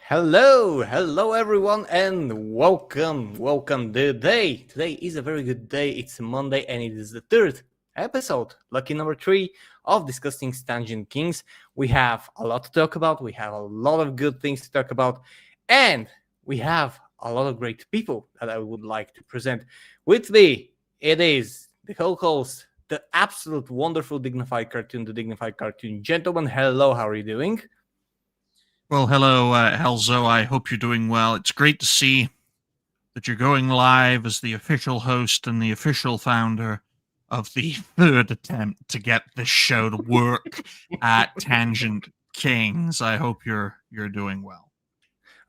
Hello everyone, and welcome. Today is a very good day. It's a Monday, and it is the third episode, lucky number 3 of DiscussThing's Tangent Kings. We have a lot to talk about. We have a lot of good things to talk about, and we have a lot of great people that I would like to present. With me, it is the co-host, the absolute wonderful the dignified cartoon gentleman. Hello, how are you doing? Well, hello, Helzo. I hope you're doing well. It's great to see that you're going live as the official host and the official founder of the third attempt to get this show to work at Tangent Kings. I hope you're doing well.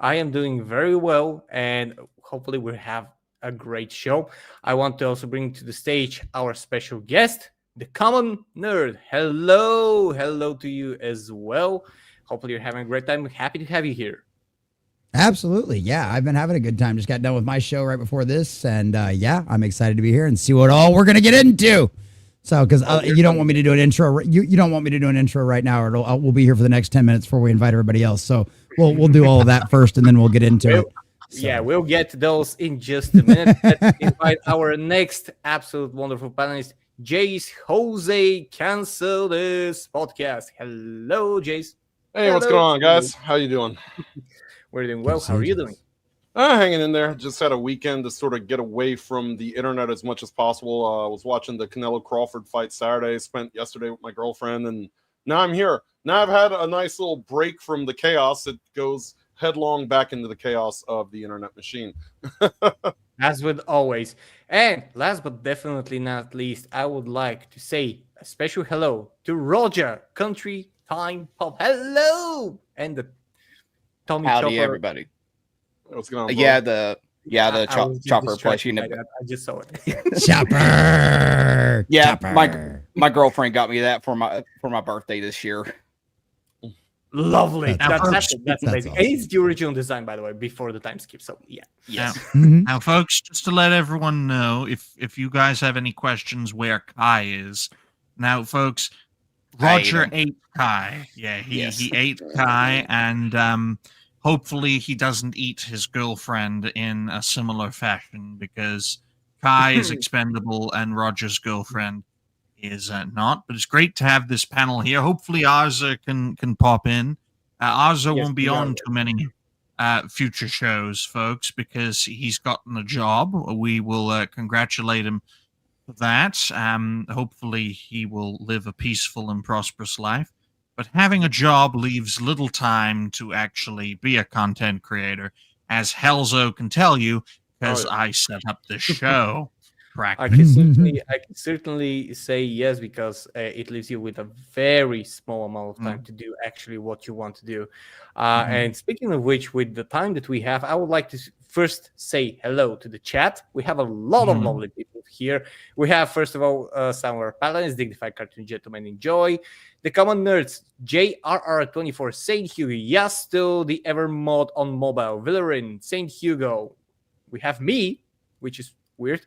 I am doing very well, and hopefully we'll have a great show. I want to also bring to the stage our special guest, the Common Nerd. Hello to you as well. Hopefully you're having a great time. Happy to have you here. Absolutely. Yeah, I've been having a good time. Just got done with my show right before this. And yeah, I'm excited to be here and see what all we're going to get into. So, because you don't want me to do an intro. You don't want me to do an intro right now, or we'll be here for the next 10 minutes before we invite everybody else. So we'll do all of that first, and then we'll get into it. So. Yeah, we'll get to those in just a minute. Let's invite our next absolute wonderful panelist, Jace Jose. Cancel this podcast. Hello, Jace. Hey, what's going on, guys? How you doing? We're doing well. How are you doing? Hanging in there. Just had a weekend to sort of get away from the internet as much as possible. I was watching the Canelo Crawford fight Saturday. Spent yesterday with my girlfriend, and now I'm here. Now I've had a nice little break from the chaos. It goes headlong back into the chaos of the internet machine. As with always. And last but definitely not least, I would like to say a special hello to Roger Country Time Pop. Hello, and the Tommy Howdy, Chopper. everybody. What's going on? Bro? Chopper plushie. I just saw it. Chopper. Yeah, Chopper. my girlfriend got me that for my birthday this year. Lovely. That's That's amazing. awesome. And it's the original design, by the way, before the time skip. So yeah. Yes. Now, folks, just to let everyone know, if you guys have any questions where Kai is, now, folks, Roger ate Kai. Yeah, he ate Kai, and hopefully he doesn't eat his girlfriend in a similar fashion, because Kai is expendable and Roger's girlfriend is not. But it's great to have this panel here. Hopefully Arza can pop in. Arza Yes, won't be we on are. too many future shows, folks, because he's gotten a job. We will congratulate him for that. Hopefully he will live a peaceful and prosperous life. But having a job leaves little time to actually be a content creator, as Helzo can tell you, because I set up this show. I can certainly say yes, because it leaves you with a very small amount of time to do actually what you want to do. And speaking of which, with the time that we have, I would like to first say hello to the chat. We have a lot of lovely people here. We have, first of all, some of our paladins, Dignified Cartoon Gentleman Enjoy, the Common Nerds, JRR24, Saint Hugo, Yasto, the Evermod on mobile, Villerin, Saint Hugo. We have me, which is weird.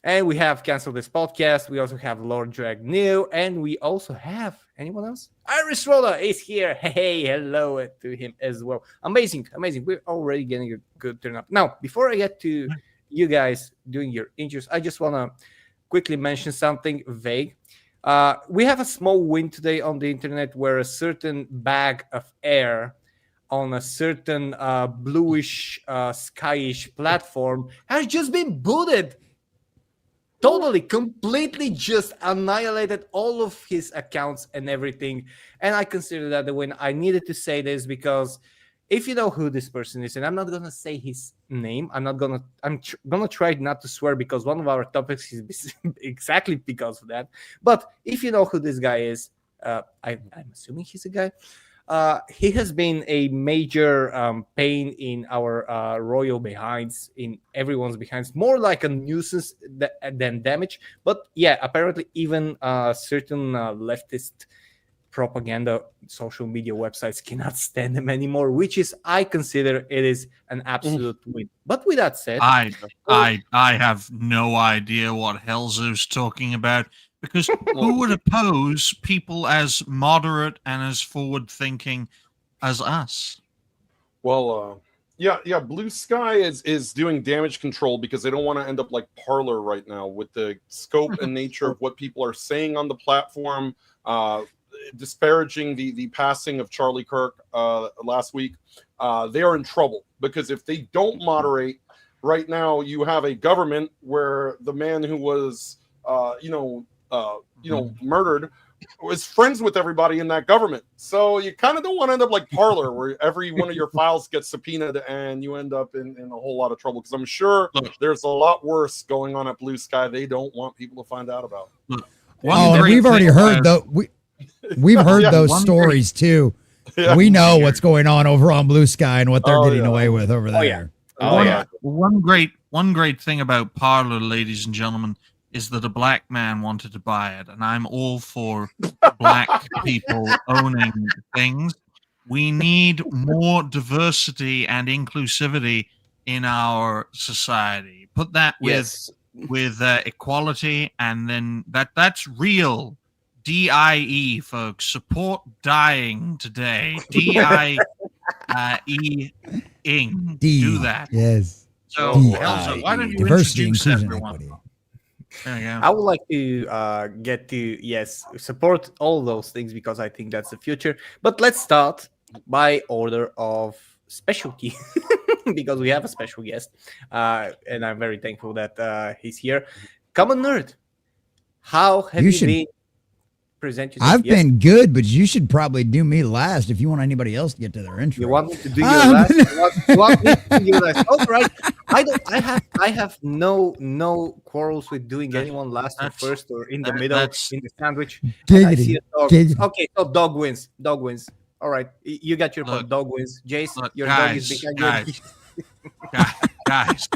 And we have Cancel This Podcast. We also have Lord Drag New. And we also have, anyone else? Iris Rolla is here. Hey, hello to him as well. Amazing. We're already getting a good turnout. Now, before I get to you guys doing your intros, I just want to quickly mention something vague. We have a small win today on the internet, where a certain bag of air on a certain bluish, skyish platform has just been booted. Totally, completely just annihilated all of his accounts and everything. And I consider that the win. I needed to say this because if you know who this person is, and I'm not going to say his name, I'm going to try not to swear, because one of our topics is exactly because of that. But if you know who this guy is, I'm assuming he's a guy. He has been a major pain in our royal behinds, in everyone's behinds, more like a nuisance than damage. But yeah, apparently even certain leftist propaganda social media websites cannot stand him anymore, which is, I consider it is an absolute win. But with that said, I have no idea what Helzo's talking about, because who would oppose people as moderate and as forward thinking as us? Well, yeah. Blue Sky is doing damage control because they don't want to end up like Parler right now with the scope and nature of what people are saying on the platform, disparaging the passing of Charlie Kirk last week. They are in trouble because if they don't moderate, right now you have a government where the man who was murdered was friends with everybody in that government. So you kind of don't want to end up like Parler, where every one of your files gets subpoenaed and you end up in a whole lot of trouble. Because I'm sure there's a lot worse going on at Blue Sky they don't want people to find out about. And we've already heard we've heard those stories too. Yeah. We know what's going on over on Blue Sky and what they're getting away with over there. One great thing about Parler, ladies and gentlemen, is that a black man wanted to buy it, and I'm all for black people owning things. We need more diversity and inclusivity in our society. Put that with equality, and then that's real. DIE, folks. Support dying today. DIE-ing. Do that. Yes. So, Elsa, why don't you introduce everyone? Equity. I would like to get to support all those things because I think that's the future. But let's start by order of specialty because we have a special guest, and I'm very thankful that he's here. Common Nerd, how have you been? Present yourself. I've been good, but you should probably do me last if you want anybody else to get to their intro. You want me to do you last? You want me to do you last? All right. I have no quarrels with doing anyone last or first or in the middle in the sandwich. Giggity. Okay, so dog wins. Dog wins. All right, you got your point. Dog wins. Jace, your dog is behind you. Guys.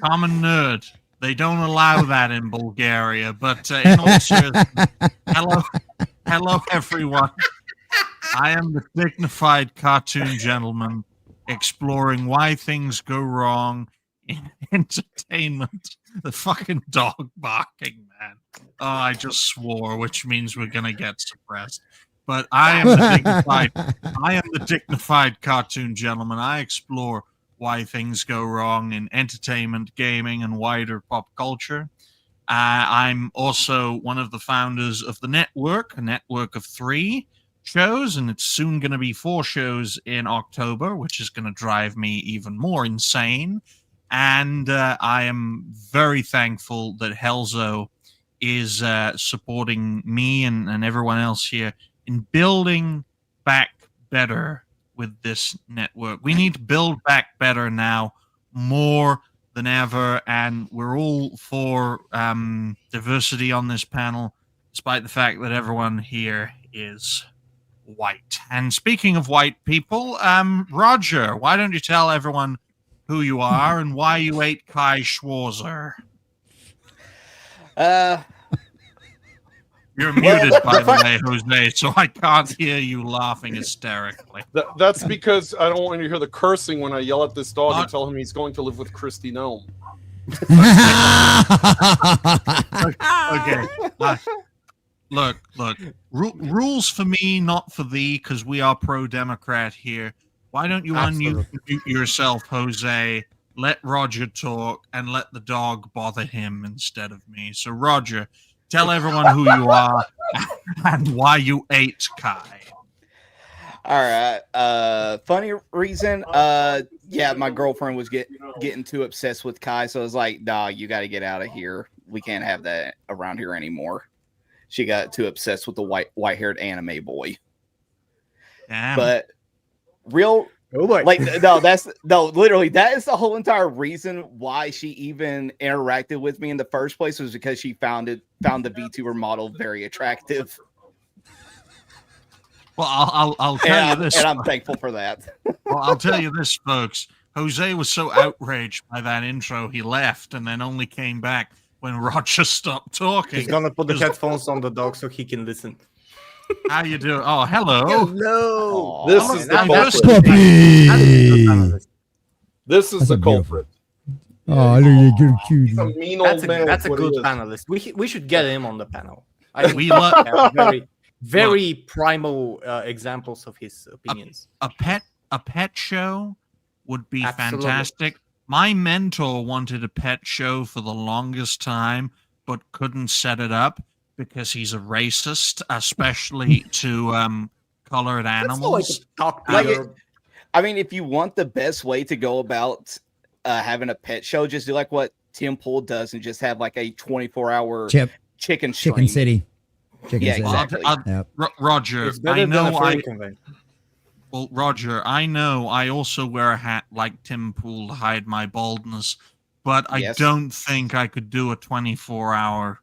Common Nerd. They don't allow that in Bulgaria, but in all seriousness, hello, everyone. I am the dignified cartoon gentleman exploring why things go wrong in entertainment. The fucking dog barking, man. Oh, I just swore, which means we're gonna get suppressed. But I am the dignified cartoon gentleman. I explore why things go wrong in entertainment, gaming, and wider pop culture. I'm also one of the founders of the network, a network of 3 shows, and it's soon going to be 4 shows in October, which is going to drive me even more insane. And I am very thankful that Helzo is supporting me and everyone else here in building back better with this network. We need to build back better now, more than ever, and we're all for diversity on this panel, despite the fact that everyone here is white. And speaking of white people, Roger, why don't you tell everyone who you are and why you ate Kai Schwarzer? You're muted, by the way, Jose, so I can't hear you laughing hysterically. That's because I don't want you to hear the cursing when I yell at this dog and tell him he's going to live with Christy Nome. Okay. Look. Rules for me, not for thee, because we are pro-Democrat here. Why don't you unmute yourself, Jose, let Roger talk, and let the dog bother him instead of me? So, Roger, tell everyone who you are and why you ate Kai. All right. Funny reason. My girlfriend was getting too obsessed with Kai, so I was like, "Nah, you got to get out of here. We can't have that around here anymore." She got too obsessed with the white-haired anime boy. Damn. But literally, that is the whole entire reason why she even interacted with me in the first place, was because she found the VTuber model very attractive. Well, I'll tell you this, and I'm thankful for that. Well, I'll tell you this, folks. Jose was so outraged by that intro, he left and then only came back when Roger stopped talking. He's gonna put the headphones on the dog so he can listen. How you doing? Oh, hello. Hello. This is the culprit. This is the culprit. Oh, look at cute. He's a mean old man. That's a good panelist. We should get him on the panel. We love very primal examples of his opinions. A pet a pet show would be Absolutely. fantastic. My mentor wanted a pet show for the longest time, but couldn't set it up because he's a racist, especially to colored That's not like animals. a talk to Like your- I mean, if you want the best way to go about having a pet show, just do like what Tim Pool does and just have like a 24-hour chicken Chicken stream. City. Chicken Yeah, City. exactly. Yep. Roger, It's better I than a know furry convention. Well, Roger, I know I also wear a hat like Tim Pool to hide my baldness, but I Yes. don't think I could do a 24-hour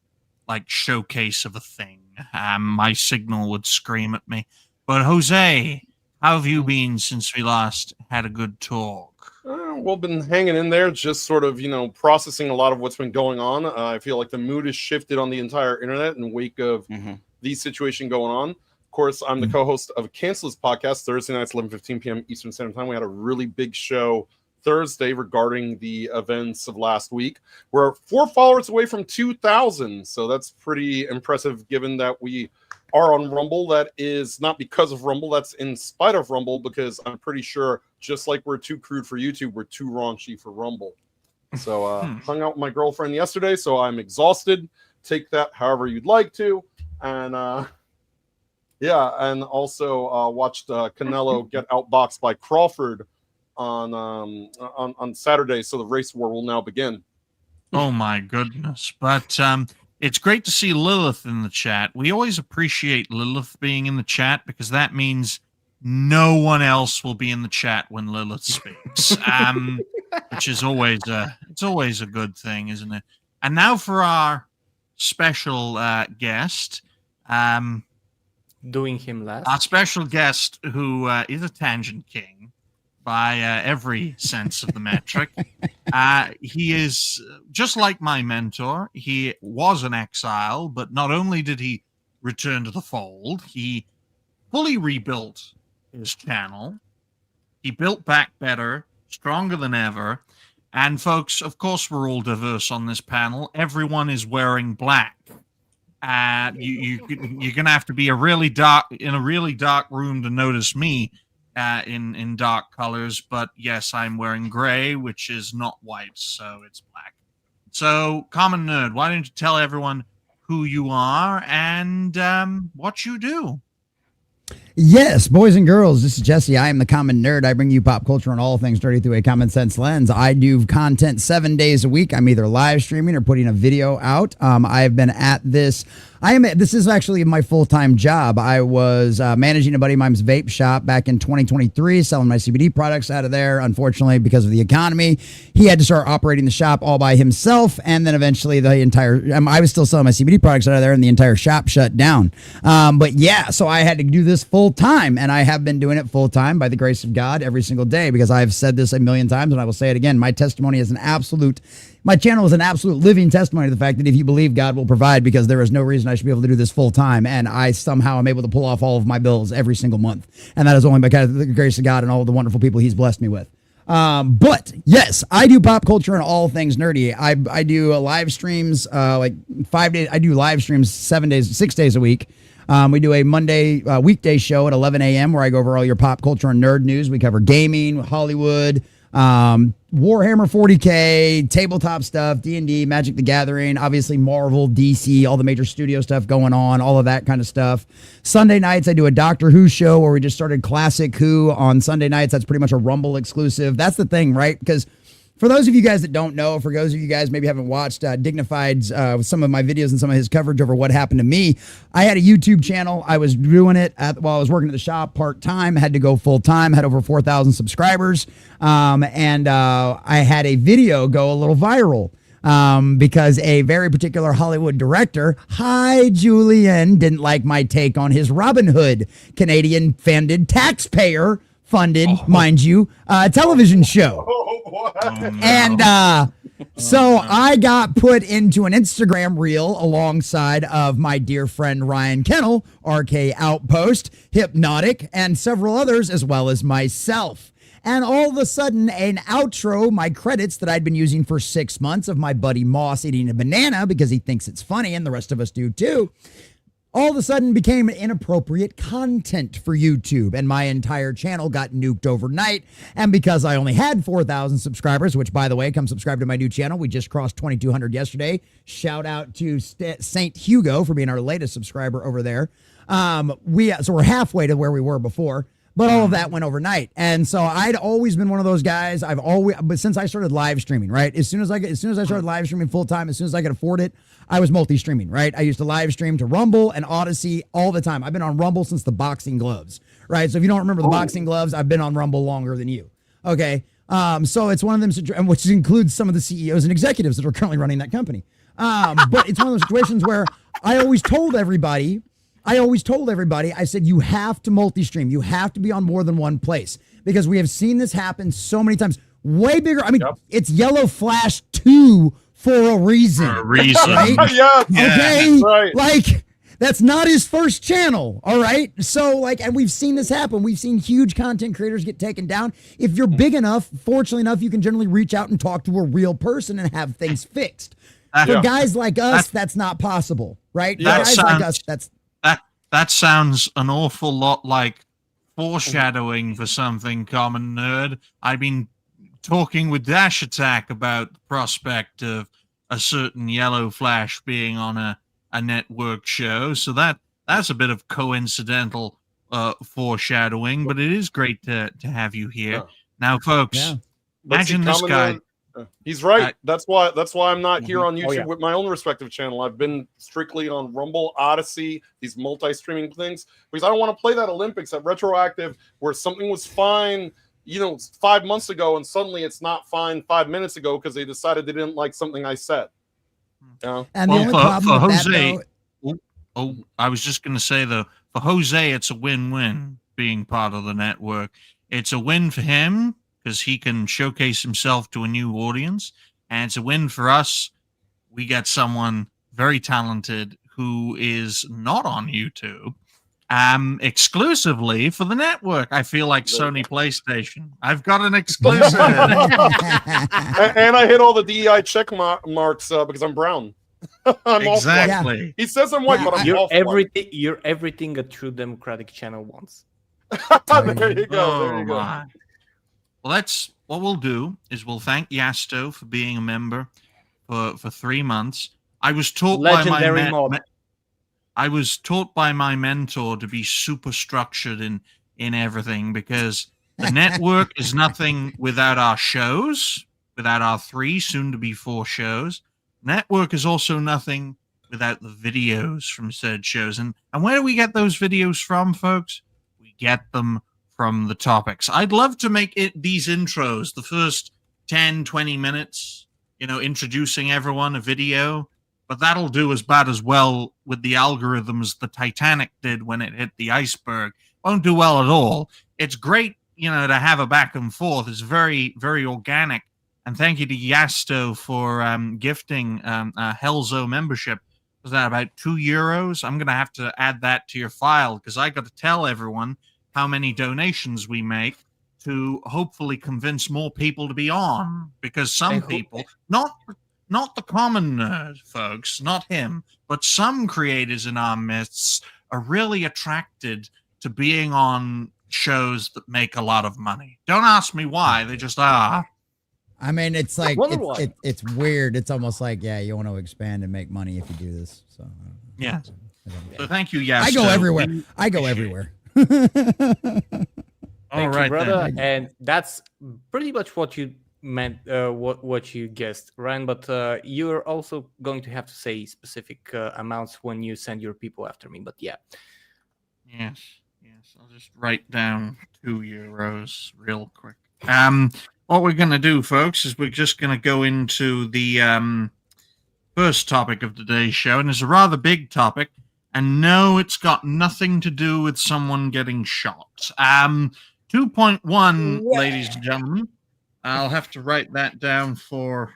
like showcase of a thing. My signal would scream at me. But Jose, how have you been since we last had a good talk? Well, been hanging in there, just sort of, processing a lot of what's been going on. I feel like the mood has shifted on the entire internet in wake of the situation going on. Of course, I'm the co-host of Cancel's podcast, Thursday nights, 11:15 p.m. Eastern Standard Time. We had a really big show Thursday regarding the events of last week. We're 4 followers away from 2,000, so that's pretty impressive given that we are on Rumble. That is not because of Rumble, that's in spite of Rumble, because I'm pretty sure just like we're too crude for YouTube, we're too raunchy for Rumble. So hung out with my girlfriend yesterday, so I'm exhausted. Take that however you'd like to. And and also watched Canelo get outboxed by Crawford on Saturday, so the race war will now begin. Oh my goodness. But it's great to see Lilith in the chat. We always appreciate Lilith being in the chat because that means no one else will be in the chat when Lilith speaks. Which is always a good thing, isn't it? And now for our special guest. Doing him last. Our special guest, who is a tangent king by every sense of the metric. He is just like my mentor. He was an exile, but not only did he return to the fold, he fully rebuilt his channel. He built back better, stronger than ever. And folks, of course, we're all diverse on this panel. Everyone is wearing black. You're gonna have to be in a really dark room to notice me in dark colors. But yes, I'm wearing gray, which is not white, so it's black. So, Common Nerd, why don't you tell everyone who you are and what you do? Yes, boys and girls, this is Jesse. I am the Common Nerd. I bring you pop culture and all things dirty through a common sense lens. I do content 7 days a week. I'm either live streaming or putting a video out. I've been at this. This is actually my full-time job. I was managing a buddy of mine's vape shop back in 2023, selling my CBD products out of there. Unfortunately, because of the economy, he had to start operating the shop all by himself. And then eventually I was still selling my CBD products out of there and the entire shop shut down. But yeah, so I had to do this full-time, and I have been doing it full-time by the grace of God every single day, because I've said this a million times and I will say it again. My channel is an absolute living testimony to the fact that if you believe, God will provide, because there is no reason I should be able to do this full time. And I somehow am able to pull off all of my bills every single month. And that is only because of the grace of God and all the wonderful people he's blessed me with. But yes, I do pop culture and all things nerdy. I do live streams, like 5 days. I do live streams 6 days a week. We do a Monday weekday show at 11 a.m. where I go over all your pop culture and nerd news. We cover gaming, Hollywood, Warhammer 40K, tabletop stuff, D&D, Magic the Gathering, obviously Marvel, DC, all the major studio stuff going on, all of that kind of stuff. Sunday nights, I do a Doctor Who show where we just started Classic Who on Sunday nights. That's pretty much a Rumble exclusive. That's the thing, right? Because for those of you guys that don't know, for those of you guys maybe haven't watched Dignified's some of my videos and some of his coverage over what happened to me, I had a YouTube channel. I was doing it while I was working at the shop part-time, had to go full-time, had over 4,000 subscribers, and I had a video go a little viral because a very particular Hollywood director, hi Julian, didn't like my take on his Robin Hood, Canadian-funded, taxpayer-funded, mind you, television show. And so I got put into an Instagram reel alongside of my dear friend Ryan Kennel, RK Outpost, Hypnotic, and several others, as well as myself. And all of a sudden, an outro, my credits that I'd been using for 6 months of my buddy Moss eating a banana because he thinks it's funny, and the rest of us do too. all of a sudden became inappropriate content for YouTube, and my entire channel got nuked overnight. And because I only had 4,000 subscribers, which, by the way, come subscribe to my new channel. We just crossed 2,200 yesterday. Shout out to Saint Hugo for being our latest subscriber over there. So we're halfway to where we were before. But all of that went overnight. And so I'd always been one of those guys. But since I started live streaming, right? As soon as I started live streaming full time, as soon as I could afford it, I was multi-streaming, right? I used to live stream to Rumble and Odyssey all the time. I've been on Rumble since the boxing gloves, right? So if you don't remember the boxing gloves, I've been on Rumble longer than you. Okay. So it's one of them, which includes some of the CEOs and executives that are currently running that company. But it's one of those situations where I always told everybody, I said, you have to multi-stream. You have to be on more than one place, because we have seen this happen so many times. Way bigger. I mean, It's Yellow Flash 2 for a reason. Right? Yeah. Okay. Right. Like, that's not his first channel. All right. So, and we've seen this happen. We've seen huge content creators get taken down. If you're big enough, fortunately enough, you can generally reach out and talk to a real person and have things fixed. For guys like us, that's not possible. Right? For guys like us, that sounds an awful lot like foreshadowing for something, Common Nerd. I've been talking with Dash Attack about the prospect of a certain Yellow Flash being on a network show. So that's a bit of coincidental foreshadowing, but it is great to have you here. Yeah. Now, folks, imagine this guy. He's right. That's why I'm not here on YouTube with my own respective channel. I've been strictly on Rumble, Odyssey, these multi-streaming things, because I don't want to play that Olympics, that retroactive, where something was fine, 5 months ago, and suddenly it's not fine 5 minutes ago because they decided they didn't like something I said. And the only problem with Jose, that, though, I was just going to say, though, for Jose, it's a win-win being part of the network. It's a win for him because he can showcase himself to a new audience. And it's a win for us. We get someone very talented who is not on YouTube exclusively for the network. I feel like Sony PlayStation. I've got an exclusive. And I hit all the DEI check marks because I'm brown. I'm exactly. He says I'm white, but I'm everything. You're everything a true democratic channel wants. There you go. There you go. My. Well, that's what we'll do. Is we'll thank Yasto for being a member for 3 months. I was taught legendary mod. I was taught by my mentor to be super structured in everything, because the network is nothing without our shows, without our 3, soon to be 4 shows. Network is also nothing without the videos from said shows. And where do we get those videos from, folks? We get them from the topics. I'd love to make these intros, the first 10, 20 minutes, introducing everyone, a video, but that'll do as bad as well with the algorithms the Titanic did when it hit the iceberg. Won't do well at all. It's great, to have a back and forth. It's very, very organic. And thank you to Yasto for gifting a Hellzo membership. Was that about €2? I'm going to have to add that to your file, because I got to tell everyone how many donations we make to hopefully convince more people to be on, because some people, not the common nerd, folks, not him, but some creators in our midst are really attracted to being on shows that make a lot of money. Don't ask me why, they just are. I mean, it's like it's weird. It's almost like, you want to expand and make money if you do this. So yeah. So thank you, Yasto. I go everywhere. All right, brother. And that's pretty much what you meant, what you guessed, Ryan. But you're also going to have to say specific amounts when you send your people after me. But yeah. Yes. I'll just write down €2 real quick. What we're going to do, folks, is we're just going to go into the first topic of today's show, and it's a rather big topic. And no, it's got nothing to do with someone getting shot. 2.1, ladies and gentlemen. I'll have to write that down for...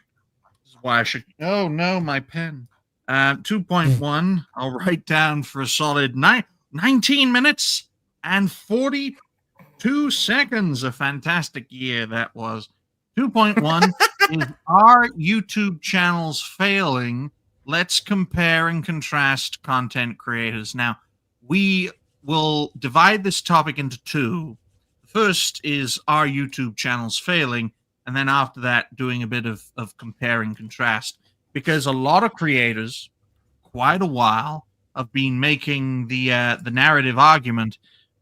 This is why I should... Oh, no, my pen. 2.1, I'll write down for a solid 19 minutes and 42 seconds. A fantastic year that was. 2.1 is, are YouTube channels failing let's compare and contrast content creators. Now, we will divide this topic into two. The first is, are YouTube channels failing? And then after that, doing a bit of compare and contrast. Because a lot of creators, quite a while, have been making the narrative argument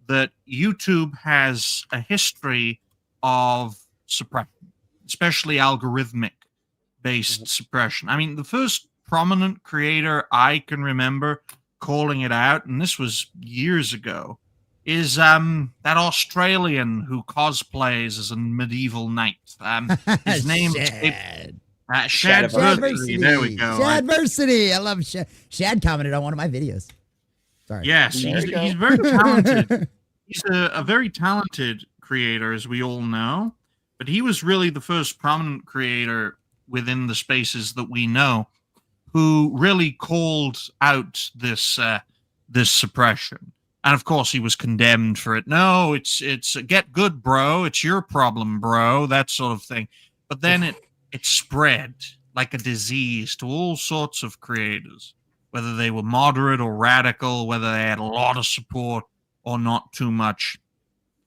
that YouTube has a history of suppression, especially algorithmic-based suppression. I mean, the first prominent creator I can remember calling it out, and this was years ago, is that Australian who cosplays as a medieval knight. His name Shad. Shadversity. There we go. Shadversity. I love Shad. Shad commented on one of my videos. Sorry. Yes, he's very talented. He's a very talented creator, as we all know. But he was really the first prominent creator within the spaces that we know who really called out this this suppression. And of course, he was condemned for it. No, it's get good, bro. It's your problem, bro. That sort of thing. But then it spread like a disease to all sorts of creators, whether they were moderate or radical, whether they had a lot of support or not too much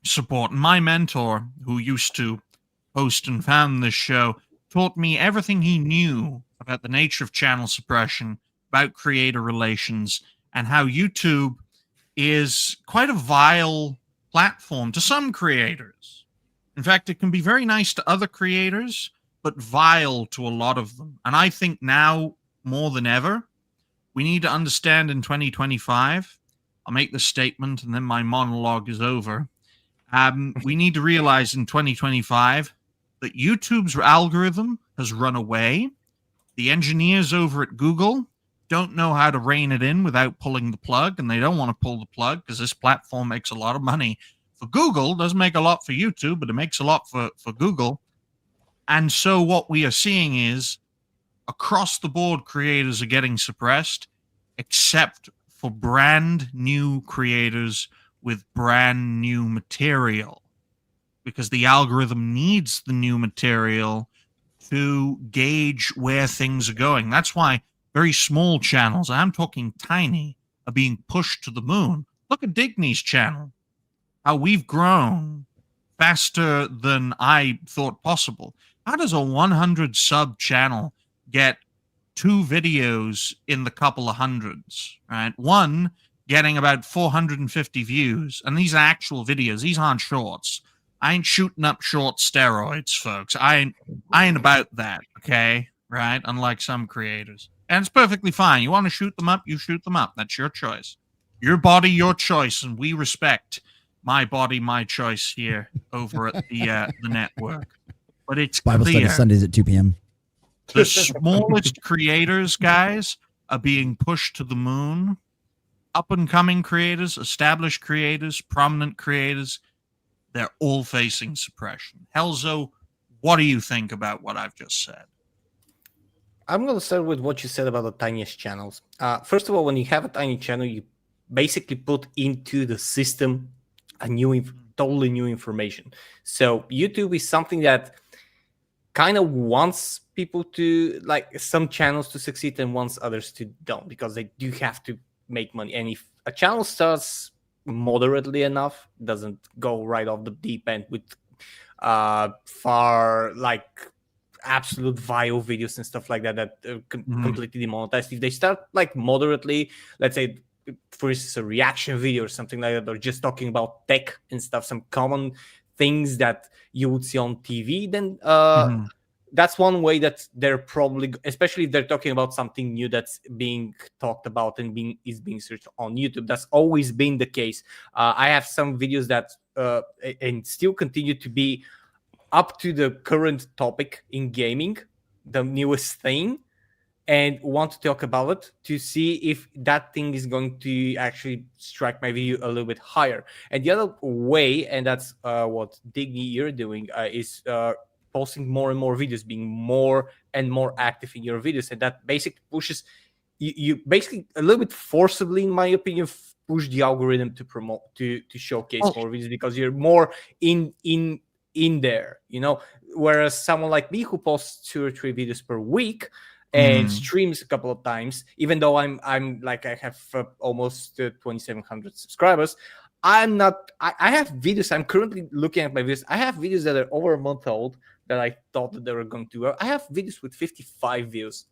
support. And my mentor, who used to host and found this show, taught me everything he knew about the nature of channel suppression, about creator relations, and how YouTube is quite a vile platform to some creators. In fact, it can be very nice to other creators, but vile to a lot of them. And I think now, more than ever, we need to understand in 2025, I'll make this statement and then my monologue is over. We need to realize in 2025 that YouTube's algorithm has run away. The engineers over at Google don't know how to rein it in without pulling the plug, and they don't want to pull the plug because this platform makes a lot of money for Google. Doesn't make a lot for YouTube, but it makes a lot for Google. And so what we are seeing is across the board creators are getting suppressed, except for brand new creators with brand new material, because the algorithm needs the new material to gauge where things are going. That's why very small channels, I'm talking tiny, are being pushed to the moon. Look at Digny's channel, how we've grown faster than I thought possible. How does a 100 sub channel get 2 videos in the couple of hundreds, right? One getting about 450 views, and these are actual videos. These aren't shorts. I ain't shooting up short steroids, folks. I ain't about that, okay? Right? Unlike some creators. And it's perfectly fine. You want to shoot them up, you shoot them up. That's your choice. Your body, your choice, and we respect my body, my choice here over at the network. But it's Bible clear. study Sundays at 2 p.m. The smallest creators, guys, are being pushed to the moon. Up-and-coming creators, established creators, prominent creators, they're all facing suppression. Helzo, what do you think about what I've just said? I'm going to start with what you said about the tiniest channels. First of all, when you have a tiny channel, you basically put into the system a totally new information. So YouTube is something that kind of wants people to, like, some channels to succeed and wants others to don't, because they do have to make money. And if a channel starts moderately enough, doesn't go right off the deep end with far, like, absolute vile videos and stuff like that completely demonetized. If they start like moderately, let's say for instance a reaction video or something like that, or just talking about tech and stuff, some common things that you would see on TV, then that's one way that they're probably, especially if they're talking about something new that's being talked about and is being searched on YouTube. That's always been the case. I have some videos that and still continue to be up to the current topic in gaming, the newest thing, and want to talk about it to see if that thing is going to actually strike my video a little bit higher. And the other way, and that's what Digny you're doing, is posting more and more videos, being more and more active in your videos, and that basically pushes you basically a little bit forcibly, in my opinion, push the algorithm to promote to showcase more videos, because you're more in there, you know. Whereas someone like me who posts 2 or 3 videos per week and streams a couple of times. Even though I'm like I have almost 2,700 subscribers, I'm not. I have videos. I'm currently looking at my videos. I have videos that are over a month old that I thought that they were going to. I have videos with 55 views.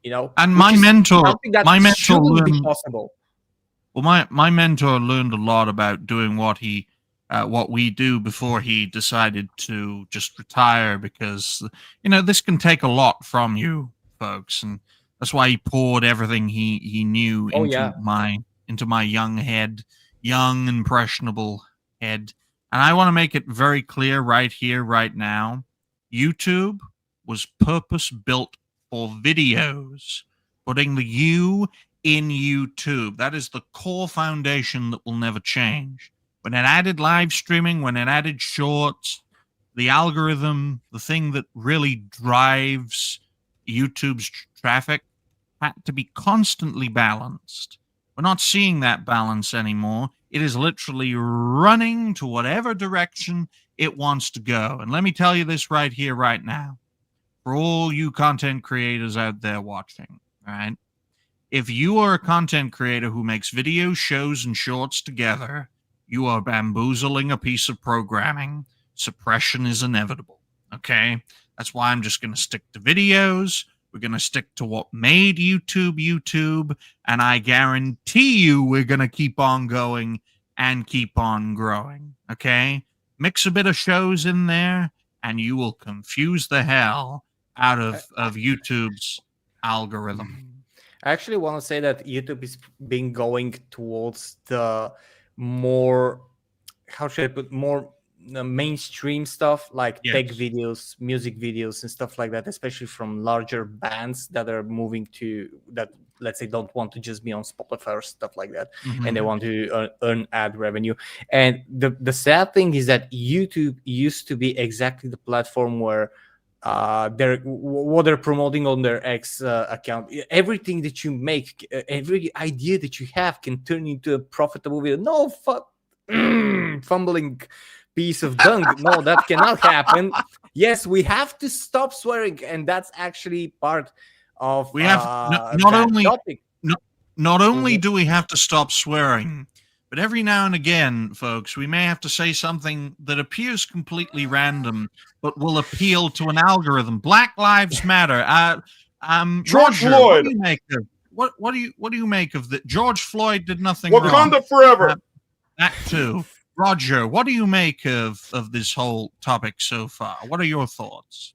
You know, and my mentor shouldn't be learned, possible. well, my mentor learned a lot about doing what we do before he decided to just retire, because this can take a lot from you folks, and that's why he poured everything he knew into my young impressionable head. And I want to make it very clear right here, right now, YouTube was purpose built for videos, putting the U in YouTube. That is the core foundation that will never change. When it added live streaming, when it added shorts, the algorithm, the thing that really drives YouTube's traffic, had to be constantly balanced. We're not seeing that balance anymore. It is literally running to whatever direction it wants to go. And let me tell you this right here, right now, for all you content creators out there watching, right? If you are a content creator who makes videos, shows, and shorts together, you are bamboozling a piece of programming. Suppression is inevitable, okay? That's why I'm just going to stick to videos. We're going to stick to what made YouTube, and I guarantee you we're going to keep on going and keep on growing, okay? Mix a bit of shows in there, and you will confuse the hell out of YouTube's algorithm. I actually want to say that YouTube is been going towards the more, how should I put, more mainstream stuff, like tech videos, music videos, and stuff like that, especially from larger bands that are moving to that, let's say, don't want to just be on Spotify or stuff like that, and they want to earn ad revenue. And the sad thing is that YouTube used to be exactly the platform where what they're promoting on their X account. Everything that you make, every idea that you have can turn into a profitable video. No, fumbling piece of dung. No, that cannot happen. Yes, we have to stop swearing, and that's actually part of we have not only do we have to stop swearing, but every now and again, folks, we may have to say something that appears completely random but will appeal to an algorithm. Black Lives Matter. George Roger, Floyd. What do you make of that? George Floyd did nothing Wakanda wrong. forever. That too. Roger, what do you make of this whole topic so far? What are your thoughts?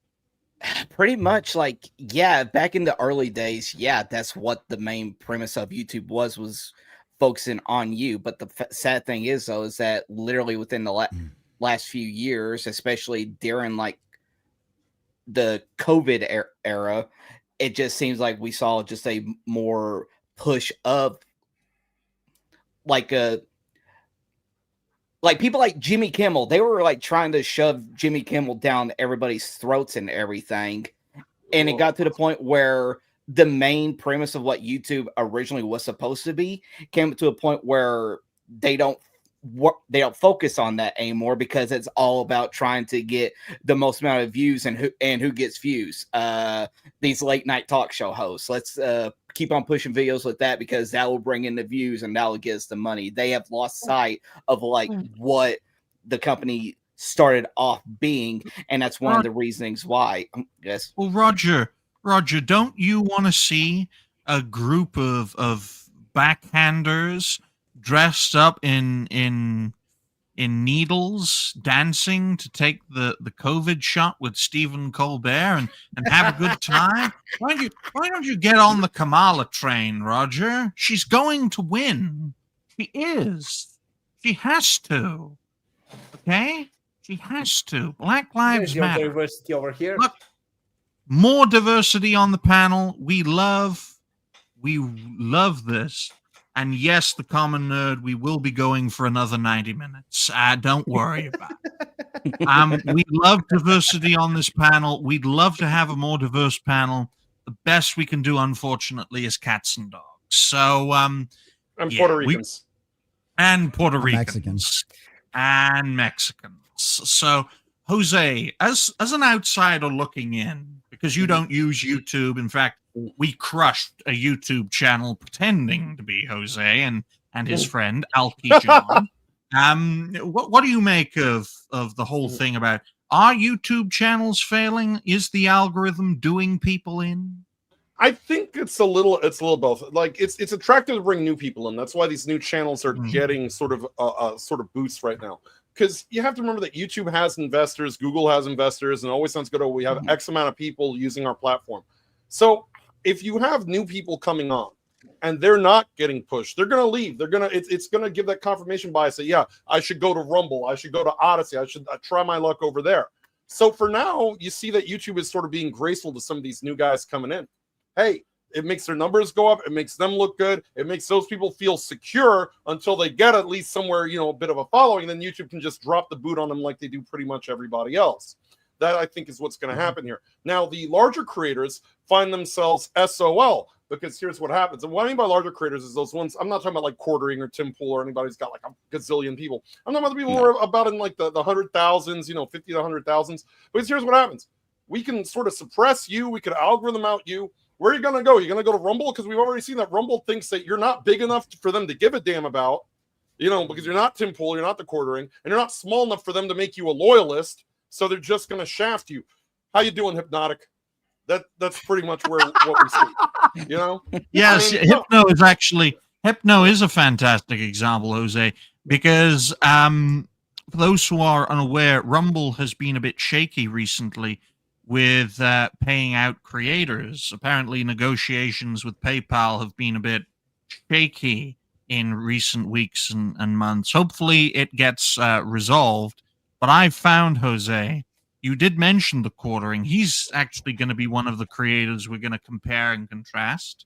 Pretty much like, yeah, back in the early days, yeah, that's what the main premise of YouTube was focusing on you. But the sad thing is, though, is that literally within the last few years, especially during like the COVID era, it just seems like we saw just a more push of like people like Jimmy Kimmel. They were like trying to shove Jimmy Kimmel down everybody's throats and everything. And it got to the point where the main premise of what YouTube originally was supposed to be came to a point where they don't focus on that anymore, because it's all about trying to get the most amount of views and who gets views. These late night talk show hosts. Let's keep on pushing videos with that, because that will bring in the views and that will get us the money. They have lost sight of like what the company started off being, and that's one of the reasonings why. Yes. Well, Roger, don't you want to see a group of backhanders dressed up in needles dancing to take the COVID shot with Stephen Colbert and have a good time? Why don't you get on the Kamala train, Roger? She's going to win. She is. She has to. Okay? She has to. Black Lives Matter. Diversity over here. Look, more diversity on the panel. We love this. And yes, the common nerd, we will be going for another 90 minutes. Don't worry about it. We love diversity on this panel. We'd love to have a more diverse panel. The best we can do, unfortunately, is cats and dogs. So, and Puerto Ricans. And Puerto Ricans. And Mexicans. So Jose, as an outsider looking in, because you don't use YouTube. In fact, we crushed a YouTube channel pretending to be Jose and his friend Alki John. What do you make of the whole thing about, are YouTube channels failing? Is the algorithm doing people in? I think it's a little both. Like it's attractive to bring new people in. That's why these new channels are getting sort of boosts right now. Because you have to remember that YouTube has investors, Google has investors, and it always sounds good. Oh, we have X amount of people using our platform. So if you have new people coming on and they're not getting pushed, they're gonna leave. It's gonna give that confirmation bias that, yeah, I should go to Rumble, I should go to Odyssey, I should try my luck over there. So for now, you see that YouTube is sort of being graceful to some of these new guys coming in. Hey, it makes their numbers go up. It makes them look good. It makes those people feel secure until they get at least somewhere, a bit of a following. Then YouTube can just drop the boot on them like they do pretty much everybody else. That, I think, is what's going to happen here. Now, the larger creators find themselves SOL, because here's what happens. And what I mean by larger creators is those ones, I'm not talking about like Quartering or Tim Pool or anybody who's got like a gazillion people. I'm talking about the people who are about in like the 100,000s, 50 to 100,000s. Because here's what happens. We can sort of suppress you. We could algorithm out you. Where are you going to go? You're going to go to Rumble? Because we've already seen that Rumble thinks that you're not big enough for them to give a damn about, because you're not Tim Pool, you're not the Quartering, and you're not small enough for them to make you a loyalist. So they're just going to shaft you. How you doing, Hypnotic? That's pretty much what we see. Yes, Hypno is a fantastic example, Jose, because for those who are unaware, Rumble has been a bit shaky recently with paying out creators. Apparently, negotiations with PayPal have been a bit shaky in recent weeks and months. Hopefully, it gets resolved. But I found, Jose, you did mention the Quartering. He's actually going to be one of the creators we're going to compare and contrast,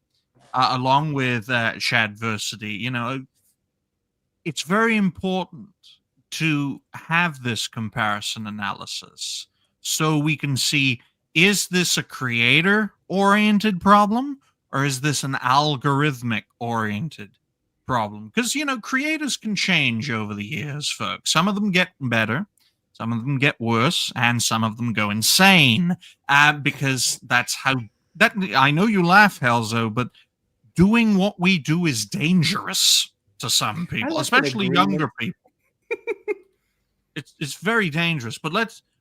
along with Shadversity. It's very important to have this comparison analysis, so we can see, is this a creator-oriented problem, or is this an algorithmic-oriented problem? Because, creators can change over the years, folks. Some of them get better, some of them get worse, and some of them go insane, because that's how... I know you laugh, Helzo, but doing what we do is dangerous to some people, especially younger people. It's very dangerous, but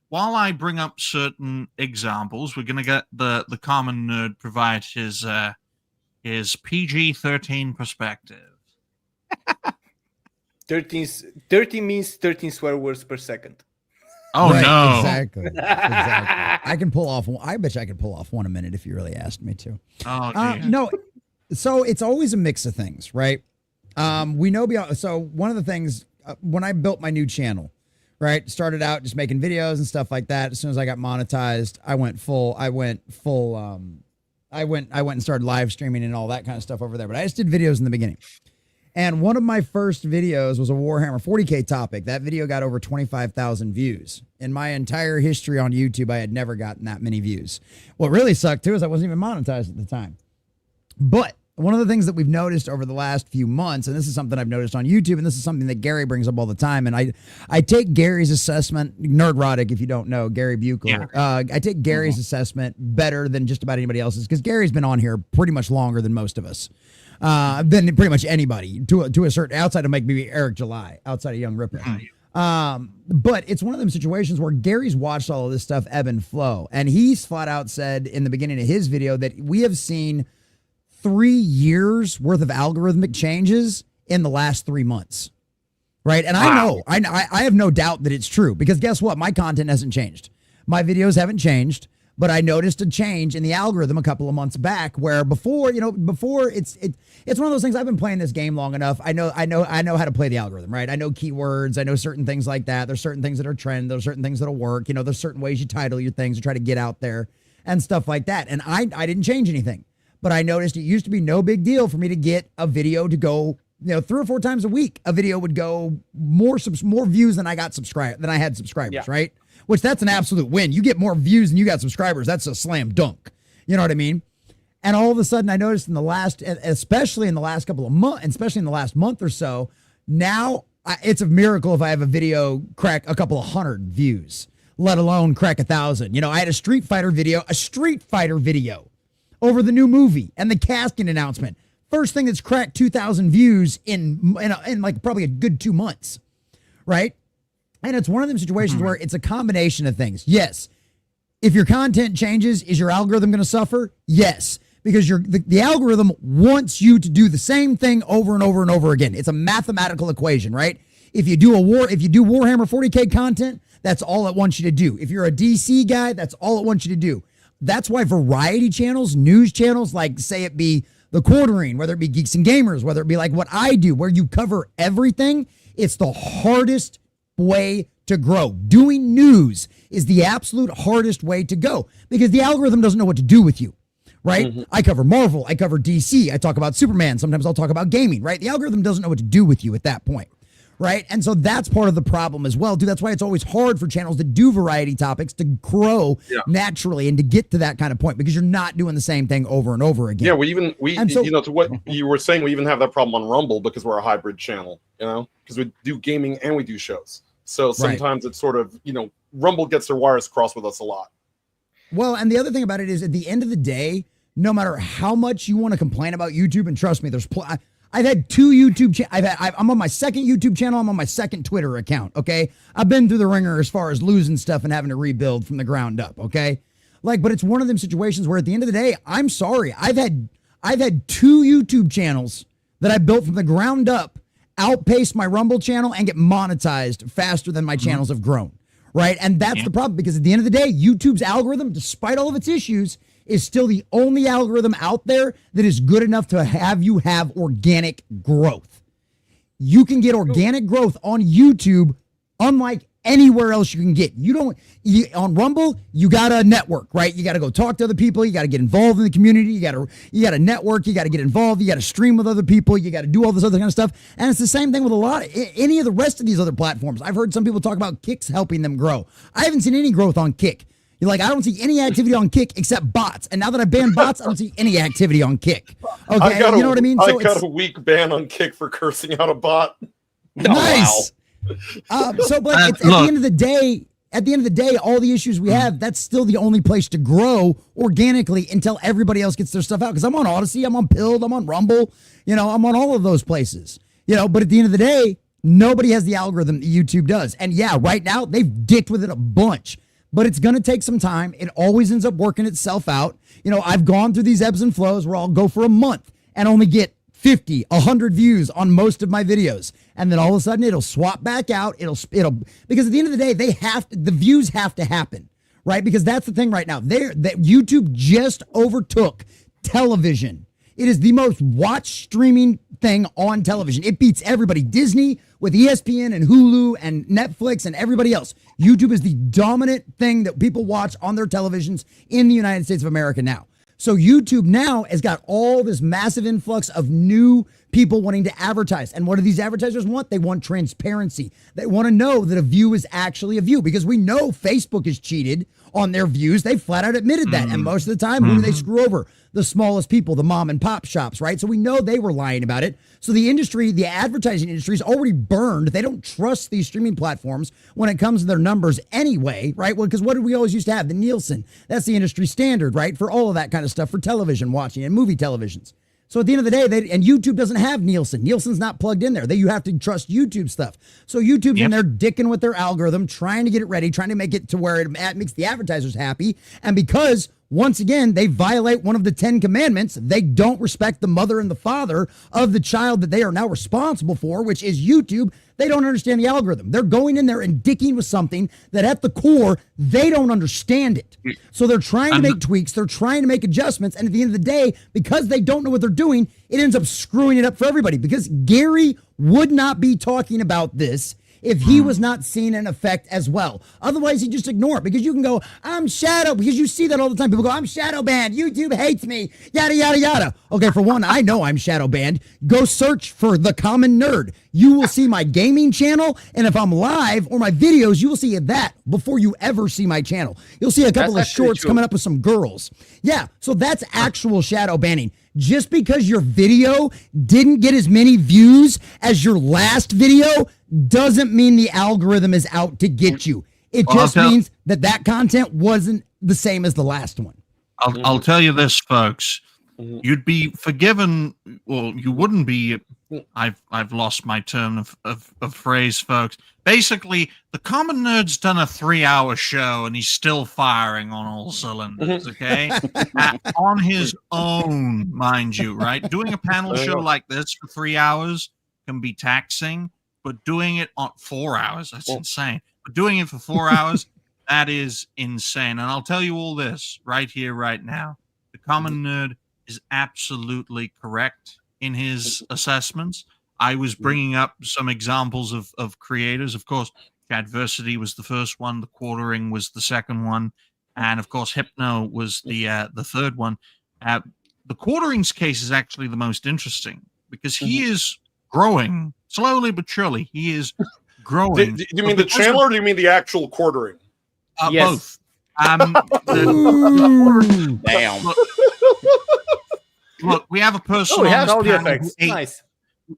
while I bring up certain examples, we're going to get the common nerd provide his PG-13 perspective. 13 means 13 swear words per second. Oh, right, no. Exactly. I can pull off. I bet you I could pull off one a minute if you really asked me to. Oh, dear. No. So it's always a mix of things, right? We know so one of the things when I built my new channel, right, started out just making videos and stuff like that. As soon as I got monetized, I went and started live streaming and all that kind of stuff over there. But I just did videos in the beginning. And one of my first videos was a Warhammer 40K topic. That video got over 25,000 views. In my entire history on YouTube, I had never gotten that many views. What really sucked too is I wasn't even monetized at the time. But one of the things that we've noticed over the last few months, and this is something I've noticed on YouTube, and this is something that Gary brings up all the time, and I take Gary's assessment, Nerdrotic, if you don't know, Gary Buechler. Yeah. I take Gary's assessment better than just about anybody else's, because Gary's been on here pretty much longer than most of us. Than pretty much anybody to a certain, outside of maybe Eric July, outside of Young Ripper. But it's one of them situations where Gary's watched all of this stuff ebb and flow, and he's flat out said in the beginning of his video that we have seen 3 years worth of algorithmic changes in the last 3 months. Right. And wow. I have no doubt that it's true, because guess what? My content hasn't changed. My videos haven't changed, but I noticed a change in the algorithm a couple of months back where before it's one of those things. I've been playing this game long enough. I know how to play the algorithm, right? I know keywords. I know certain things like that. There's certain things that are trend. There's certain things that'll work. There's certain ways you title your things to try to get out there and stuff like that. And I didn't change anything. But I noticed it used to be no big deal for me to get a video to go, 3 or 4 times a week. A video would go more views than I had subscribers, yeah. Right? Which that's an absolute win. You get more views than you got subscribers. That's a slam dunk. You know what I mean? And all of a sudden I noticed especially in the last couple of months, especially in the last month or so, now it's a miracle if I have a video crack a couple of 100 views. let alone crack 1,000. You know, I had a Street Fighter video over the new movie and the casting announcement. First thing that's cracked 2,000 views in like probably a good 2 months, right? And it's one of them situations where it's a combination of things. Yes, if your content changes, is your algorithm going to suffer? Yes, because the algorithm wants you to do the same thing over and over and over again. It's a mathematical equation, right? If you do Warhammer 40K content, that's all it wants you to do. If you're a DC guy, that's all it wants you to do. That's why variety channels, news channels, like say it be The Quartering, whether it be Geeks and Gamers, whether it be like what I do, where you cover everything, it's the hardest way to grow. Doing news is the absolute hardest way to go because the algorithm doesn't know what to do with you, right? I cover Marvel, I cover DC, I talk about Superman, sometimes I'll talk about gaming, right? The algorithm doesn't know what to do with you at that point. Right. And so that's part of the problem as well, too. That's why it's always hard for channels that do variety topics to grow naturally and to get to that kind of point because you're not doing the same thing over and over again. Yeah, to what you were saying, we even have that problem on Rumble because we're a hybrid channel, because we do gaming and we do shows. So sometimes it's sort of, Rumble gets their wires crossed with us a lot. Well, and the other thing about it is at the end of the day, no matter how much you want to complain about YouTube, and trust me, I've had 2 YouTube I'm on my second YouTube channel. I'm on my second Twitter account. Okay. I've been through the ringer as far as losing stuff and having to rebuild from the ground up. Okay. But it's one of them situations where at the end of the day, I'm sorry. I've had 2 YouTube channels that I built from the ground up outpace my Rumble channel and get monetized faster than my channels have grown. Right. And that's the problem because at the end of the day, YouTube's algorithm, despite all of its issues, is still the only algorithm out there that is good enough to have you have organic growth. You can get organic growth on YouTube unlike anywhere else you can get. On Rumble, you got to network, right? You got to go talk to other people. You got to get involved in the community. You got to network. You got to get involved. You got to stream with other people. You got to do all this other kind of stuff. And it's the same thing with any of the rest of these other platforms. I've heard some people talk about Kick's helping them grow. I haven't seen any growth on Kick. You're like, I don't see any activity on Kick except bots. And now that I've banned bots, I don't see any activity on Kick. Okay, you know what I mean? I got a week ban on Kick for cursing out a bot. Nice. Wow. But at the end of the day, all the issues we have, that's still the only place to grow organically until everybody else gets their stuff out. Because I'm on Odyssey, I'm on Pilled, I'm on Rumble, I'm on all of those places. But at the end of the day, nobody has the algorithm that YouTube does. And yeah, right now they've dicked with it a bunch. But it's going to take some time. It always ends up working itself out. I've gone through these ebbs and flows where I'll go for a month and only get 50, 100 views on most of my videos. And then all of a sudden it'll swap back out. It'll because at the end of the day, the views have to happen, right? Because that's the thing right now. That YouTube just overtook television. It is the most watched streaming thing on television. It beats everybody. Disney with ESPN and Hulu and Netflix and everybody else. YouTube is the dominant thing that people watch on their televisions in the United States of America now. So YouTube now has got all this massive influx of new people wanting to advertise. And what do these advertisers want? They want transparency. They want to know that a view is actually a view because we know Facebook is cheated on their views. They flat out admitted that. And most of the time, who do they screw over? The smallest people, the mom and pop shops, right? So we know they were lying about it. So the industry, the advertising industry is already burned. They don't trust these streaming platforms when it comes to their numbers anyway, right? Well, because what did we always used to have? The Nielsen. That's the industry standard, right? For all of that kind of stuff for television watching and movie televisions. So at the end of the day, and YouTube doesn't have Nielsen. Nielsen's not plugged in there. You have to trust YouTube stuff. So YouTube's in there dicking with their algorithm, trying to get it ready, trying to make it to where it makes the advertisers happy. And because once again, they violate one of the 10 commandments. They don't respect the mother and the father of the child that they are now responsible for, which is YouTube. They don't understand the algorithm. They're going in there and dicking with something that at the core, they don't understand it. So they're trying to make tweaks. They're trying to make adjustments. And at the end of the day, because they don't know what they're doing, it ends up screwing it up for everybody because Gary would not be talking about this if he was not seeing an effect as well. Otherwise, he just ignore it because you can go, I'm shadow, because you see that all the time. People go, I'm shadow banned. YouTube hates me, yada, yada, yada. Okay, for one, I know I'm shadow banned. Go search for The Common Nerd. You will see my gaming channel, and if I'm live or my videos, you will see that before you ever see my channel. You'll see a couple of shorts coming up with some girls. Yeah, so that's actual shadow banning. Just because your video didn't get as many views as your last video doesn't mean the algorithm is out to get you. It Well, just means that content wasn't the same as the last one. I'll tell you this, folks. Mhm. You'd be forgiven. Well, you wouldn't be. I've lost my turn of phrase, folks. Basically, the Common Nerd's done a 3-hour show and he's still firing on all cylinders. Okay, on his own, mind you. Right, doing a panel show like this for 3 hours can be taxing, but doing it on 4 hours—that's insane. But doing it for 4 hours. That is insane. And I'll tell you all this right here, right now. The Common Nerd is absolutely correct in his assessments. I was bringing up some examples of creators. Of course, Adversity was the first one. The Quartering was the second one. And, of course, Hypno was the third one. The Quartering's case is actually the most interesting because he is growing slowly but surely. He is growing. Do you mean the channel or do you mean the actual Quartering? Both. Damn. Look, we have a person. We on have this all the panel effects. who ate- Nice.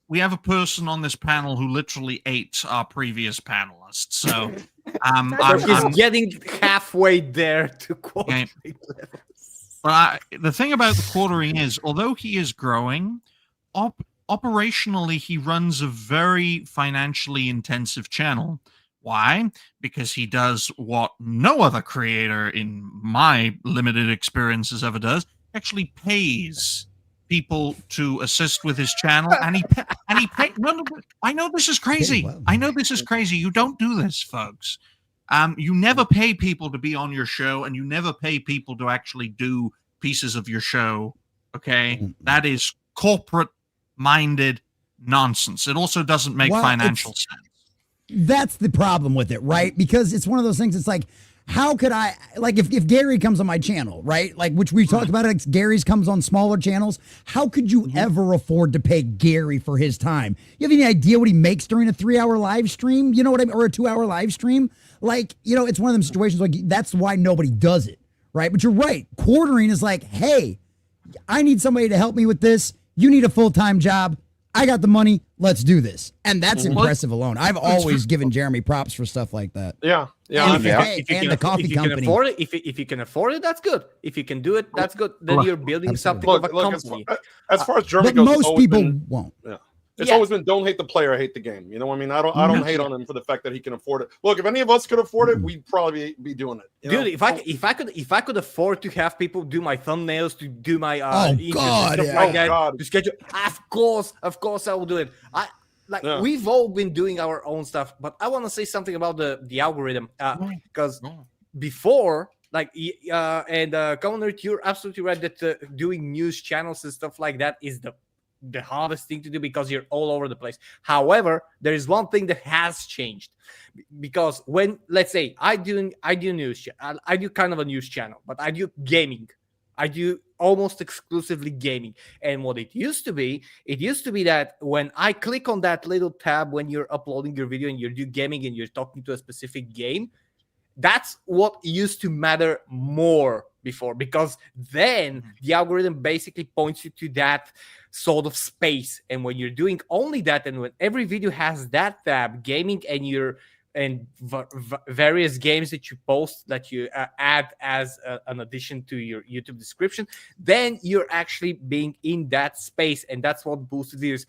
We have a person on this panel who literally ate our previous panelists. So, He's getting halfway there to Okay. quality levels. But the thing about the Quartering is, although he is growing, operationally he runs a very financially intensive channel. Why? Because he does what no other creator in my limited experiences ever does. Actually pays people to assist with his channel, and he pay. No, I know this is crazy. Well. I know this is crazy. You don't do this, folks. You never pay people to be on your show, and you never pay people to actually do pieces of your show. Okay, that is corporate-minded nonsense. It also doesn't make financial sense. That's the problem with it, right? Because it's one of those things. It's like, how could I, like, if Gary comes on my channel, right? Like, which we talked about, like, Gary's comes on smaller channels. How could you ever afford to pay Gary for his time? You have any idea what he makes during a 3-hour live stream? You know what I mean? Or a 2-hour live stream? Like, you know, it's one of them situations like that's why nobody does it, right? But you're right. Quartering is like, hey, I need somebody to help me with this. You need a full-time job. I got the money. Let's do this. And that's impressive alone. I've always given Jeremy props for stuff like that. Yeah. And, If the coffee you company. can afford it, if you can afford it, that's good. If you can do it, that's good. Then you're building something Look, of a company. as far as Germany But goes, it's most always people been- won't. It's always been don't hate the player, hate the game. You know what I mean? I don't hate on him for the fact that he can afford it. Look, if any of us could afford it, we'd probably be doing it. You know? Dude, if I could afford to have people do my thumbnails, to do my intros God, and stuff yeah. like Oh, that, God. to schedule, of course I will do it. We've all been doing our own stuff, but I want to say something about the algorithm because before, like, Commoner, you're absolutely right that doing news channels and stuff like that is the hardest thing to do because you're all over the place. However, there is one thing that has changed, because when, let's say, I do news, I do kind of a news channel, but I do gaming. I do almost exclusively gaming. And what it used to be that when I click on that little tab when you're uploading your video and you're doing gaming and you're talking to a specific game, that's what used to matter more before, because then the algorithm basically points you to that sort of space. And when you're doing only that, and when every video has that tab, gaming, and various games that you post, that you add as an addition to your YouTube description, then you're actually being in that space, and that's what boosted views.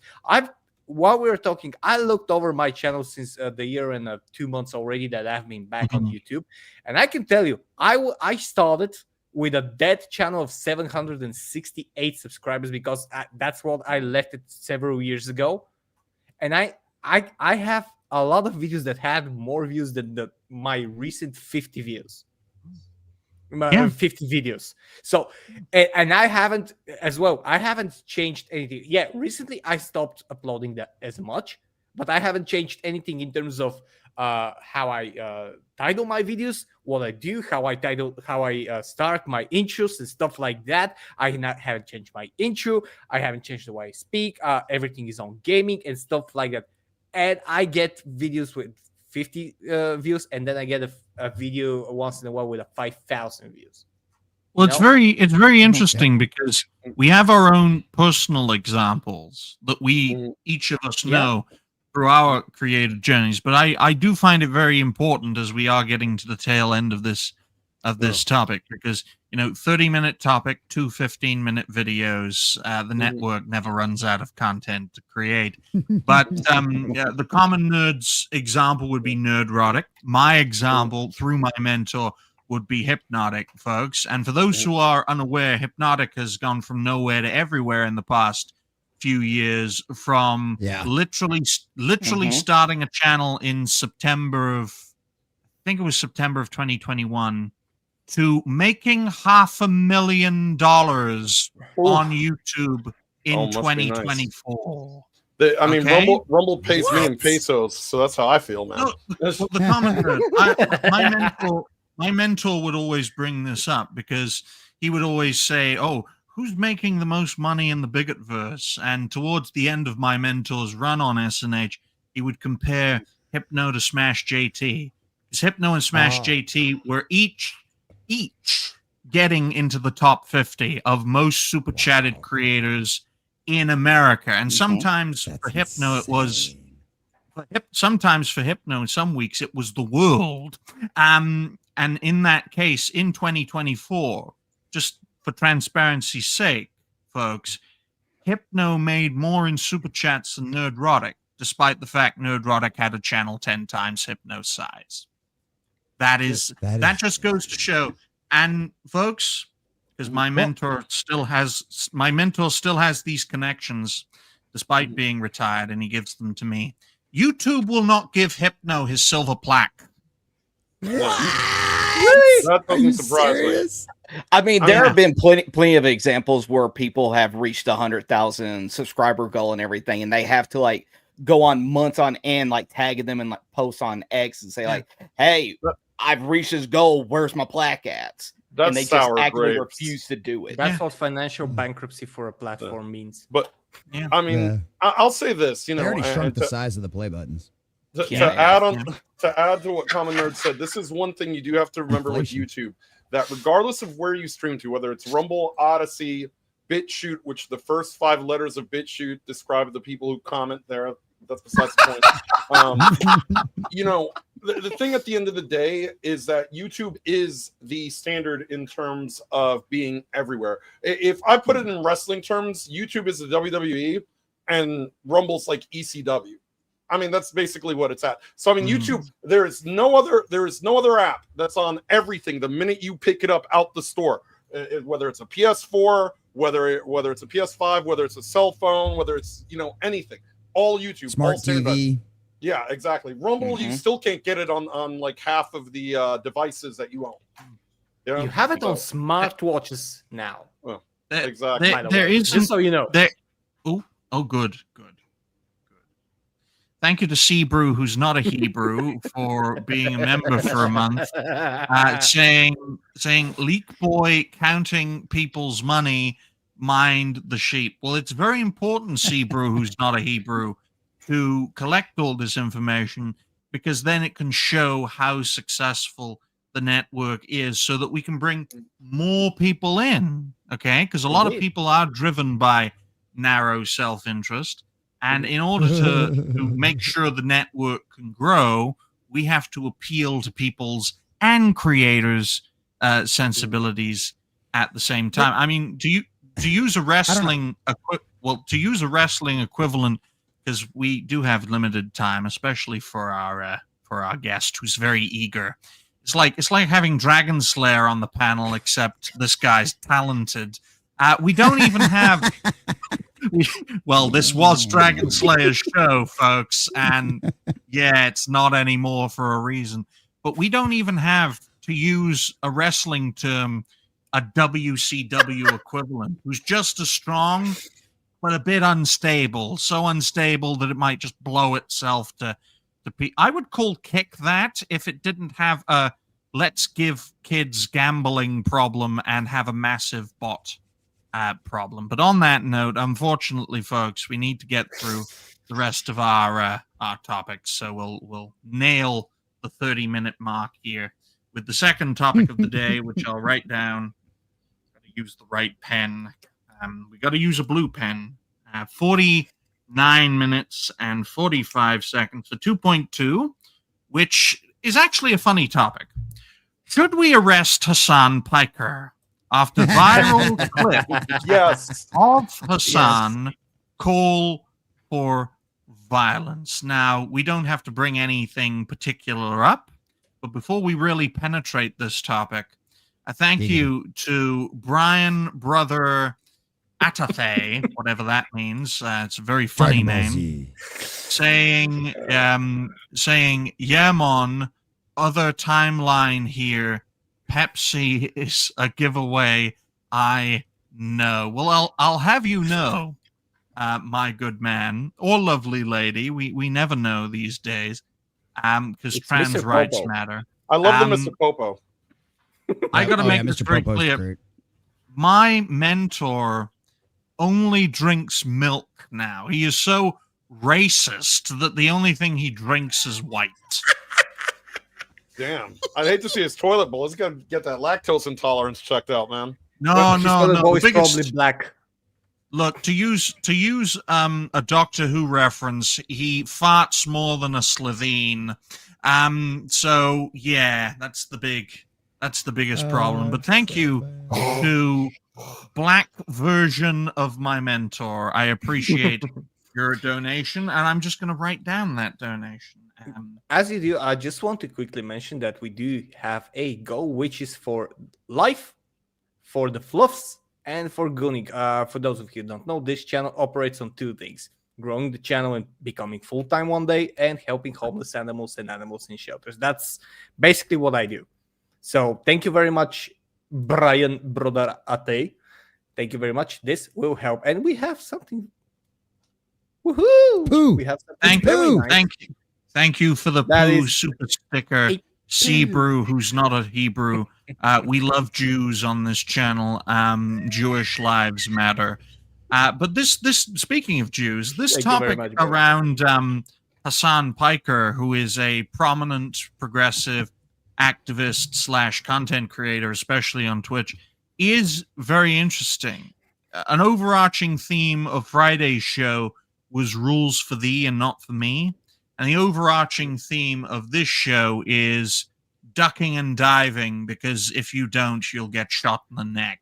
While we were talking, I looked over my channel since the year and 2 months already that I've been back on YouTube, and I can tell you, I started with a dead channel of 768 subscribers because that's what I left it several years ago, and I have a lot of videos that had more views than my recent 50 views. 50 videos. So, and I haven't changed anything. Yeah, recently I stopped uploading that as much, but I haven't changed anything in terms of how I title my videos, what I do, how I start my intros and stuff like that. I haven't changed my intro. I haven't changed the way I speak. Everything is on gaming and stuff like that. And I get videos with 50 views, and then I get a video once in a while with 5,000 views. Well, it's very interesting because we have our own personal examples that we each of us know. through our creative journeys. But I do find it very important as we are getting to the tail end of this topic, because 30-minute topic, 2 15-minute videos. The network never runs out of content to create. But the common nerd's example would be Nerdrotic. My example through my mentor would be Hypnotic, folks. And for those who are unaware, Hypnotic has gone from nowhere to everywhere in the past few years, from literally starting a channel in September of 2021 to making $500,000 on YouTube in 2024. Nice. I mean, Rumble pays me in pesos, so that's how I feel, man. No, the common nerd. My mentor would always bring this up, because he would always say, "Oh, who's making the most money in the Bigotverse?" And towards the end of my mentor's run on SNH, he would compare Hypno to Smash JT. Because Hypno and Smash JT were each getting into the top 50 of most super chatted creators in America. And sometimes for Hypno, it was sometimes for Hypno, in some weeks, it was the world. And in that case, in 2024, just for transparency's sake, folks, Hypno made more in super chats than Nerdrotic, despite the fact Nerdrotic had a channel 10 times Hypno's size. That just goes to show. And folks, because my mentor still has these connections, despite being retired, and he gives them to me. YouTube will not give Hypno his silver plaque. That doesn't surprise me. I mean, there have been plenty of examples where people have reached 100,000 subscriber goal and everything, and they have to go on months on end, tagging them and post on X and say "Hey, I've reached this goal. Where's my plaque at?" And they just actively refuse to do it. That's what financial bankruptcy for a platform means. But I mean, I'll say this: they already shrunk the size of the play buttons. To add to what Common Nerd said, this is one thing you do have to remember with YouTube, that regardless of where you stream to, whether it's Rumble, Odyssey, BitChute, which the first 5 letters of BitChute describe the people who comment there. That's besides the point. The thing at the end of the day is that YouTube is the standard in terms of being everywhere. If I put it in wrestling terms, YouTube is the WWE and Rumble's like ECW. I mean, that's basically what it's at. So I mean, YouTube, there is no other app that's on everything the minute you pick it up out the store. Whether it's a PS4, whether it's a PS5, whether it's a cell phone, whether it's anything. All YouTube, smart TV. Yeah, exactly. Rumble, you still can't get it on half of the devices that you own. You have it on smartwatches now. Well, exactly. There is, just so you know. Good. Thank you to Sebrew, who's not a Hebrew, for being a member for a month, saying Leak Boy counting people's money, mind the sheep. Well, it's very important, Sebrew, who's not a Hebrew, to collect all this information, because then it can show how successful the network is, so that we can bring more people in, okay? Because a lot of people are driven by narrow self-interest. And in order to make sure the network can grow, we have to appeal to people's and creators' sensibilities at the same time. I mean, to use a wrestling equivalent, because we do have limited time, especially for our guest who's very eager. It's like having Dragon Slayer on the panel, except this guy's talented. We don't even have. Well, this was Dragon Slayer's show, folks, and it's not anymore for a reason. But we don't even have, to use a wrestling term, a WCW equivalent, who's just as strong, but a bit unstable. So unstable that it might just blow itself to I would call Kick that if it didn't have a let's give kids gambling problem and have a massive bot problem. But on that note, unfortunately, folks, we need to get through the rest of our topics. So we'll nail the 30-minute mark here with the second topic of the day, which I'll write down. Got to use the right pen. We got to use a blue pen. 49 9 minutes and 45 seconds for 2.2, which is actually a funny topic. Should we arrest Hassan Piker after viral clip Yes. of Hassan call for violence? Now, we don't have to bring anything particular up, but before we really penetrate this topic, I thank you to Brian Brother Atafe, whatever that means. It's a very funny name. Saying, yeah, mon, other timeline here. Pepsi is a giveaway. I know. Well, I'll have you know, my good man or lovely lady. We never know these days, because trans Mr. rights Popo. matter. I love the Mr. Popo. I got to make this very Popo's clear. great. My mentor only drinks milk now. He is so racist that the only thing he drinks is white. Damn. I'd hate to see his toilet bowl. He's got to get that lactose intolerance checked out, man. No. The The biggest, probably black. look, to use a Doctor Who reference, he farts more than a Slovene. So yeah, that's the biggest problem. But thank you to black version of my mentor. I appreciate your donation, and I'm just going to write down that donation. As you do, I just want to quickly mention that we do have a goal, which is for life, for the fluffs, and for Gooning. For those of you who don't know, this channel operates on two things: growing the channel and becoming full-time one day, and helping homeless animals and animals in shelters. That's basically what I do. So thank you very much, Brian Brother Ate. Thank you very much. This will help. And we have something. Woohoo! Poo. We have something Thank very you. nice. Thank you for the That poo is super sticker. a Sebrew, who's not a Hebrew. We love Jews on this channel. Jewish lives matter. But this speaking of Jews, this Thank you very topic much, bro. around Hassan Piker, who is a prominent progressive activist / content creator, especially on Twitch, is very interesting. An overarching theme of Friday's show was rules for thee and not for me. And the overarching theme of this show is ducking and diving, because if you don't, you'll get shot in the neck.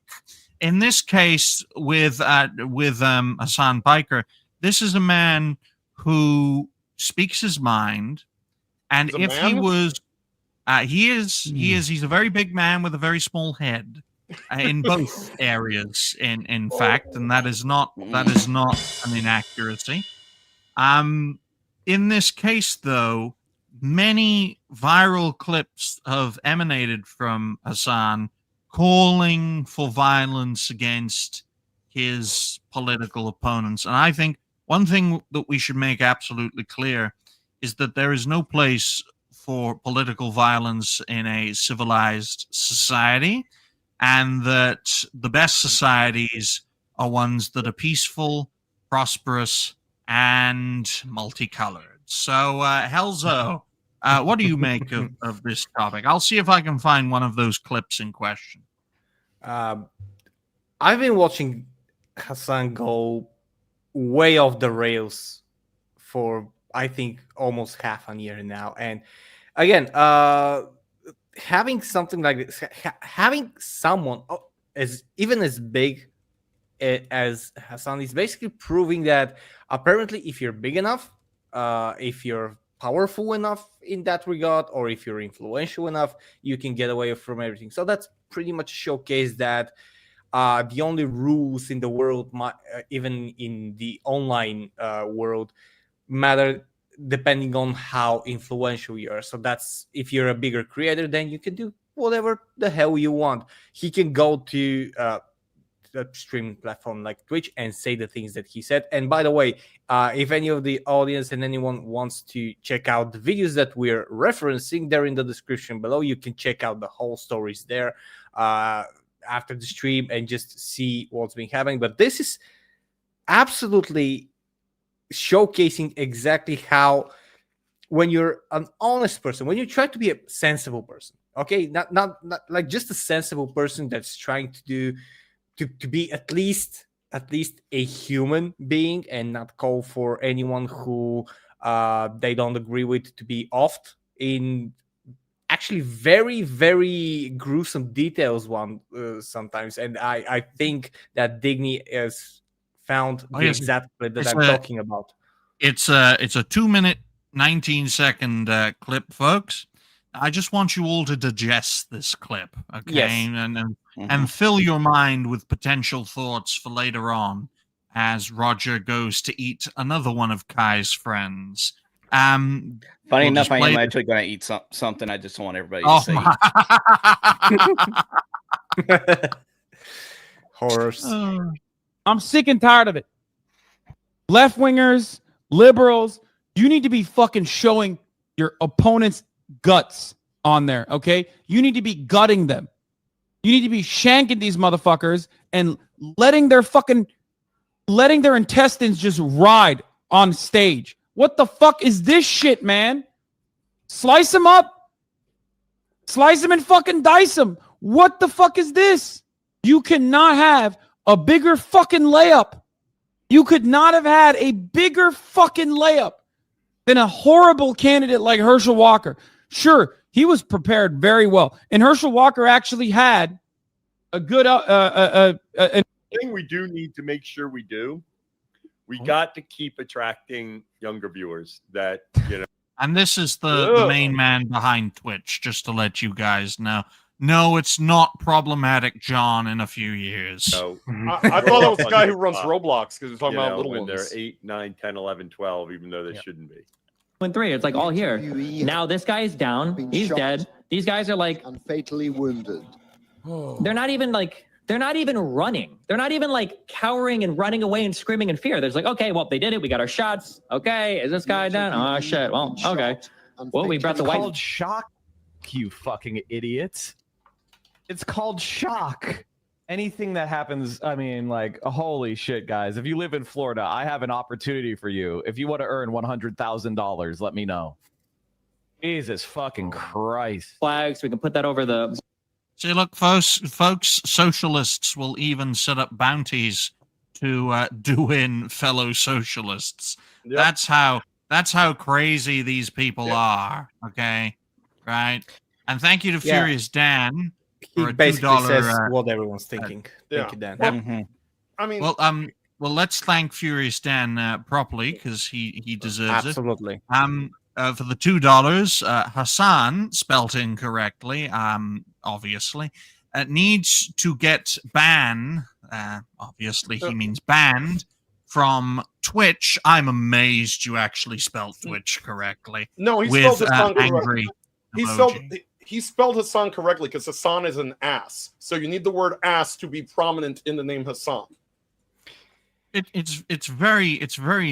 In this case, with Hassan Piker, this is a man who speaks his mind, and He's a if he man? was, he's a very big man with a very small head, in both areas. In fact, and that is not an inaccuracy. In this case, though, many viral clips have emanated from Hassan calling for violence against his political opponents. And I think one thing that we should make absolutely clear is that there is no place for political violence in a civilized society, and that the best societies are ones that are peaceful, prosperous, and multicolored. So, Helzo, what do you make of this topic? I'll see if I can find one of those clips in question. I've been watching Hassan go way off the rails for, I think, almost half a year now. And again, having something like this, having someone as big as Hassan is basically proving that apparently if you're big enough, if you're powerful enough in that regard, or if you're influential enough, you can get away from everything. So that's pretty much showcased that the only rules in the world, even in the online world, matter depending on how influential you are. So that's, if you're a bigger creator, then you can do whatever the hell you want. He can go to a streaming platform like Twitch and say the things that he said. And by the way, if any of the audience and anyone wants to check out the videos that we're referencing, they're in the description below. You can check out the whole stories there after the stream and just see what's been happening. But this is absolutely showcasing exactly how, when you're an honest person, when you try to be a sensible person, okay, not like just a sensible person that's trying to do to be at least at least a human being and not call for anyone who they don't agree with to be offed in actually very, very gruesome details sometimes. And I think that Digny has found the exact clip that I'm talking about. It's a 2-minute 19-second clip, folks. I just want you all to digest this clip, okay? Yes. And fill your mind with potential thoughts for later on as Roger goes to eat another one of Kai's friends. Funny enough, I am actually going to eat something. I just want everybody to see. Horrors. I'm sick and tired of it. Left-wingers, liberals, you need to be fucking showing your opponent's guts on there, okay? You need to be gutting them. You need to be shanking these motherfuckers and letting their intestines just ride on stage. What the fuck is this shit, man? Slice them up. Slice them and fucking dice them. What the fuck is this? You cannot have a bigger fucking layup. You could not have had a bigger fucking layup than a horrible candidate like Herschel Walker. Sure, he was prepared very well. And Herschel Walker actually had a good thing we do need to make sure we do. We got to keep attracting younger viewers that, you know. And this is the main man behind Twitch, just to let you guys know. No, it's not problematic, John, in a few years. No. I thought that was the guy who runs Roblox because we're talking about little when ones. They're 8, 9, 10, 11, 12, even though they shouldn't be. 3, it's like all here. Now this guy is down. He's dead. These guys are like and fatally wounded. They're not even running. They're not even like cowering and running away and screaming in fear. There's like, okay, well, they did it. We got our shots. Okay, is this guy down? Oh shit. Well, okay. Well, we brought the white. It's called shock, you fucking idiots. It's called shock. Anything that happens, I mean, like, holy shit, guys. If you live in Florida, I have an opportunity for you. If you want to earn $100,000, let me know. Jesus fucking Christ. Flags, we can put that over the... See, look, folks, socialists will even set up bounties to do in fellow socialists. Yep. That's how crazy these people are, okay? Right? And thank you to Furious Dan. He basically says what everyone's thinking. Thank you, Dan. I mean, well, let's thank Furious Dan properly because he deserves it. Absolutely. For the $2, Hassan, spelt incorrectly, obviously, needs to get banned. Obviously, he means banned from Twitch. I'm amazed you actually spelled Twitch correctly. No, he spelled Hassan angry. He spelled Hassan correctly because Hassan is an ass. So you need the word ass to be prominent in the name Hassan. It's very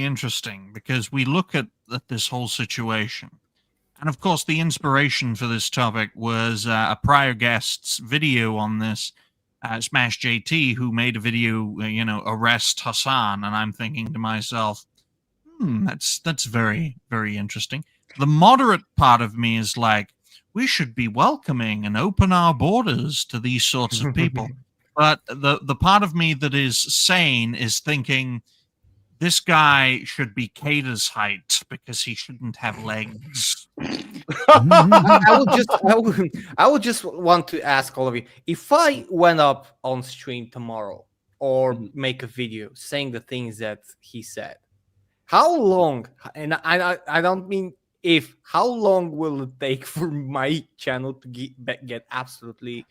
interesting because we look at this whole situation, and of course the inspiration for this topic was a prior guest's video on this, Smash JT, who made a video, arrest Hassan, and I'm thinking to myself, that's very, very interesting. The moderate part of me is like, we should be welcoming and open our borders to these sorts of people. But the part of me that is sane is thinking this guy should be Kata's height because he shouldn't have legs. I would just want to ask all of you, if I went up on stream tomorrow or make a video saying the things that he said, how long, and I don't mean if, how long will it take for my channel to get absolutely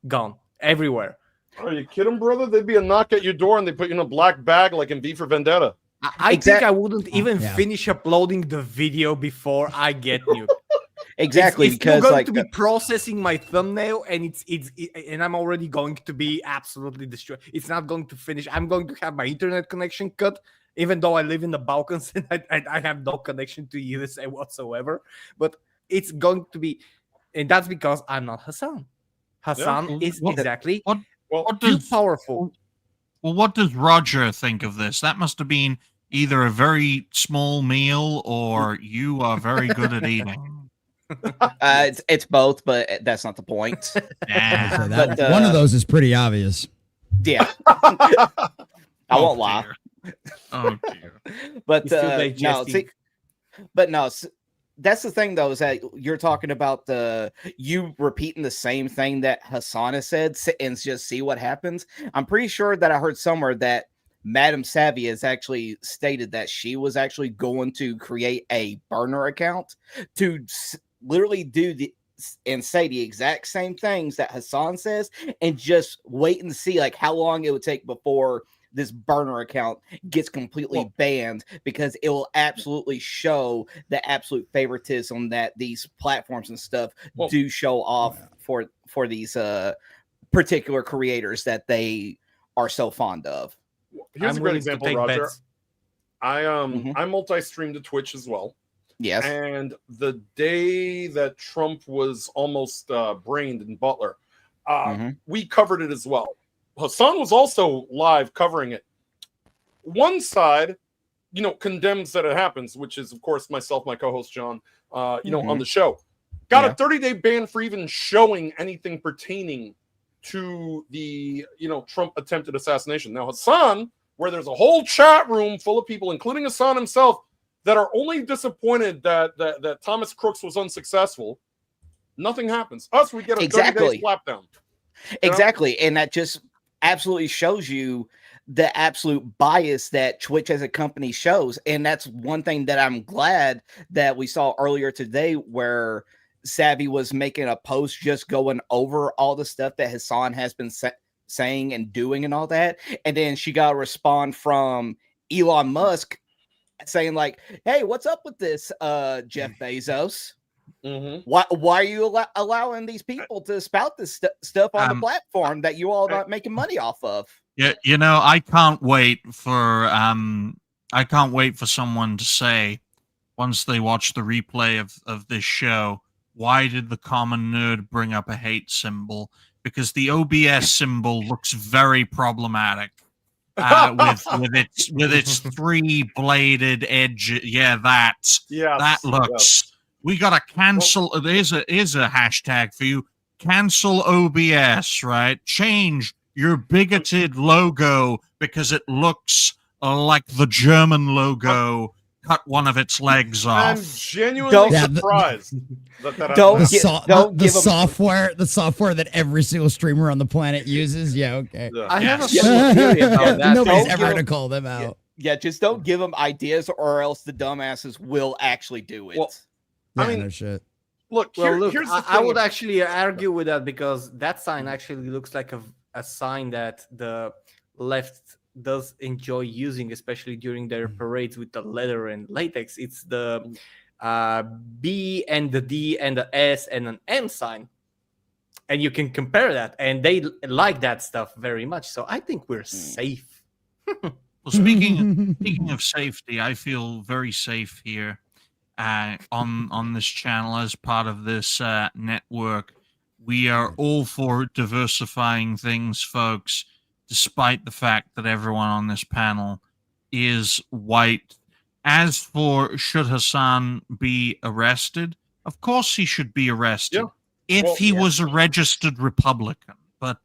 gone everywhere? Are you kidding, brother? They'd be a knock at your door and they put you in a black bag like in V for Vendetta. I think I wouldn't even finish uploading the video before I get nuked. Exactly, it's because going to be processing my thumbnail, and and I'm already going to be absolutely destroyed. It's not going to finish. I'm going to have my internet connection cut, even though I live in the Balkans and I have no connection to USA whatsoever. But it's going to be, and that's because I'm not Hassan. Hassan is exactly too powerful. Well, what does Roger think of this? That must have been either a very small meal or you are very good at eating. It's both, but that's not the point. Yeah. One of those is pretty obvious. Yeah. I won't lie. Oh dear. But He's still no, digesting. see, but no, that's the thing though, is that you're talking about you repeating the same thing that Hassan has said and just see what happens. I'm pretty sure that I heard somewhere that Madam Savvy has actually stated that she was actually going to create a burner account to literally do and say the exact same things that Hassan says, and just wait and see like how long it would take before this burner account gets completely banned, because it will absolutely show the absolute favoritism that these platforms and stuff do show off for these particular creators that they are so fond of. Here's a great example, Roger. I multi-streamed to Twitch as well. Yes. And the day that Trump was almost brained in Butler, we covered it as well. Hassan was also live covering it. One side, condemns that it happens, which is, of course, myself, my co-host John, on the show. Got a 30-day ban for even showing anything pertaining to the, Trump attempted assassination. Now, Hassan, where there's a whole chat room full of people, including Hassan himself, that are only disappointed that Thomas Crooks was unsuccessful, nothing happens. Us, we get a 30-day slapdown. Exactly. And that just absolutely shows you the absolute bias that Twitch as a company shows. And that's one thing that I'm glad that we saw earlier today, where Savvy was making a post just going over all the stuff that Hassan has been saying and doing and all that. And then she got a response from Elon Musk saying like, hey, what's up with this, Jeff Bezos? Why are you allowing these people to spout this stuff on the platform that you all are not making money off of? Yeah, I can't wait for someone to say, once they watch the replay of this show, why did the common nerd bring up a hate symbol? Because the OBS symbol looks very problematic. With its three-bladed edge. Yeah, that looks. Yes. We gotta cancel. Here's a hashtag for you. Cancel OBS, right? Change your bigoted logo because it looks like the German logo. Cut one of its legs off. I'm genuinely surprised. The software that every single streamer on the planet uses. Yeah, okay. I have a theory about that. Nobody's ever going to call them out. Yeah, just don't give them ideas, or else the dumbasses will actually do it. Well, I mean, no shit. Look, here's the thing. I would actually argue with that, because that sign actually looks like a sign that the left does enjoy using, especially during their parades with the leather and latex. It's the B and the D and the S and an M sign, and you can compare that, and they like that stuff very much. So I think we're safe. Well, speaking of safety, I feel very safe here on this channel as part of this network. We are all for diversifying things, folks, despite the fact that everyone on this panel is white. As for should Hassan be arrested, of course he should be arrested if he was a registered Republican. But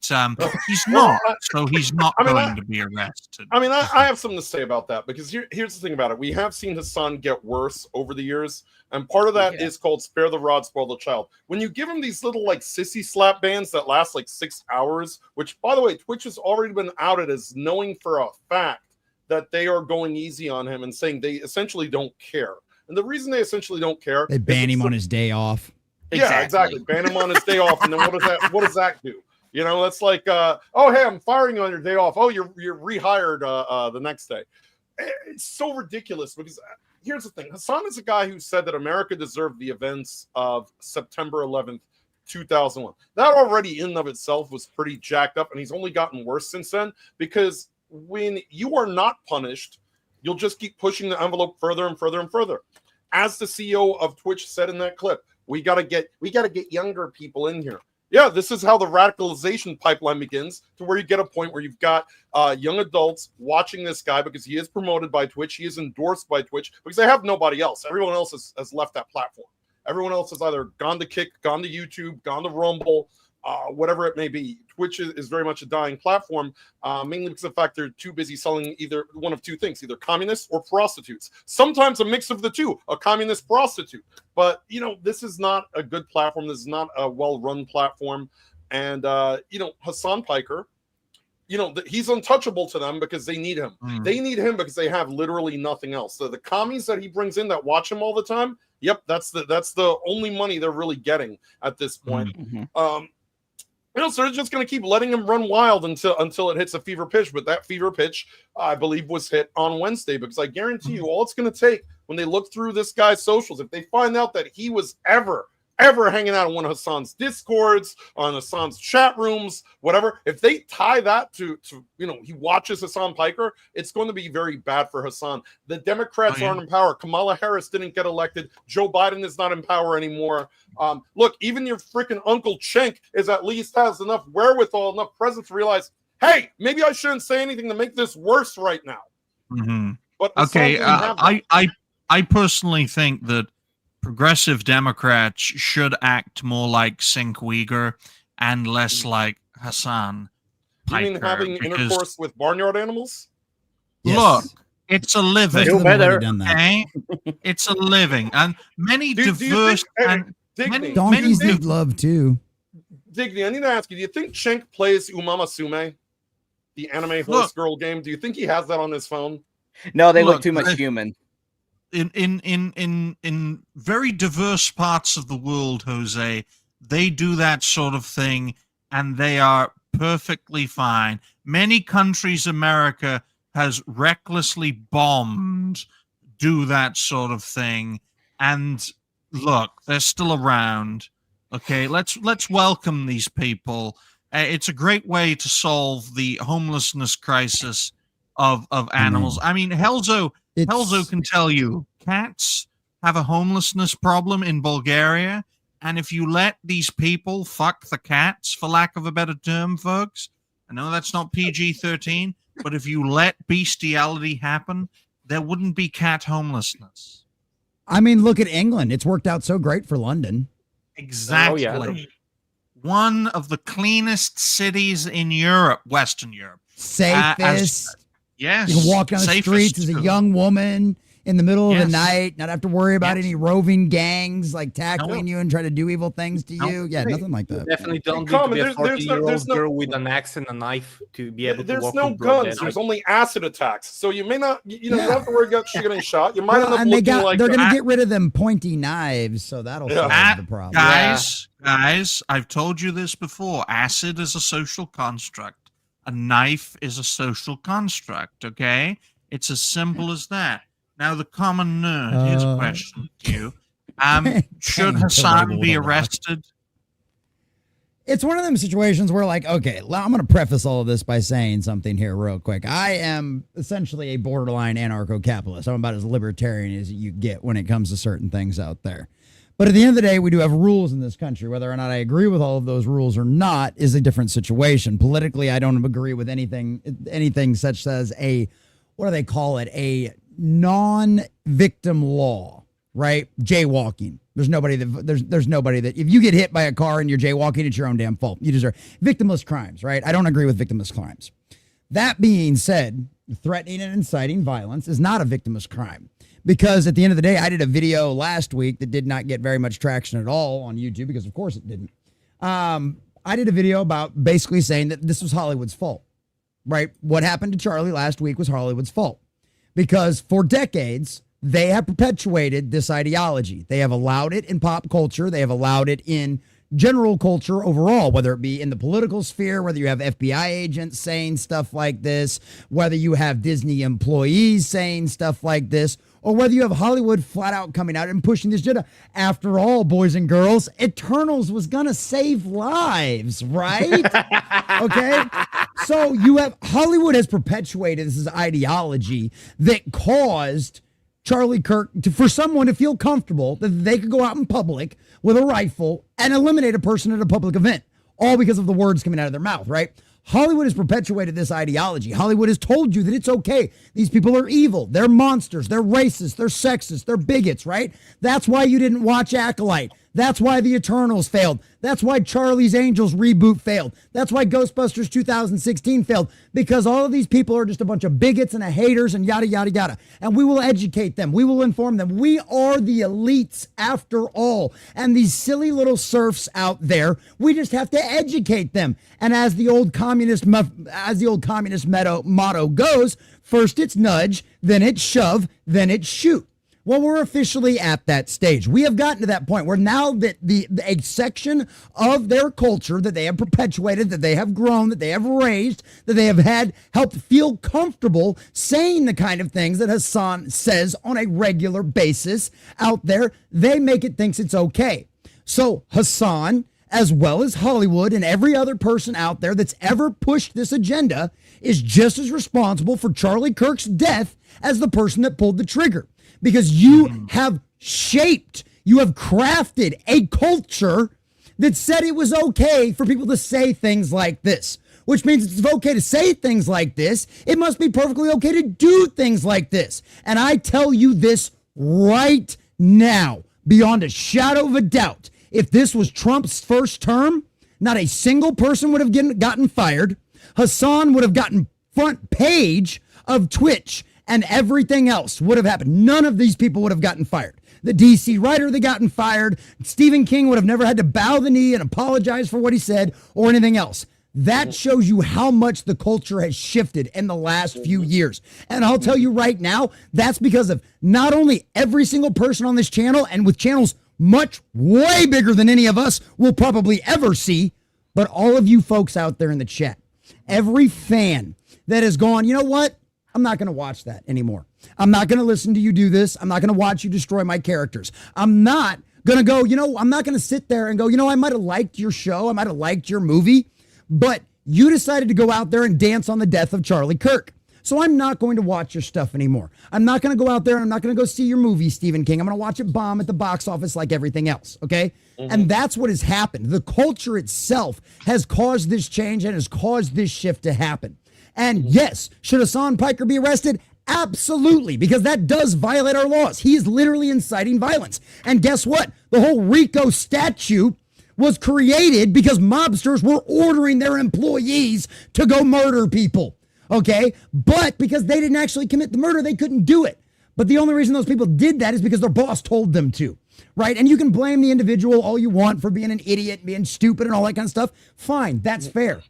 he's not, so he's not going to be arrested. I mean, I have something to say about that, because here's the thing about it. We have seen Hassan get worse over the years, and part of that is called spare the rod, spoil the child. When you give him these little like sissy slap bans that last like 6 hours, which, by the way, Twitch has already been outed as knowing for a fact that they are going easy on him and saying they essentially don't care. And the reason they essentially don't care, they ban him on his day off. Yeah, exactly. Ban him on his day off, and then what does that do? That's like, oh, hey, I'm firing you on your day off. Oh, you're rehired the next day. It's so ridiculous, because here's the thing. Hassan is a guy who said that America deserved the events of September 11th, 2001. That already in and of itself was pretty jacked up, and he's only gotten worse since then, because when you are not punished, you'll just keep pushing the envelope further and further and further. As the CEO of Twitch said in that clip, we gotta get younger people in here. Yeah, this is how the radicalization pipeline begins, to where you get a point where you've got young adults watching this guy because he is promoted by Twitch. He is endorsed by Twitch because they have nobody else. Everyone else has left that platform. Everyone else has either gone to Kick, gone to YouTube, gone to Rumble, whatever it may be. Twitch is very much a dying platform, mainly because of the fact they're too busy selling either one of two things, either communists or prostitutes. Sometimes a mix of the two, a communist prostitute. But, this is not a good platform. This is not a well-run platform. And, Hassan Piker, he's untouchable to them because they need him. They need him because they have literally nothing else. So the commies that he brings in that watch him all the time, yep, that's the only money they're really getting at this point. So they're just going to keep letting him run wild until it hits a fever pitch. But that fever pitch, I believe, was hit on Wednesday, because I guarantee you all it's going to take when they look through this guy's socials, if they find out that he was ever hanging out in one of Hassan's Discords, on Hassan's chat rooms, whatever, if they tie that to he watches Hassan Piker, it's going to be very bad for Hassan. The Democrats aren't in power. Kamala Harris didn't get elected. Joe Biden is not in power anymore. Look, even your freaking Uncle Cenk at least has enough wherewithal, enough presence to realize, hey, maybe I shouldn't say anything to make this worse right now. But okay, I personally think that progressive Democrats should act more like Cenk Uyghur and less like Hassan Piker. You mean having intercourse with barnyard animals? Look, it's a living. Okay? It's a living. And many diverse... Donkeys need love, too. Digny, I need to ask you, do you think Cenk plays Umama Sume, the anime horse girl game? Do you think he has that on his phone? No, they look too much human. In very diverse parts of the world, Jose, they do that sort of thing, and they are perfectly fine. Many countries America has recklessly bombed do that sort of thing, and look, they're still around. Okay, let's welcome these people. It's a great way to solve the homelessness crisis of animals. I mean, Helzo can tell you, cats have a homelessness problem in Bulgaria, and if you let these people fuck the cats, for lack of a better term, folks, I know that's not PG-13, but if you let bestiality happen, there wouldn't be cat homelessness. I mean, look at England. It's worked out so great for London. Exactly. Oh, yeah. One of the cleanest cities in Europe, Western Europe. Safest. Yes. You can walk down the streets as a young woman in the middle of the night, not have to worry about any roving gangs like tackling you and trying to do evil things to you. Yeah, nothing like that. Definitely don't need to be a 40-year-old girl with an axe and a knife to be able to walk. There's no guns. There's only acid attacks. So you may not, you don't have to worry about getting shot. You might end up looking like they're going to get rid of them pointy knives, so that'll solve the problem. Guys, I've told you this before. Acid is a social construct. A knife is a social construct, okay? It's as simple as that. Now, the common nerd, here's a question to you. Should Hassan be arrested? It's one of them situations where, like, okay, I'm going to preface all of this by saying something here real quick. I am essentially a borderline anarcho-capitalist. I'm about as libertarian as you get when it comes to certain things out there. But at the end of the day, we do have rules in this country. Whether or not I agree with all of those rules or not is a different situation. Politically, I don't agree with anything such as a, what do they call it? A non-victim law, right? Jaywalking. There's nobody that if you get hit by a car and you're jaywalking, it's your own damn fault. You deserve victimless crimes, right? I don't agree with victimless crimes. That being said, threatening and inciting violence is not a victimless crime. Because at the end of the day, I did a video last week that did not get very much traction at all on YouTube, because of course it didn't. I did a video about basically saying that this was Hollywood's fault, right? What happened to Charlie last week was Hollywood's fault, because for decades, they have perpetuated this ideology. They have allowed it in pop culture. They have allowed it in general culture overall, whether it be in the political sphere, whether you have FBI agents saying stuff like this, whether you have Disney employees saying stuff like this, or whether you have Hollywood flat out coming out and pushing this agenda. After all, boys and girls, Eternals was going to save lives, right? Okay? So you have Hollywood has perpetuated this ideology that caused Charlie Kirk for someone to feel comfortable that they could go out in public with a rifle and eliminate a person at a public event, all because of the words coming out of their mouth, right? Hollywood has perpetuated this ideology. Hollywood has told you that it's okay. These people are evil. They're monsters. They're racist. They're sexist. They're bigots, right? That's why you didn't watch Acolyte. That's why the Eternals failed. That's why Charlie's Angels reboot failed. That's why Ghostbusters 2016 failed, because all of these people are just a bunch of bigots and haters and yada, yada, yada. And we will educate them. We will inform them. We are the elites after all. And these silly little serfs out there, we just have to educate them. And as the old communist motto goes, first it's nudge, then it's shove, then it's shoot. Well, we're officially at that stage. We have gotten to that point where now that a section of their culture that they have perpetuated, that they have grown, that they have raised, that they have had helped feel comfortable saying the kind of things that Hassan says on a regular basis out there, they make it thinks it's okay. So Hassan, as well as Hollywood and every other person out there that's ever pushed this agenda, is just as responsible for Charlie Kirk's death as the person that pulled the trigger. Because you have crafted a culture that said it was okay for people to say things like this, which means it's okay to say things like this. It must be perfectly okay to do things like this. And I tell you this right now, beyond a shadow of a doubt, if this was Trump's first term, not a single person would have gotten fired. Hassan would have gotten front page of Twitch, and everything else would have happened. None of these people would have gotten fired. The DC writer that gotten fired, Stephen King would have never had to bow the knee and apologize for what he said or anything else. That shows you how much the culture has shifted in the last few years. And I'll tell you right now, that's because of not only every single person on this channel, and with channels much way bigger than any of us will probably ever see, but all of you folks out there in the chat. Every fan that has gone, you know what? I'm not going to watch that anymore. I'm not going to listen to you do this. I'm not going to watch you destroy my characters. I'm not going to go, I'm not going to sit there and go, I might have liked your show. I might have liked your movie, but you decided to go out there and dance on the death of Charlie Kirk. So I'm not going to watch your stuff anymore. I'm not going to go out there and I'm not going to go see your movie, Stephen King. I'm going to watch it bomb at the box office like everything else. Okay. And that's what has happened. The culture itself has caused this change and has caused this shift to happen. And yes, should Hassan Piker be arrested? Absolutely, because that does violate our laws. He is literally inciting violence. And guess what? The whole RICO statute was created because mobsters were ordering their employees to go murder people. Okay? But because they didn't actually commit the murder, they couldn't do it. But the only reason those people did that is because their boss told them to. Right? And you can blame the individual all you want for being an idiot, being stupid and all that kind of stuff. Fine, that's fair.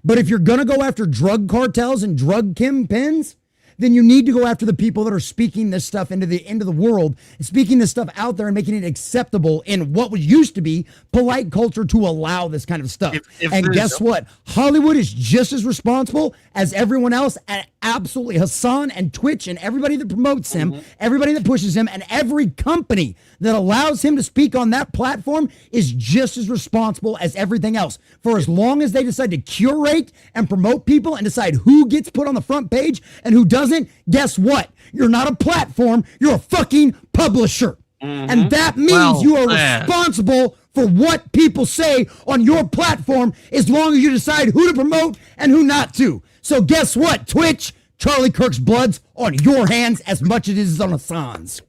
But if you're going to go after drug cartels and drug kingpins, then you need to go after the people that are speaking this stuff into the world, speaking this stuff out there and making it acceptable in what was used to be polite culture to allow this kind of stuff. And guess what? Hollywood is just as responsible as everyone else, and absolutely Hassan and Twitch and everybody that promotes him, everybody that pushes him, and every company that allows him to speak on that platform is just as responsible as everything else. For as long as they decide to curate and promote people and decide who gets put on the front page and who doesn't, guess what? You're not a platform, you're a fucking publisher. And that means you are responsible for what people say on your platform as long as you decide who to promote and who not to. So guess what, Twitch? Charlie Kirk's blood's on your hands as much as it is on Hassan's.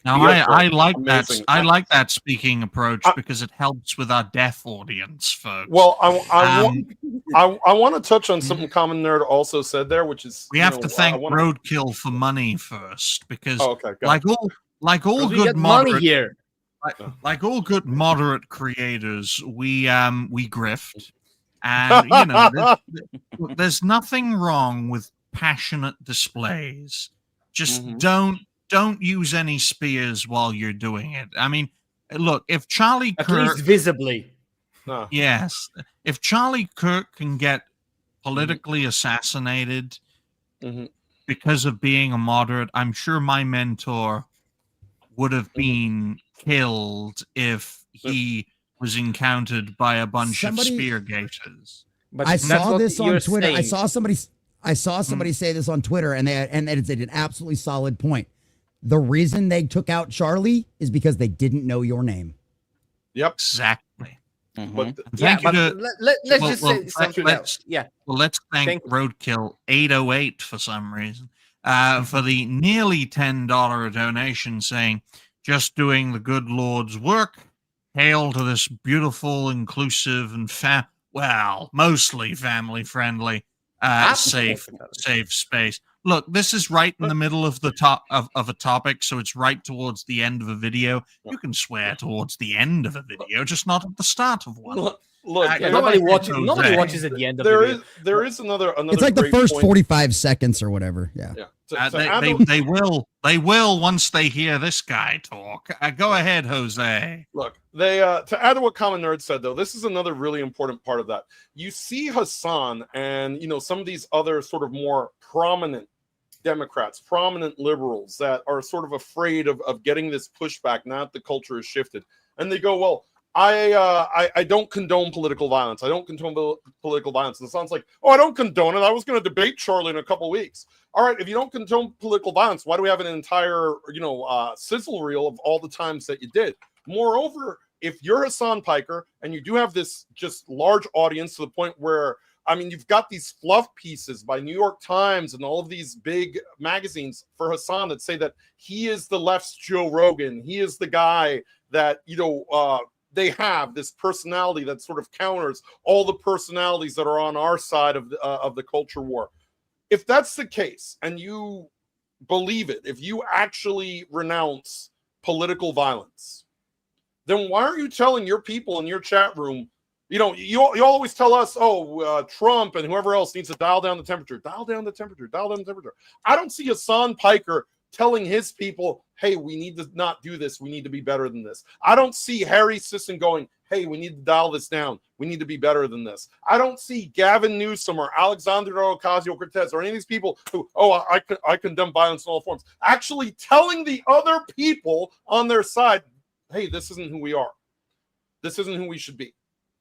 Now, I like that. I like that speaking approach because it helps with our deaf audience, folks. Well, I want to touch on something Common Nerd also said there, which is we have to thank Roadkill for money first, because like all good moderate here. Like all good moderate creators, we grift, and there's nothing wrong with passionate displays. Just don't use any spears while you're doing it. I mean, look, if Charlie Kirk, at least visibly, yes, if Charlie Kirk can get politically assassinated because of being a moderate, I'm sure my mentor would have been killed if he was encountered by a bunch of spear gators. But I saw this on Twitter. Saying. I saw somebody say this on Twitter, and it's an absolutely solid point. The reason they took out Charlie is because they didn't know your name. Yep, exactly. Let's just say something else. Yeah. Well, let's thank Roadkill 808 for some reason for the nearly $10 donation, saying, "Just doing the good Lord's work. hail to this beautiful, inclusive, and mostly family friendly, safe space. Look, this is right in the middle of the top of a topic, so it's right towards the end of a video. You can swear towards the end of a video, just not at the start of one. Look, nobody watches at the end of the video. There is another. It's like the great first point. 45 seconds or whatever. Yeah. They will once they hear this guy talk. Go ahead, Jose. Look, they to add to what Common Nerd said, though, this is another really important part of that. You see Hassan and some of these other sort of more prominent Democrats, prominent liberals that are sort of afraid of getting this pushback now that the culture has shifted, and they go, well, I don't condone political violence. I don't condone political violence. And it sounds like, oh, I don't condone it. I was going to debate Charlie in a couple of weeks. All right, if you don't condone political violence, why do we have an entire, sizzle reel of all the times that you did? Moreover, if you're Hassan Piker and you do have this just large audience to the point where, I mean, you've got these fluff pieces by New York Times and all of these big magazines for Hassan that say that he is the left's Joe Rogan. He is the guy that, they have this personality that sort of counters all the personalities that are on our side of the culture war. If that's the case and you believe it, if you actually renounce political violence, then why are you telling your people in your chat room, you always tell us, Trump and whoever else needs to dial down the temperature. I don't see Hassan Piker telling his people, hey, we need to not do this. We need to be better than this. I don't see Harry Sisson going, hey, we need to dial this down. We need to be better than this. I don't see Gavin Newsom or Alexandria Ocasio-Cortez or any of these people who, I condemn violence in all forms, actually telling the other people on their side, hey, this isn't who we are. This isn't who we should be.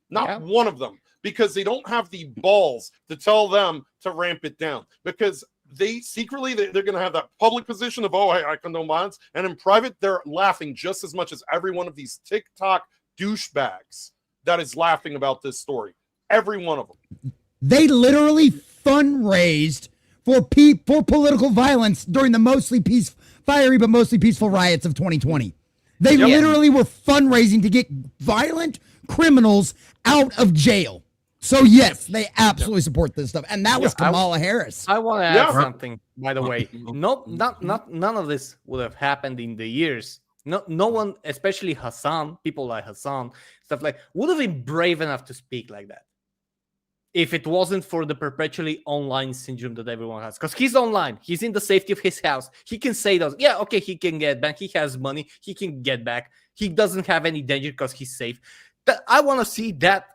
Not one of them, because they don't have the balls to tell them to ramp it down, because they secretly they're going to have that public position of, I condone violence, and in private they're laughing just as much as every one of these TikTok douchebags that is laughing about this story. Every one of them. They literally fundraised for political violence during the fiery but mostly peaceful riots of 2020. They literally were fundraising to get violent criminals out of jail. So yes, they absolutely support this stuff, and that was Kamala Harris. I want to add something, by the way. None of this would have happened in the years. No one, especially Hassan, people like Hassan, stuff like, would have been brave enough to speak like that if it wasn't for the perpetually online syndrome that everyone has. Because he's online, he's in the safety of his house. He can say those. Yeah, okay, he can get back. He has money. He can get back. He doesn't have any danger because he's safe. I want to see that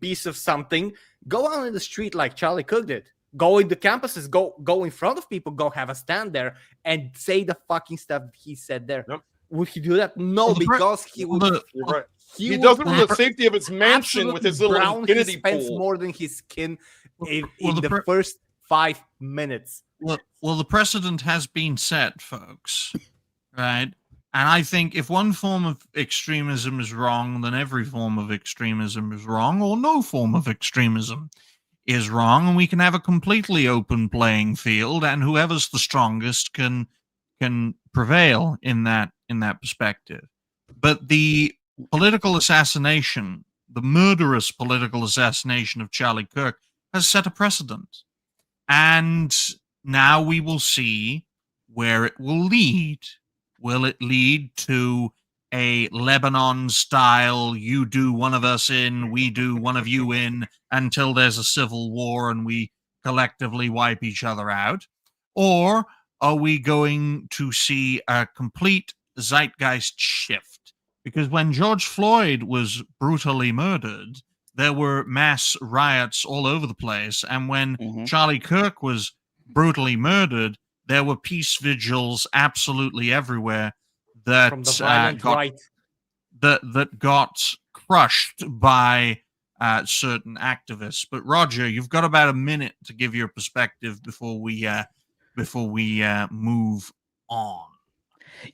piece of something go out in the street like Charlie Cook did. Go in the campuses, go in front of people, go have a stand there and say the fucking stuff he said there. Yep. Would he do that? No, because he would. You're right. He does it from the safety of his mansion with his little infinity pool. He spends more than his skin in the first 5 minutes. Well, the precedent has been set, folks. Right? And I think if one form of extremism is wrong, then every form of extremism is wrong, or no form of extremism is wrong, and we can have a completely open playing field, and whoever's the strongest can prevail in that perspective. But the political assassination, the murderous political assassination of Charlie Kirk, has set a precedent. And now we will see where it will lead. Will it lead to a Lebanon style, you do one of us in, we do one of you in, until there's a civil war and we collectively wipe each other out? Or are we going to see a complete zeitgeist shift? Because when George Floyd was brutally murdered, there were mass riots all over the place. And when Charlie Kirk was brutally murdered, there were peace vigils absolutely everywhere that got crushed by certain activists. But Roger, you've got about a minute to give your perspective before we move on.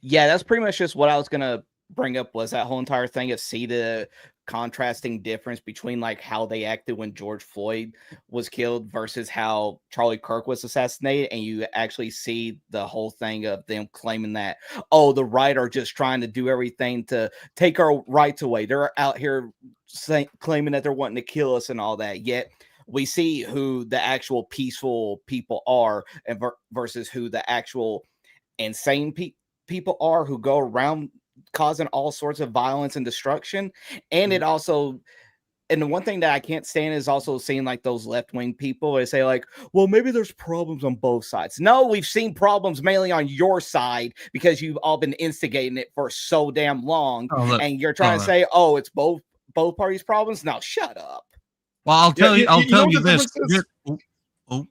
Yeah, that's pretty much just what I was gonna bring up, was that whole entire thing of see the contrasting difference between like how they acted when George Floyd was killed versus how Charlie Kirk was assassinated, and you actually see the whole thing of them claiming that, oh, the right are just trying to do everything to take our rights away. They're out here claiming that they're wanting to kill us and all that. Yet we see who the actual peaceful people are, and versus who the actual insane people are, who go around causing all sorts of violence and destruction. And it also, and the one thing that I can't stand is also seeing like those left-wing people, they say like, well, maybe there's problems on both sides. No, we've seen problems mainly on your side because you've all been instigating it for so damn long. And you're trying to say, oh, it's both parties' problems. Now shut up. Well, I'll tell you this.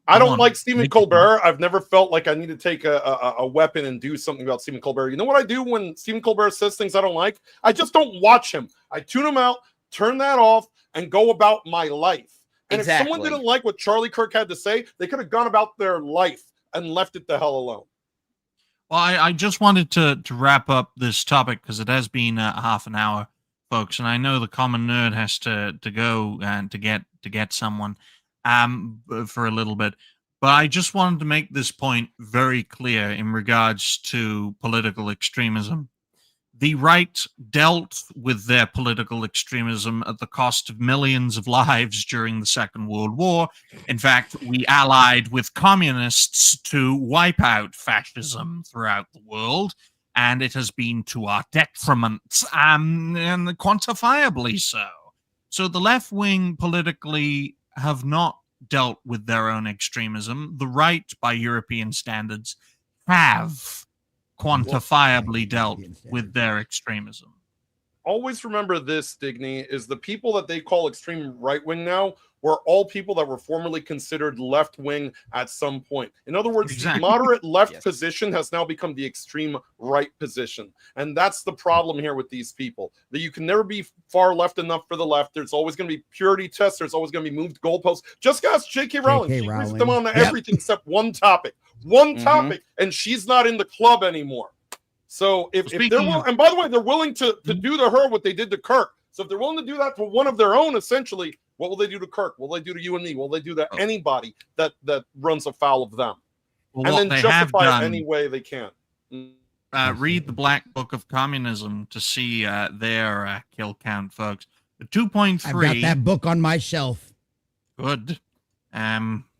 I don't like Stephen Colbert. I've never felt like I need to take a weapon and do something about Stephen Colbert. You know what I do when Stephen Colbert says things I don't like? I just don't watch him. I tune him out, turn that off, and go about my life. And if someone didn't like what Charlie Kirk had to say, they could have gone about their life and left it the hell alone. Well, I just wanted to wrap up this topic because it has been half an hour, folks, and I know the common nerd has to go and to get someone for a little bit. But I just wanted to make this point very clear in regards to political extremism. The right dealt with their political extremism at the cost of millions of lives during the Second World War. In fact, we allied with communists to wipe out fascism throughout the world, and it has been to our detriment, and quantifiably so. So the left wing politically have not dealt with their own extremism. The right, by European standards, have quantifiably dealt with their extremism. Always remember this, Digny, is the people that they call extreme right wing now were all people that were formerly considered left wing at some point. In other words, the moderate left position has now become the extreme right position. And that's the problem here with these people, that you can never be far left enough for the left. There's always going to be purity tests. There's always going to be moved goalposts. Just ask J.K. Rowling. She agrees with them on everything except one topic. One topic, and she's not in the club anymore. So if they're and by the way, they're willing to do to her what they did to Kirk. So if they're willing to do that to one of their own, essentially, what will they do to Kirk? What will they do to you and me? What will they do to anybody that runs afoul of them? Well, and then justify it any way they can. Read the Black Book of Communism to see their kill count, folks. The 2.3. I've got that book on my shelf. Good.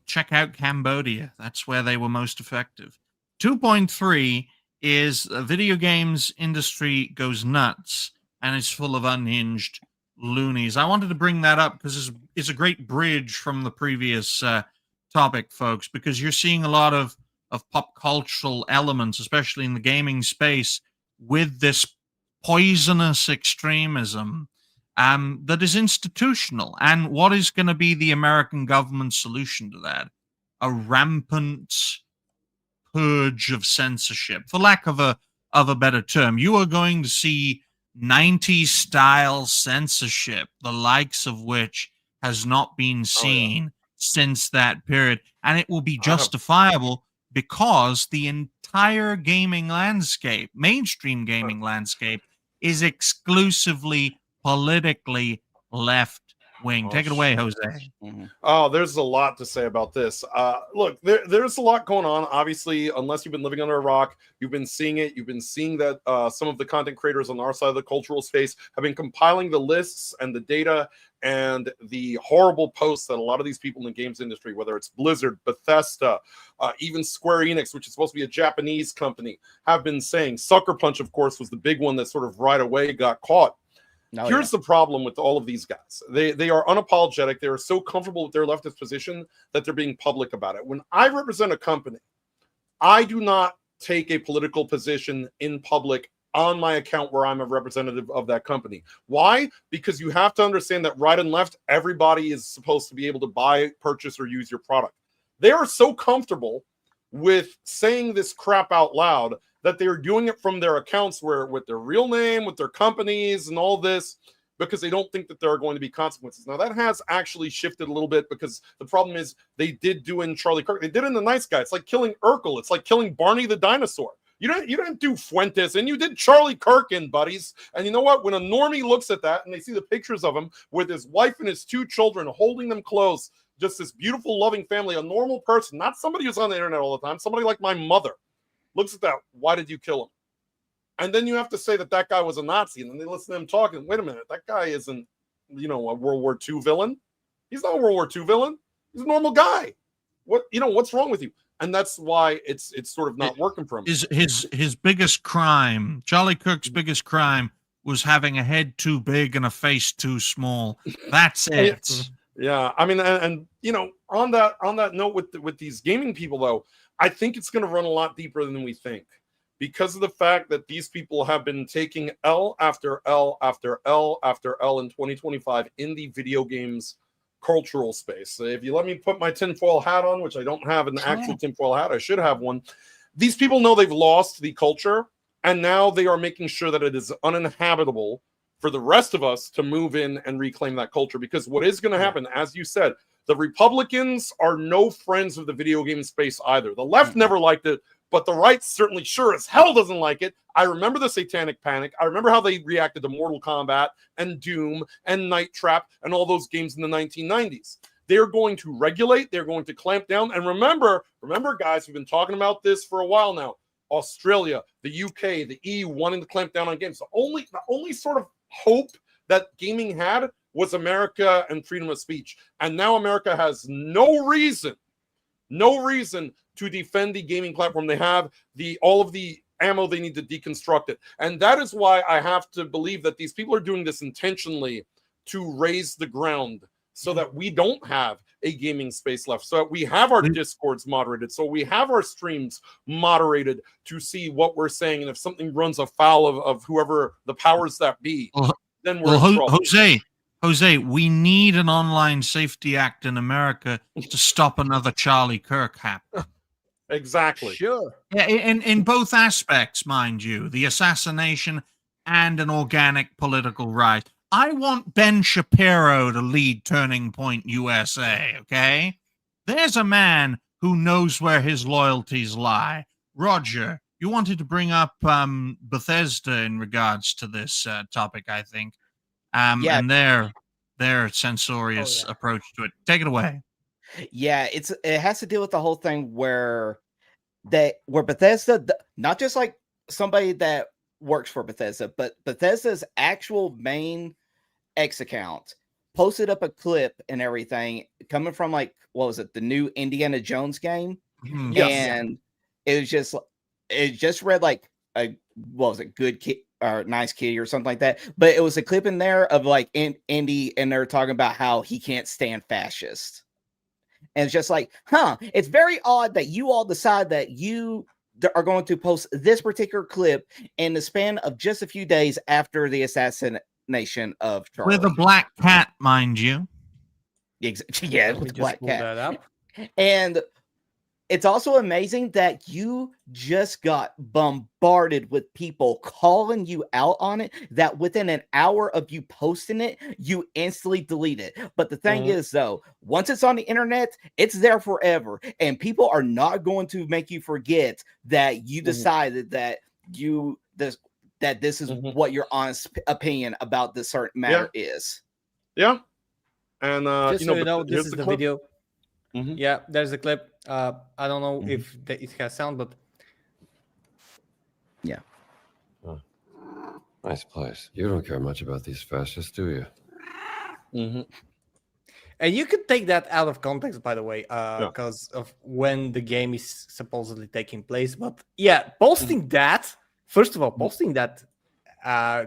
Check out Cambodia. That's where they were most effective. 2.3 is the video games industry goes nuts and is full of unhinged loonies. I wanted to bring that up because it's a great bridge from the previous topic, folks, because you're seeing a lot of pop cultural elements, especially in the gaming space, with this poisonous extremism that is institutional. And what is going to be the American government solution to that? A rampant purge of censorship, for lack of a better term. You are going to see 90s style censorship, the likes of which has not been seen since that period. And it will be justifiable because the entire gaming landscape, mainstream gaming landscape, is exclusively politically left wing. Take it away, Jose. Oh, there's a lot to say about this. Look, there's a lot going on. Obviously, unless you've been living under a rock, you've been seeing it. You've been seeing that some of the content creators on our side of the cultural space have been compiling the lists and the data and the horrible posts that a lot of these people in the games industry, whether it's Blizzard, Bethesda, even Square Enix, which is supposed to be a Japanese company, have been saying. Sucker Punch, of course, was the big one that sort of right away got caught. Here's the problem with all of these guys. They are unapologetic. They are so comfortable with their leftist position that they're being public about it. When I represent a company, I do not take a political position in public on my account where I'm a representative of that company. Why? Because you have to understand that right and left, everybody is supposed to be able to buy, purchase, or use your product. They are so comfortable with saying this crap out loud that they are doing it from their accounts where with their real name, with their companies and all this, because they don't think that there are going to be consequences. Now, that has actually shifted a little bit because the problem is they did do in Charlie Kirk. They did in The Nice Guy. It's like killing Urkel. It's like killing Barney the dinosaur. You didn't do Fuentes, and you did Charlie Kirk in, buddies. And you know what? When a normie looks at that and they see the pictures of him with his wife and his 2 children holding them close, just this beautiful, loving family, a normal person, not somebody who's on the internet all the time, somebody like my mother, looks at that. Why did you kill him? And then you have to say that guy was a Nazi, and then they listen to him talking. Wait a minute, that guy isn't, a World War II villain. He's not a World War II villain. He's a normal guy. What's wrong with you? And that's why it's sort of not working for him. His biggest crime, Charlie Kirk's biggest crime, was having a head too big and a face too small. That's it. Yeah, I mean, and on that note with these gaming people, though, I think it's going to run a lot deeper than we think, because of the fact that these people have been taking L after L after L after L in 2025 in the video games cultural space. So if you let me put my tinfoil hat on, which I don't have an actual tinfoil hat, I should have one. These people know they've lost the culture, and now they are making sure that it is uninhabitable for the rest of us to move in and reclaim that culture. Because what is going to happen, as you said, the Republicans are no friends of the video game space either. The left never liked it, but the right certainly sure as hell doesn't like it. I remember the Satanic Panic. I remember how they reacted to Mortal Kombat and Doom and Night Trap and all those games in the 1990s. They're going to regulate. They're going to clamp down. And remember, guys, we've been talking about this for a while now. Australia, the UK, the EU wanting to clamp down on games. The only sort of hope that gaming had was America and freedom of speech. And now America has no reason to defend the gaming platform. They have all of the ammo they need to deconstruct it. And that is why I have to believe that these people are doing this intentionally to raise the ground so that we don't have a gaming space left, so that we have our Discords moderated, so we have our streams moderated to see what we're saying. And if something runs afoul of whoever the powers that be, then we're in trouble. Jose, we need an online safety act in America to stop another Charlie Kirk happening. Exactly. Sure. Yeah, in both aspects, mind you, the assassination and an organic political rise. I want Ben Shapiro to lead Turning Point USA, okay? There's a man who knows where his loyalties lie. Roger, you wanted to bring up Bethesda in regards to this topic, I think. And their censorious approach to it. Take it away. Yeah, it has to deal with the whole thing where Bethesda, not just like somebody that works for Bethesda, but Bethesda's actual main X account posted up a clip and everything coming from like, what was it, the new Indiana Jones game? Yes. And it just read like a, what was it, good kid or nice kitty or something like that. But it was a clip in there of like Indy, and they're talking about how he can't stand fascists. And it's just like, it's very odd that you all decide that you are going to post this particular clip in the span of just a few days after the assassination of Charlie. With a black cat, mind you. Yeah, with a black cat. And it's also amazing that you just got bombarded with people calling you out on it, that within an hour of you posting it, you instantly delete it. But the thing is, though, once it's on the internet, it's there forever. And people are not going to make you forget that you decided that this is what your honest opinion about this certain matter is. Yeah. And, just so you know, this is the video. Yeah, there's the clip. I don't know if it has sound, but yeah. Nice place. You don't care much about these fascists, do you? And you could take that out of context, by the way, because of when the game is supposedly taking place. But yeah, posting that, first of all, posting that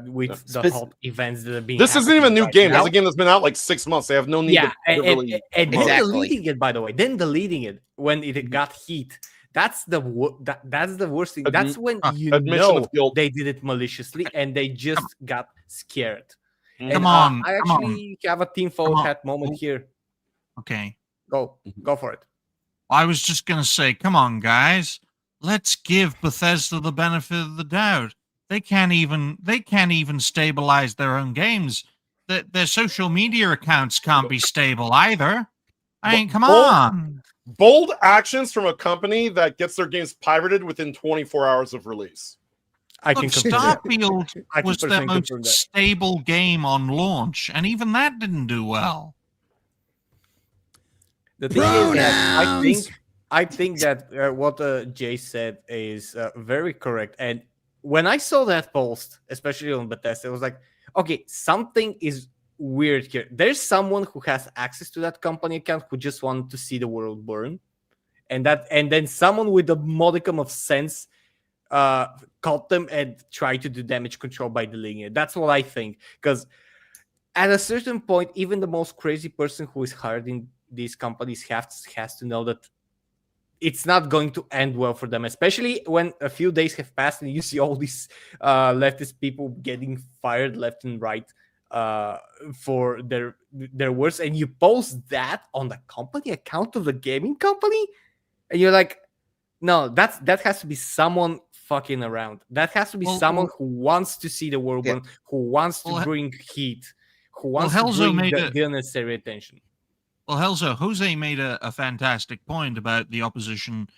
with the hot events that are being. This isn't even a new game. That's a game that's been out like 6 months. They have no need to really. And deleting it, by the way, then deleting it when it got heat. That's the worst thing. That's when you know they did it maliciously and they just got scared. Come on. I actually have a tinfoil hat moment here. Okay. Go for it. I was just gonna say, come on, guys. Let's give Bethesda the benefit of the doubt. They can't even stabilize their own games. Their social media accounts can't be stable either. Come on. Bold actions from a company that gets their games pirated within 24 hours of release. I Look, can confirm that. Starfield I can was their personally most confirm that. stable game on launch, and even that didn't do well. The thing is that Pronouns! I think that what Jay said is very correct. And when I saw that post, especially on Bethesda, I was like, okay, something is weird here. There's someone who has access to that company account who just wanted to see the world burn, and then someone with a modicum of sense caught them and tried to do damage control by deleting it. That's what I think. Because at a certain point, even the most crazy person who is hired in these companies has to know that it's not going to end well for them, especially when a few days have passed and you see all these leftist people getting fired left and right for their words, and you post that on the company account of the gaming company, and you're like, no, that has to be someone fucking around. That has to be someone who wants to see the world burn, who wants to bring heat, who wants to bring the unnecessary attention. Well, Helzo, Jose made a fantastic point about the opposition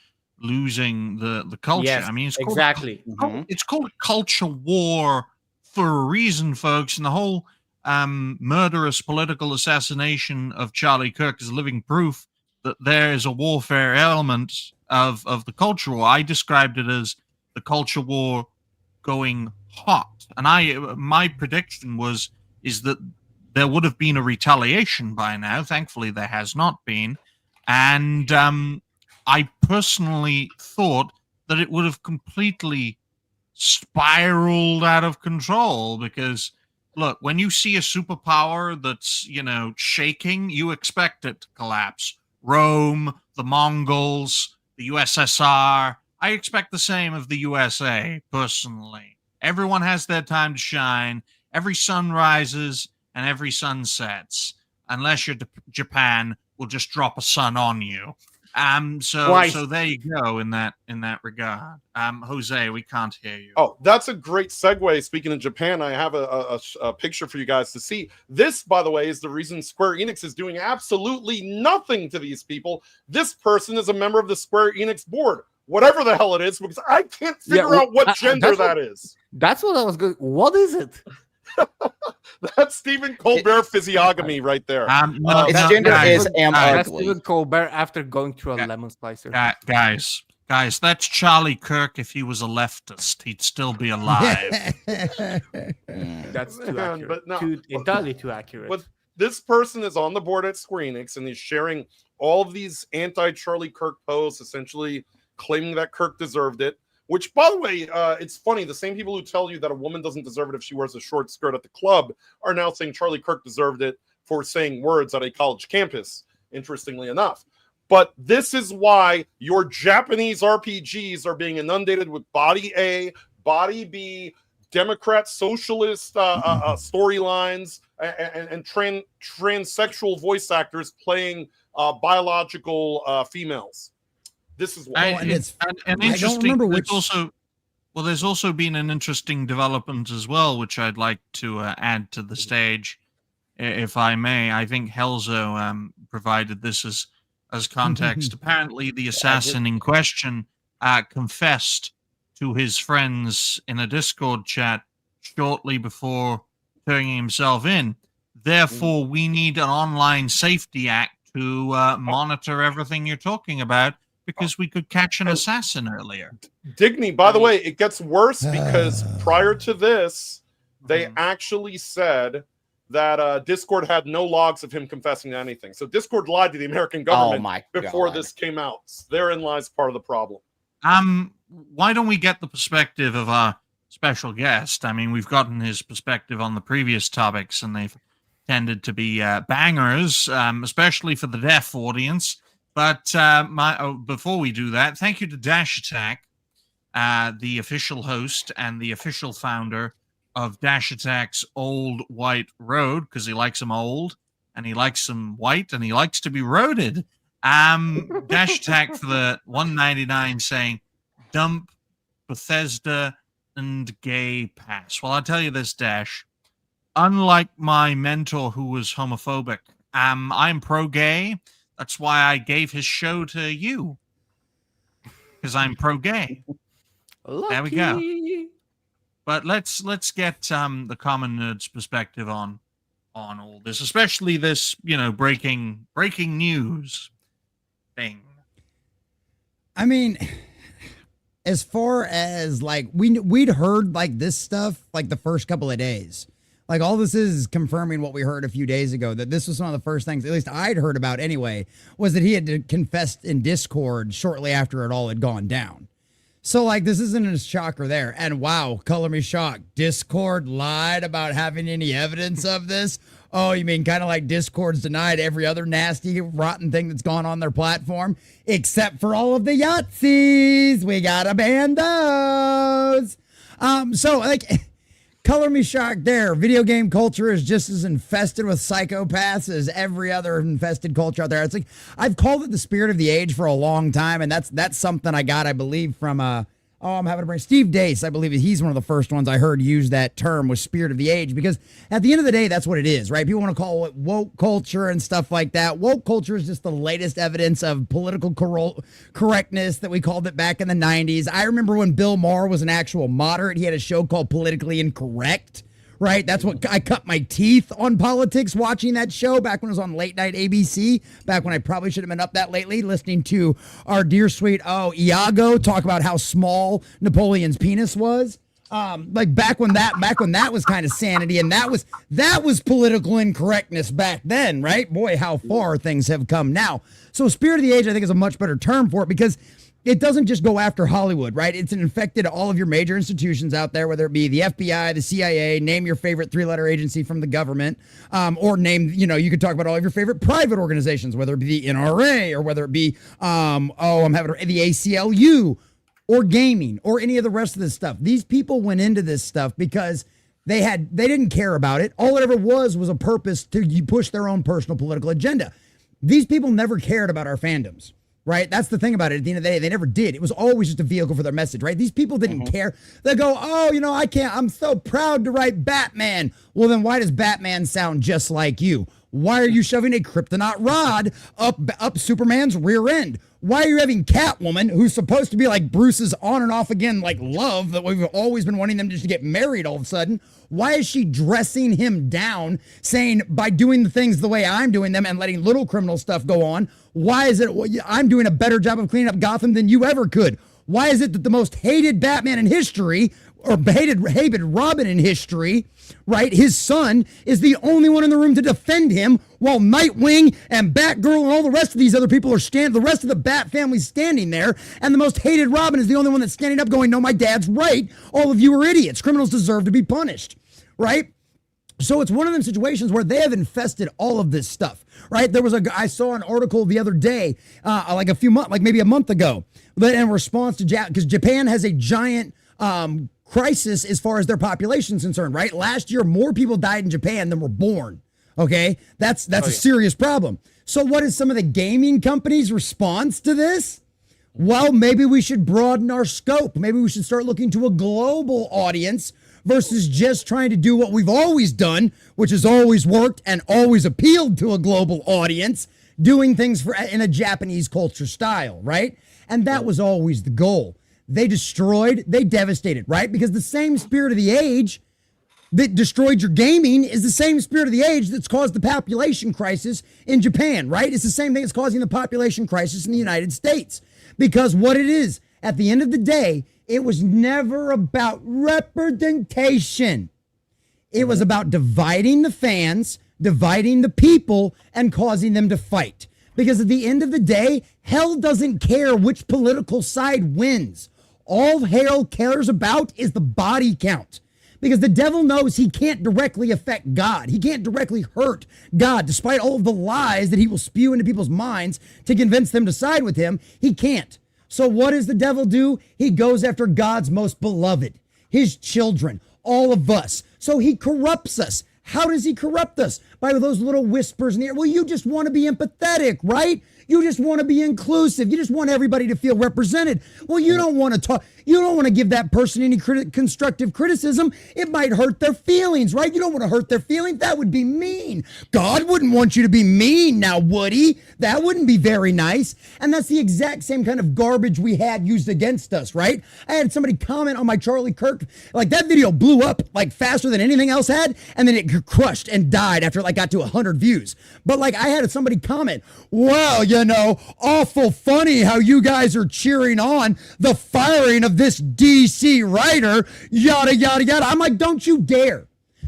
losing the culture. Yes, I mean, it's exactly. It's called a culture war for a reason, folks. And the whole murderous political assassination of Charlie Kirk is living proof that there is a warfare element of the culture war. I described it as the culture war going hot, and my prediction is that there would have been a retaliation by now. Thankfully, there has not been. And I personally thought that it would have completely spiraled out of control because, look, when you see a superpower that's, shaking, you expect it to collapse. Rome, the Mongols, the USSR. I expect the same of the USA, personally. Everyone has their time to shine. Every sun rises and every sun sets, unless you're Japan, will just drop a sun on you. So there you go in that regard. Jose, we can't hear you. Oh, that's a great segue. Speaking of Japan, I have a picture for you guys to see. This, by the way, is the reason Square Enix is doing absolutely nothing to these people. This person is a member of the Square Enix board, whatever the hell it is, because I can't figure out what gender that is. That's what I was going. What is it? That's Stephen Colbert physiognomy right there. Its gender is That's ugly. Stephen Colbert after going through a lemon slicer. Guys, that's Charlie Kirk. If he was a leftist, he'd still be alive. That's too accurate. But no, entirely too accurate. But this person is on the board at Square Enix, and he's sharing all of these anti-Charlie Kirk posts, essentially claiming that Kirk deserved it. Which, by the way, it's funny. The same people who tell you that a woman doesn't deserve it if she wears a short skirt at the club are now saying Charlie Kirk deserved it for saying words at a college campus, interestingly enough. But this is why your Japanese RPGs are being inundated with body A, body B, Democrat socialist storylines, and transsexual voice actors playing biological females. This is why. I don't remember which. There's also been an interesting development as well, which I'd like to add to the stage, if I may. I think Helzo provided this as context. Apparently, the assassin in question confessed to his friends in a Discord chat shortly before turning himself in. Therefore, we need an online safety act to monitor everything you're talking about, because we could catch an assassin earlier. Digny, by the way, it gets worse because prior to this, they actually said that Discord had no logs of him confessing to anything. So Discord lied to the American government before this came out. Therein lies part of the problem. Why don't we get the perspective of our special guest? I mean, we've gotten his perspective on the previous topics, and they've tended to be bangers, especially for the deaf audience. But before we do that, thank you to Dash Attack, the official host and the official founder of Dash Attack's Old White Road, because he likes them old, and he likes them white, and he likes to be roaded. Dash Attack for the $1.99 saying, dump Bethesda and Gay Pass. Well, I'll tell you this, Dash. Unlike my mentor who was homophobic, I'm pro-gay. That's why I gave his show to you. Because I'm pro-gay. There we go. But let's get the common nerd's perspective on all this, especially this, breaking news thing. I mean, as far as like we'd heard like this stuff like the first couple of days. Like all this is confirming what we heard a few days ago, that this was one of the first things, at least I'd heard about anyway, was that he had confessed in Discord shortly after it all had gone down. So like this isn't a shocker there. And wow, color me shocked. Discord lied about having any evidence of this. Oh, you mean kind of like Discord's denied every other nasty, rotten thing that's gone on their platform, except for all of the Yahtzees. We gotta ban those. So like, color me shocked there. Video game culture is just as infested with psychopaths as every other infested culture out there. It's like, I've called it the spirit of the age for a long time, and that's something I got, I believe, from I'm having to bring Steve Dace. I believe he's one of the first ones I heard use that term, was spirit of the age, because at the end of the day, that's what it is, right? People want to call it woke culture and stuff like that. Woke culture is just the latest evidence of political correctness that we called it back in the 90s. I remember when Bill Maher was an actual moderate, he had a show called Politically Incorrect, right? That's what I cut my teeth on politics watching that show back when it was on late night ABC, back when I probably should have been up that lately, listening to our dear sweet, Iago talk about how small Napoleon's penis was. Like back when that was kind of sanity, and that was political incorrectness back then, right? Boy, how far things have come now. So spirit of the age, I think, is a much better term for it, because it doesn't just go after Hollywood, right? It's infected all of your major institutions out there, whether it be the FBI, the CIA, name your favorite 3-letter agency from the government, or name, you could talk about all of your favorite private organizations, whether it be the NRA or whether it be, the ACLU or gaming or any of the rest of this stuff. These people went into this stuff because they didn't care about it. All it ever was a purpose to push their own personal political agenda. These people never cared about our fandoms. Right? That's the thing about it. At the end of the day, they never did. It was always just a vehicle for their message, right? These people didn't care. They go, I can't, I'm so proud to write Batman. Well, then why does Batman sound just like you? Why are you shoving a kryptonite rod up Superman's rear end? Why are you having Catwoman, who's supposed to be like Bruce's on and off again, like love that we've always been wanting them just to get married all of a sudden? Why is she dressing him down, saying by doing the things the way I'm doing them and letting little criminal stuff go on? Why is it I'm doing a better job of cleaning up Gotham than you ever could? Why is it that the most hated Batman in history, or hated Robin in history, right? His son is the only one in the room to defend him, while Nightwing and Batgirl and all the rest of these other people the rest of the Bat family's standing there, and the most hated Robin is the only one that's standing up going, no, my dad's right. All of you are idiots. Criminals deserve to be punished, right? So it's one of them situations where they have infested all of this stuff, right? I saw an article the other day, maybe a month ago, that in response to because Japan has a giant crisis as far as their population is concerned, right? Last year, more people died in Japan than were born. Okay, that's a serious problem. So what is some of the gaming companies' response to this? Well, maybe we should broaden our scope. Maybe we should start looking to a global audience versus just trying to do what we've always done, which has always worked and always appealed to a global audience, doing things in a Japanese culture style, right? And that was always the goal. They destroyed, they devastated, right? Because the same spirit of the age that destroyed your gaming is the same spirit of the age that's caused the population crisis in Japan, right? It's the same thing that's causing the population crisis in the United States. Because what it is, at the end of the day, it was never about representation. It was about dividing the fans, dividing the people, and causing them to fight. Because at the end of the day, hell doesn't care which political side wins. All hell cares about is the body count. Because the devil knows he can't directly affect God. He can't directly hurt God, despite all of the lies that he will spew into people's minds to convince them to side with him. He can't. So what does the devil do? He goes after God's most beloved, his children, all of us. So he corrupts us. How does he corrupt us? By those little whispers in the ear. Well, you just want to be empathetic, right? You just want to be inclusive. You just want everybody to feel represented. Well, you don't want to talk. You don't want to give that person any constructive criticism. It might hurt their feelings, right? You don't want to hurt their feelings. That would be mean. God wouldn't want you to be mean now, would he? That wouldn't be very nice. And that's the exact same kind of garbage we had used against us, right? I had somebody comment on my Charlie Kirk. Like, that video blew up like faster than anything else had. And then it crushed and died after it like got to 100 views. But like, I had somebody comment, well, you know, awful funny how you guys are cheering on the firing of this DC writer, yada, yada, yada. I'm like, don't you dare.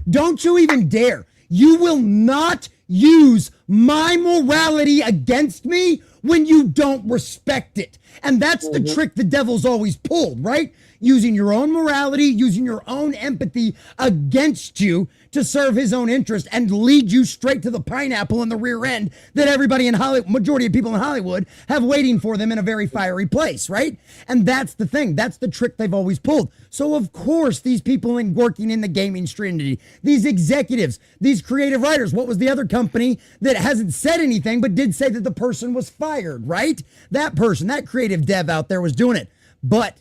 Don't you even dare. You will not use my morality against me when you don't respect it. And that's the trick the devil's always pulled, right? Using your own morality, using your own empathy against you to serve his own interest and lead you straight to the pineapple in the rear end that everybody in Hollywood, majority of people in Hollywood, have waiting for them in a very fiery place, right? And that's the thing. That's the trick they've always pulled. So of course, these people working in the gaming trinity, these executives, these creative writers, what was the other company that hasn't said anything but did say that the person was fired, right? That person, that creative dev out there was doing it. But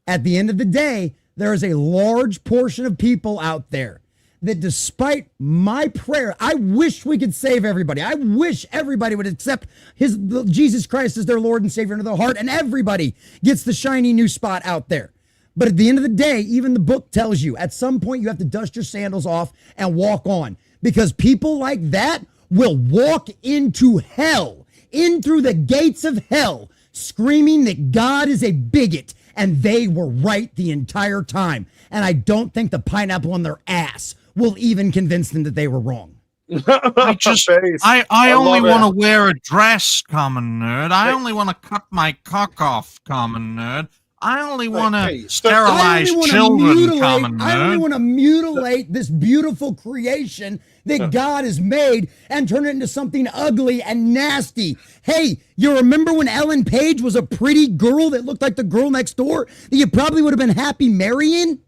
at the end of the day, there is a large portion of people out there that, despite my prayer, I wish we could save everybody. I wish everybody would accept Jesus Christ as their Lord and Savior into their heart, and everybody gets the shiny new spot out there. But at the end of the day, even the book tells you, at some point you have to dust your sandals off and walk on, because people like that will walk into hell, in through the gates of hell, screaming that God is a bigot, and they were right the entire time. And I don't think the pineapple on their ass will even convince them that they were wrong. I only want to wear a dress, common nerd. I only want to cut my cock off, common nerd. I only want to sterilize children, common nerd. I only want to mutilate this beautiful creation that God has made and turn it into something ugly and nasty. Hey, you remember when Ellen Page was a pretty girl that looked like the girl next door that you probably would have been happy marrying?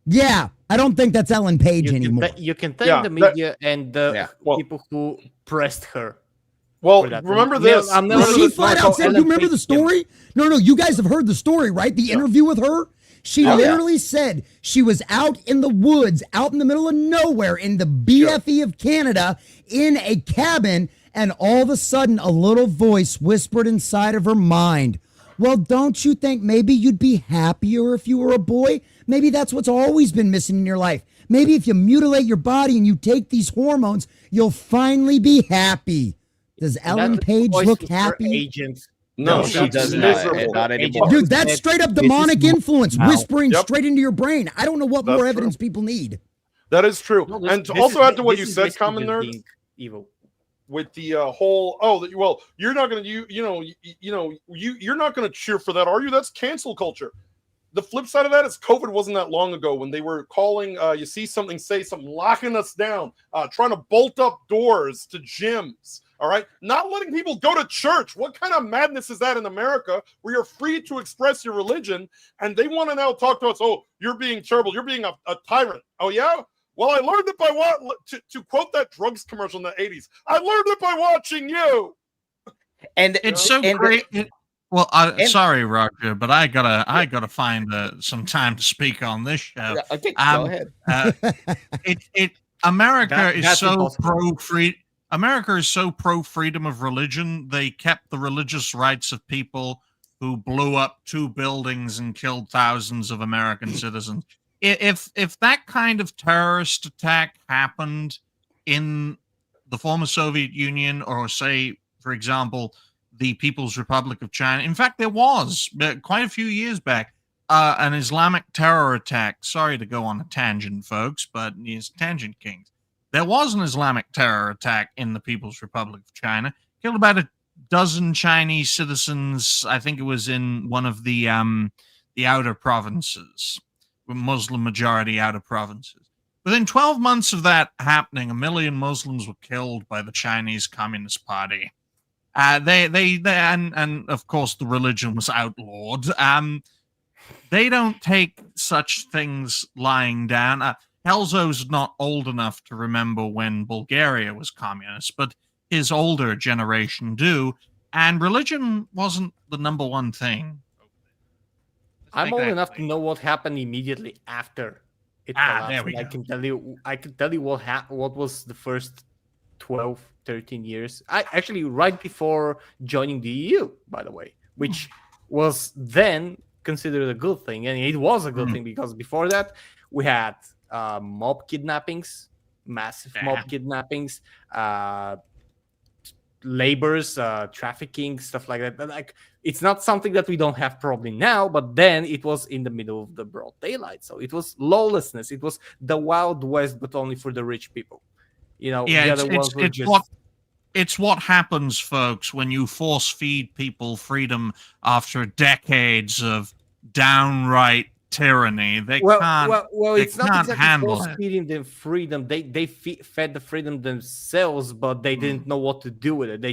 Yeah, I don't think that's Ellen Page anymore. You can thank the media and the people who pressed her. Well, remember this. She flat out said, you remember the story? No, you guys have heard the story, right? The interview with her? She literally said she was out in the woods, out in the middle of nowhere in the BFE of Canada in a cabin, and all of a sudden a little voice whispered inside of her mind, well, don't you think maybe you'd be happier if you were a boy? Maybe that's what's always been missing in your life. Maybe if you mutilate your body and you take these hormones, you'll finally be happy. Does Ellen Page look happy? No, she does not anymore. Dude, that's straight up demonic influence, whispering straight into your brain. I don't know what more evidence people need. That is true. And to also add to what you said, Common Nerd, evil. With the whole, you're not going to, you're not going to cheer for that, are you? That's cancel culture. The flip side of that is COVID wasn't that long ago when they were calling, you see something, say something, locking us down, trying to bolt up doors to gyms. All right. Not letting people go to church. What kind of madness is that in America where you're free to express your religion and they want to now talk to us? Oh, you're being terrible. You're being a tyrant. Oh, yeah. Well, I learned it by to quote that drugs commercial in the 80s. I learned it by watching you. And it's so great. Sorry, Roger, but I gotta find some time to speak on this show. Okay, go ahead. America is so pro-free. America is so pro-freedom of religion, they kept the religious rights of people who blew up 2 buildings and killed thousands of American citizens. If that kind of terrorist attack happened in the former Soviet Union, or say, for example, the People's Republic of China, in fact, there was quite a few years back an Islamic terror attack. Sorry to go on a tangent, folks, but it's Tangent Kings. There was an Islamic terror attack in the People's Republic of China. Killed about a dozen Chinese citizens. I think it was in one of the outer provinces, Muslim majority outer provinces. Within 12 months of that happening, 1 million Muslims were killed by the Chinese Communist Party. And of course the religion was outlawed. They don't take such things lying down. Helzo's not old enough to remember when Bulgaria was communist, but his older generation do, and religion wasn't the number one thing. I'm old enough to know what happened immediately after it collapsed. There we I go. can tell you what was the first 12, 13 years. Actually right before joining the EU, by the way, which was then considered a good thing, and it was a good thing because before that we had mob kidnappings, massive mob kidnappings, labors, trafficking, stuff like that. But like, it's not something that we don't have probably now, but then it was in the middle of the broad daylight, so it was lawlessness. It was the Wild West, but only for the rich people. You know, Yeah, the other ones were just... it's what happens, folks, when you force feed people freedom after decades of downright tyranny. They can't. Well, they it's not can't exactly handle force it. feeding them freedom. They fed the freedom themselves, but they didn't know what to do with it. They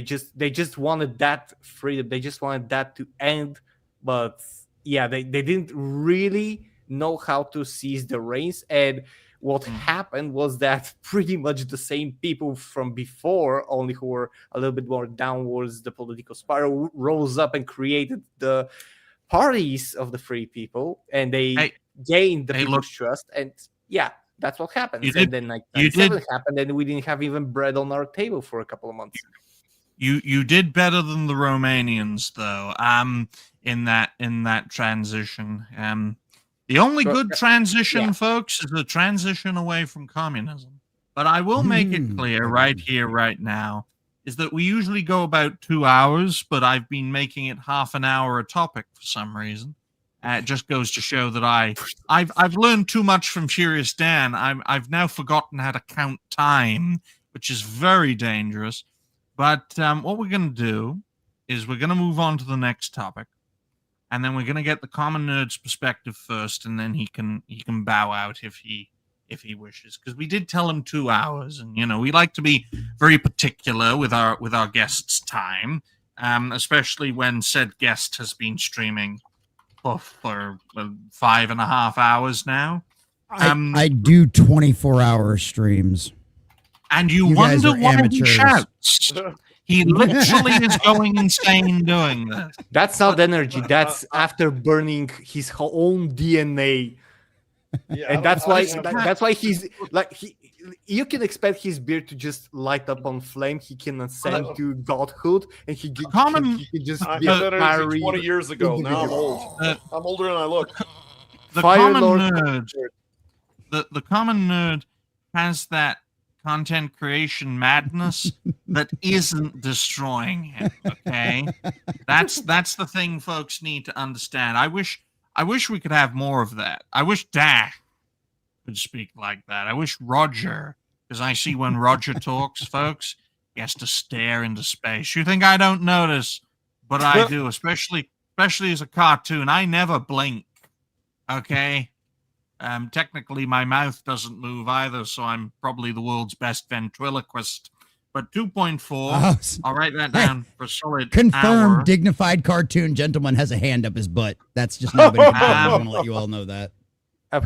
just wanted that freedom. They just wanted that to end. But yeah, they didn't really know how to seize the reins. And what happened was that pretty much the same people from before, only who were a little bit more downwards the political spiral, rose up and created the parties of the free people, and they gained the people's trust. And yeah, that's what happens. And then like 9/11 happened, and we didn't have even bread on our table for a couple of months. You did better than the Romanians, though. In that transition. The only good transition, folks, is a transition away from communism. But I will make it clear right here, right now, is that we usually go about 2 hours, but I've been making it half an hour a topic for some reason. It just goes to show that I've learned too much from Furious Dan. I've now forgotten how to count time, which is very dangerous. But what we're going to do is we're going to move on to the next topic. And then we're gonna get the common nerd's perspective first, and then he can bow out if he wishes. Because we did tell him 2 hours, and we like to be very particular with our guest's time, especially when said guest has been streaming for 5.5 hours now. I do 24-hour streams, and you wonder why he shouts. He literally is going insane doing this. That's not energy. That's after burning his own DNA. Yeah, and that's why he's like you can expect his beard to just light up on flame. He can ascend to godhood, and he can just I be had a energy 20 years ago. Now I'm old. I'm older than I look. The Fire common Lord. nerd, the common nerd has that content creation madness that isn't destroying him. Okay, that's the thing folks need to understand. I wish we could have more of that. I wish Dash could speak like that. I wish Roger, because I see when Roger talks, folks, he has to stare into space. You think I don't notice, but I do, especially as a cartoon. I never blink. Okay. Technically, my mouth doesn't move either, so I'm probably the world's best ventriloquist. But 2.4, I'll write that down for a solid confirmed hour. dignified cartoon gentleman has a hand up his butt. That's just not been confirmed. I want to let you all know that.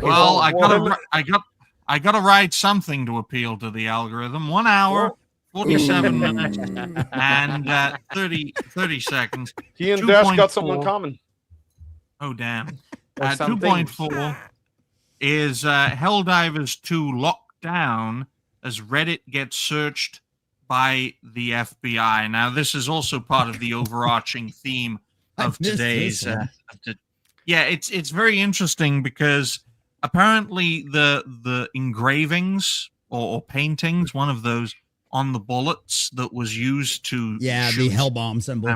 Well, I gotta write something to appeal to the algorithm. 1 hour, 47 minutes, and 30 seconds. He and Dash got something in common. Oh, damn. 2.4 is Helldivers 2 Lockdown as Reddit gets searched by the FBI. Now, this is also part of the overarching theme of today's. It's very interesting because apparently the engravings or paintings, one of those on the bullets that was used to shoot, the hell bomb symbol.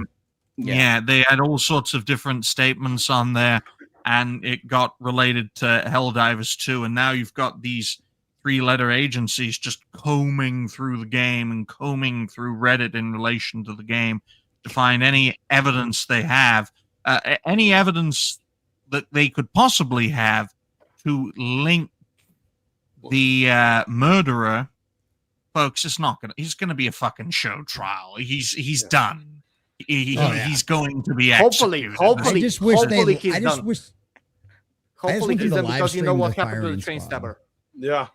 They had all sorts of different statements on there, and it got related to Helldivers 2, and now you've got these 3-letter agencies just combing through the game and combing through Reddit in relation to the game to find any evidence they have, any evidence that they could possibly have to link the murderer. Folks, he's gonna be a fucking show trial. He's done. He's going to be executed. Hopefully, I just wish he's done. Hopefully he's done, because you know what happened to the train stabber. Yeah.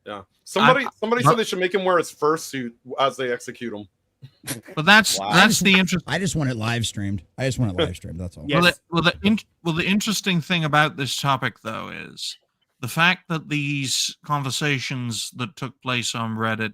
Yeah. Somebody said they should make him wear his fursuit as they execute him. But that's the interest. I just want it live streamed. That's all. Yes. Well, the interesting thing about this topic, though, is the fact that these conversations that took place on Reddit,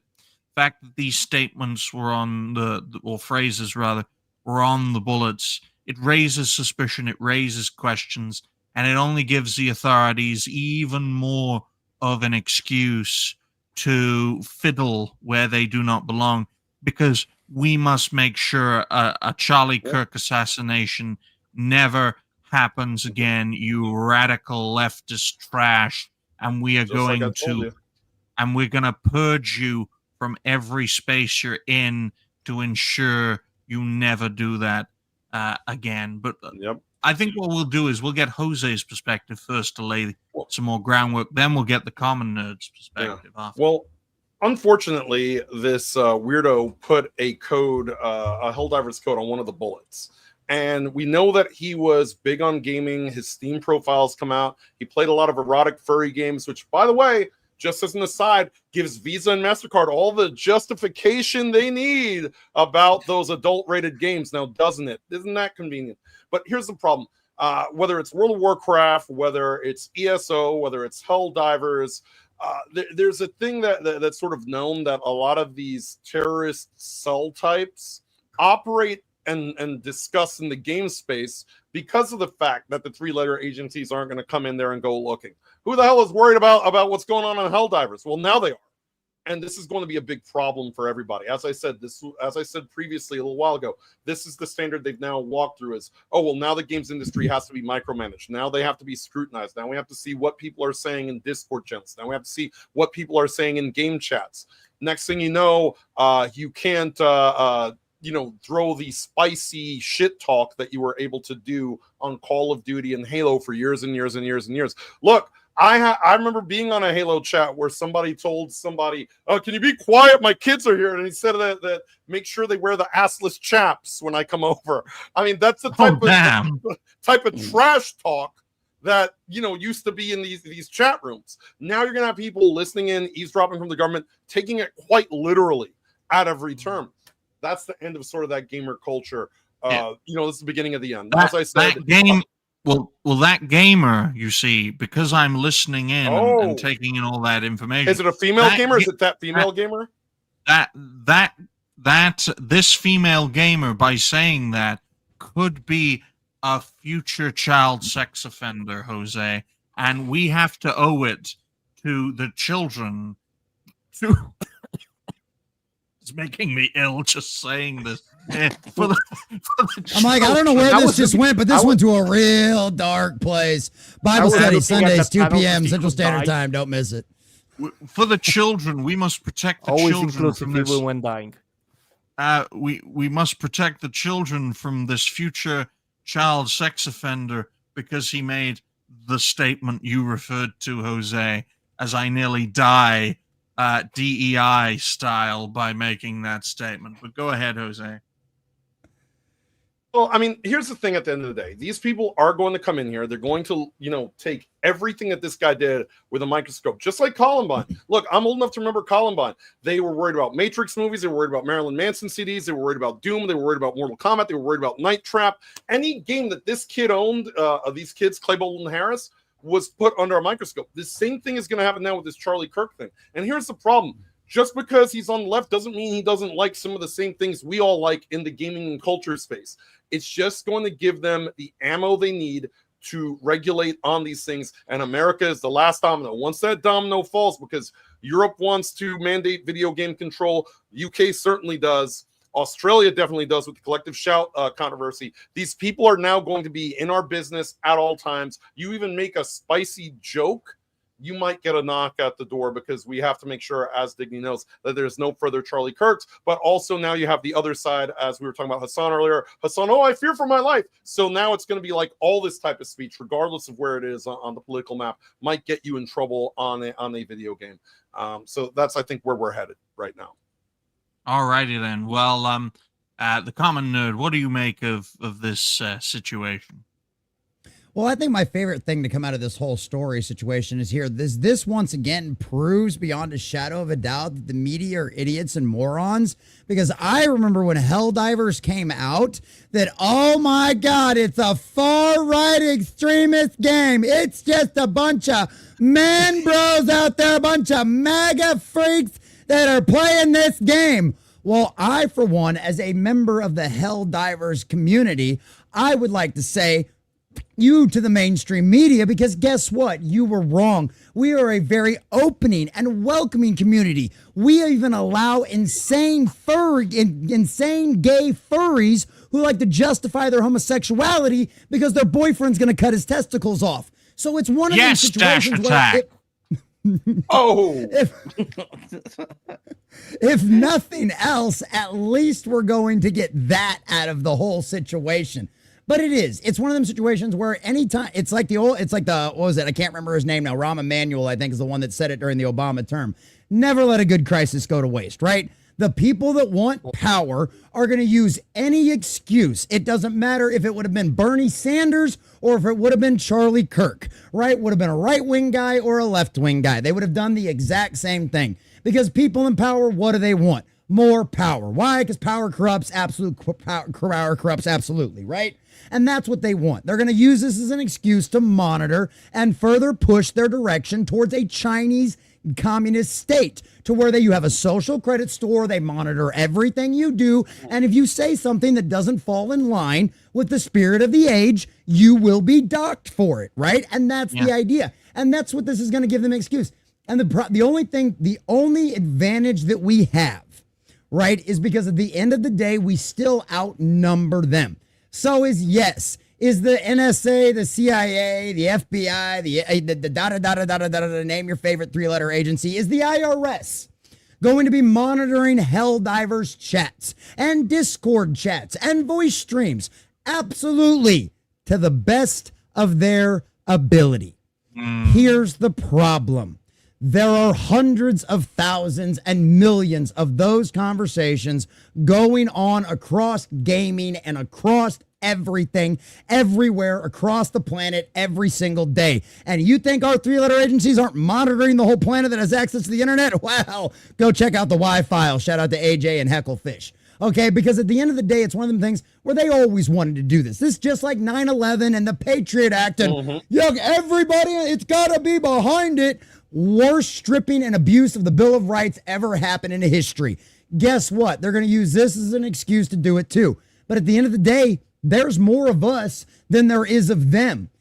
the fact that these statements were on or phrases rather, were on the bullets. It raises suspicion. It raises questions, and it only gives the authorities even more of an excuse to fiddle where they do not belong, because we must make sure a Charlie Kirk assassination never happens again, you radical leftist trash, and we are going to purge you from every space you're in to ensure you never do that again. But I think what we'll do is we'll get Jose's perspective first to lay some more groundwork. Then we'll get the common nerd's perspective. After. Well, unfortunately, this weirdo put a code, a Helldiver's code on one of the bullets. And we know that he was big on gaming. His Steam profiles come out. He played a lot of erotic furry games, which, by the way, just as an aside, gives Visa and MasterCard all the justification they need about those adult-rated games now, doesn't it? Isn't that convenient? But here's the problem. Whether it's World of Warcraft, whether it's ESO, whether it's Helldivers, there's a thing that's sort of known that a lot of these terrorist cell types operate and discuss in the game space because of the fact that the three-letter agencies aren't going to come in there and go looking. Who the hell is worried about what's going on Helldivers? Well, now they are. And this is going to be a big problem for everybody. As I said previously a little while ago, this is the standard they've now walked through is, oh, well, now the games industry has to be micromanaged. Now they have to be scrutinized. Now we have to see what people are saying in Discord channels. Now we have to see what people are saying in game chats. Next thing you know, you can't, throw the spicy shit talk that you were able to do on Call of Duty and Halo for years and years and years and years. Look, I remember being on a Halo chat where somebody told somebody, "Oh, can you be quiet? My kids are here." And he said that make sure they wear the assless chaps when I come over. I mean, that's the type of trash talk that used to be in these chat rooms. Now you're gonna have people listening in, eavesdropping from the government, taking it quite literally at every turn. That's the end of sort of that gamer culture. This is the beginning of the end. As I said, that game. Well, that gamer, you see, because I'm listening in and taking in all that information. Is it a female gamer? Is it that female gamer? This female gamer, by saying that, could be a future child sex offender, Jose, and we have to owe it to the children. It's making me ill just saying this. I'm like, I don't know where this just went, but this went to a real dark place. Bible study Sundays, 2 p.m. Central Standard Time. Don't miss it. For the children, we must protect the Always children from this. When dying. We must protect the children from this future child sex offender because he made the statement you referred to, Jose, as I nearly die, DEI style, by making that statement. But go ahead, Jose. Well, I mean, here's the thing at the end of the day. These people are going to come in here. They're going to, take everything that this guy did with a microscope, just like Columbine. Look, I'm old enough to remember Columbine. They were worried about Matrix movies. They were worried about Marilyn Manson CDs. They were worried about Doom. They were worried about Mortal Kombat. They were worried about Night Trap. Any game that this kid owned, these kids, Claybold and Harris, was put under a microscope. The same thing is going to happen now with this Charlie Kirk thing. And here's the problem. Just because he's on the left doesn't mean he doesn't like some of the same things we all like in the gaming and culture space. It's just going to give them the ammo they need to regulate on these things. And America is the last domino. Once that domino falls, because Europe wants to mandate video game control, UK certainly does. Australia definitely does with the collective shout controversy. These people are now going to be in our business at all times. You even make a spicy joke, you might get a knock at the door, because we have to make sure, as Digny knows, that there's no further Charlie Kirks. But also now you have the other side, as we were talking about Hassan earlier. Hassan, I fear for my life. So now it's going to be like all this type of speech, regardless of where it is on the political map, might get you in trouble on a video game. So that's, I think, where we're headed right now. All righty then. Well, the common nerd, what do you make of this situation? Well, I think my favorite thing to come out of this whole story situation is here. This once again proves beyond a shadow of a doubt that the media are idiots and morons. Because I remember when Helldivers came out that, oh my God, it's a far-right extremist game. It's just a bunch of man bros out there, a bunch of MAGA freaks that are playing this game. Well, I, for one, as a member of the Helldivers community, I would like to say you to the mainstream media, because guess what? You were wrong. We are a very opening and welcoming community. We even allow insane gay furries who like to justify their homosexuality because their boyfriend's going to cut his testicles off. So it's one of those situations where if nothing else, at least we're going to get that out of the whole situation. But it's one of them situations where anytime, what was it? I can't remember his name now. Rahm Emanuel, I think, is the one that said it during the Obama term. Never let a good crisis go to waste, right? The people that want power are going to use any excuse. It doesn't matter if it would have been Bernie Sanders or if it would have been Charlie Kirk, right? Would have been a right-wing guy or a left-wing guy. They would have done the exact same thing. Because people in power, what do they want? More power. Why? Because power corrupts absolutely, right? And that's what they want. They're going to use this as an excuse to monitor and further push their direction towards a Chinese communist state, to where you have a social credit score. They monitor everything you do. And if you say something that doesn't fall in line with the spirit of the age, you will be docked for it, right? And that's the idea. And that's what this is going to give them an excuse. And the only advantage that we have, right, is because at the end of the day, we still outnumber them. So is the NSA, the CIA, the FBI, the name your favorite three-letter agency, is the IRS going to be monitoring Helldivers chats and Discord chats and voice streams? Absolutely, to the best of their ability. Here's the problem. There are hundreds of thousands and millions of those conversations going on across gaming and across everything, everywhere, across the planet, every single day. And you think our three-letter agencies aren't monitoring the whole planet that has access to the internet? Well, go check out the Y-File. Shout out to AJ and Hecklefish. Okay, because at the end of the day, it's one of them things where they always wanted to do this. This is just like 9/11 and the Patriot Act and everybody, it's got to be behind it. Worst stripping and abuse of the Bill of Rights ever happened in history. Guess what? They're going to use this as an excuse to do it too. But at the end of the day, there's more of us than there is of them.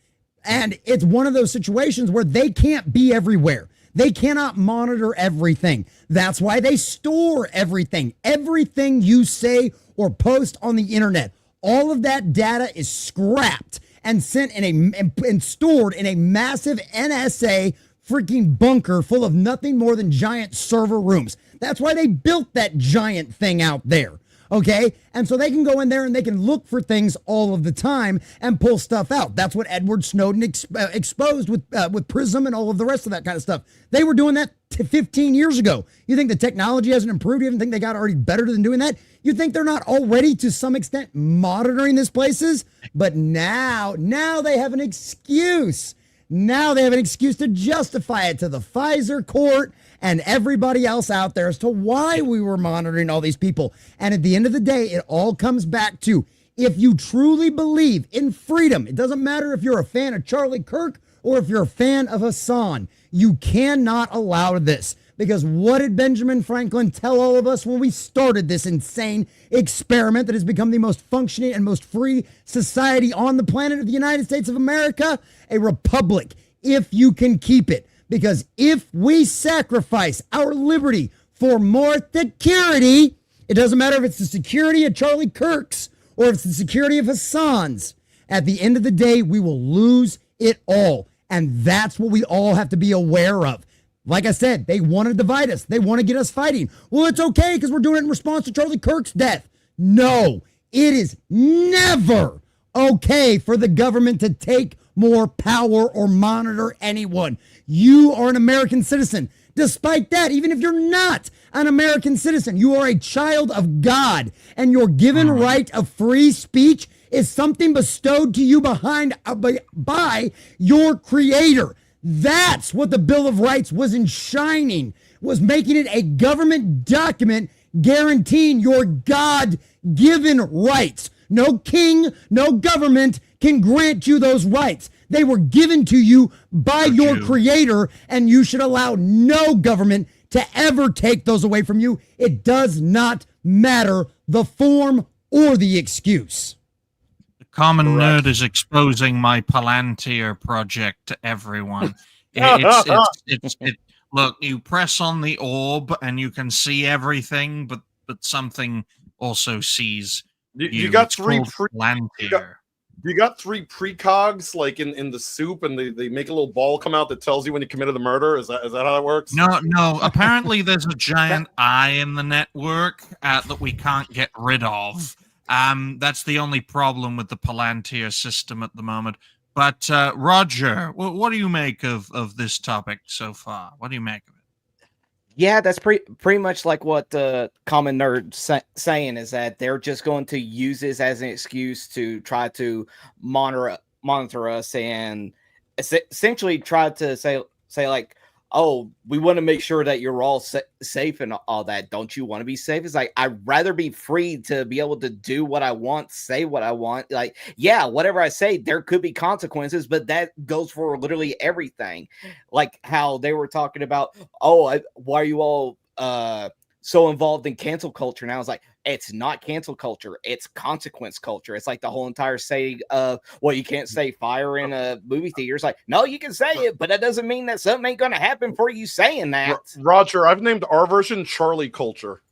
And it's one of those situations where they can't be everywhere. They cannot monitor everything. That's why they store everything. Everything you say or post on the internet, all of that data is scrapped and sent and stored in a massive NSA freaking bunker full of nothing more than giant server rooms. That's why they built that giant thing out there. Okay, and so they can go in there and they can look for things all of the time and pull stuff out. That's what Edward Snowden exposed with Prism and all of the rest of that kind of stuff. They were doing that 15 years ago. You think the technology hasn't improved? You even think they got already better than doing that? You think they're not already to some extent monitoring these places? But now they have an excuse. Now they have an excuse to justify it to the Pfizer court and everybody else out there as to why we were monitoring all these people. And at the end of the day, it all comes back to, if you truly believe in freedom, it doesn't matter if you're a fan of Charlie Kirk or if you're a fan of Hassan, you cannot allow this. Because what did Benjamin Franklin tell all of us when we started this insane experiment that has become the most functioning and most free society on the planet of the United States of America? A republic, if you can keep it. Because if we sacrifice our liberty for more security, it doesn't matter if it's the security of Charlie Kirk's or if it's the security of Hassan's. At the end of the day, we will lose it all. And that's what we all have to be aware of. Like I said, they want to divide us. They want to get us fighting. Well, it's okay because we're doing it in response to Charlie Kirk's death. No, it is never okay for the government to take more power or monitor anyone. You are an American citizen. Despite that, even if you're not an American citizen, you are a child of God, and your given right of free speech is something bestowed to you by your creator. That's what the Bill of Rights was enshrining, was making it a government document guaranteeing your God-given rights. No king, no government can grant you those rights. They were given to you by your creator, and you should allow no government to ever take those away from you. It does not matter the form or the excuse. The common nerd is exposing my Palantir project to everyone. Look, you press on the orb and you can see everything, but something also sees you got It's three called Palantir. You got 3 precogs like in the soup, and they make a little ball come out that tells you when you committed the murder. Is that how that works? No. Apparently, there's a giant eye in the network that we can't get rid of. That's the only problem with the Palantir system at the moment. But Roger, what do you make of this topic so far? What do you make of it? Yeah, that's pretty much like what the common nerd saying, is that they're just going to use this as an excuse to try to monitor us and essentially try to say like, oh, we want to make sure that you're all safe and all that. Don't you want to be safe? It's like, I'd rather be free to be able to do what I want, say what I want. Like, yeah, whatever I say, there could be consequences, but that goes for literally everything. Like how they were talking about, why are you all so involved in cancel culture now? It's like, it's not cancel culture, it's consequence culture. It's like the whole entire saying of, well, you can't say fire in a movie theater. It's like, no, you can say it, but that doesn't mean that something ain't gonna happen for you saying that. Roger, I've named our version Charlie culture.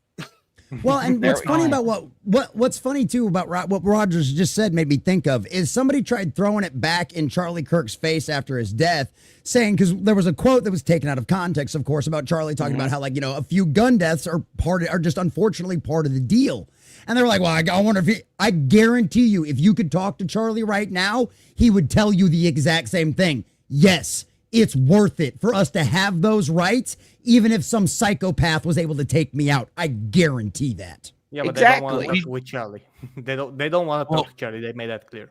Well, and what's funny about what's funny too about what Rogers just said made me think of is somebody tried throwing it back in Charlie Kirk's face after his death, saying, because there was a quote that was taken out of context, of course, about Charlie talking about how, like, you know, a few gun deaths are just unfortunately part of the deal. And they were like, well, I wonder if I guarantee you, if you could talk to Charlie right now, he would tell you the exact same thing. Yes, it's worth it for us to have those rights, even if some psychopath was able to take me out. I guarantee that. Yeah, but they don't want to talk with Charlie. they don't want to talk to Charlie. They made that clear.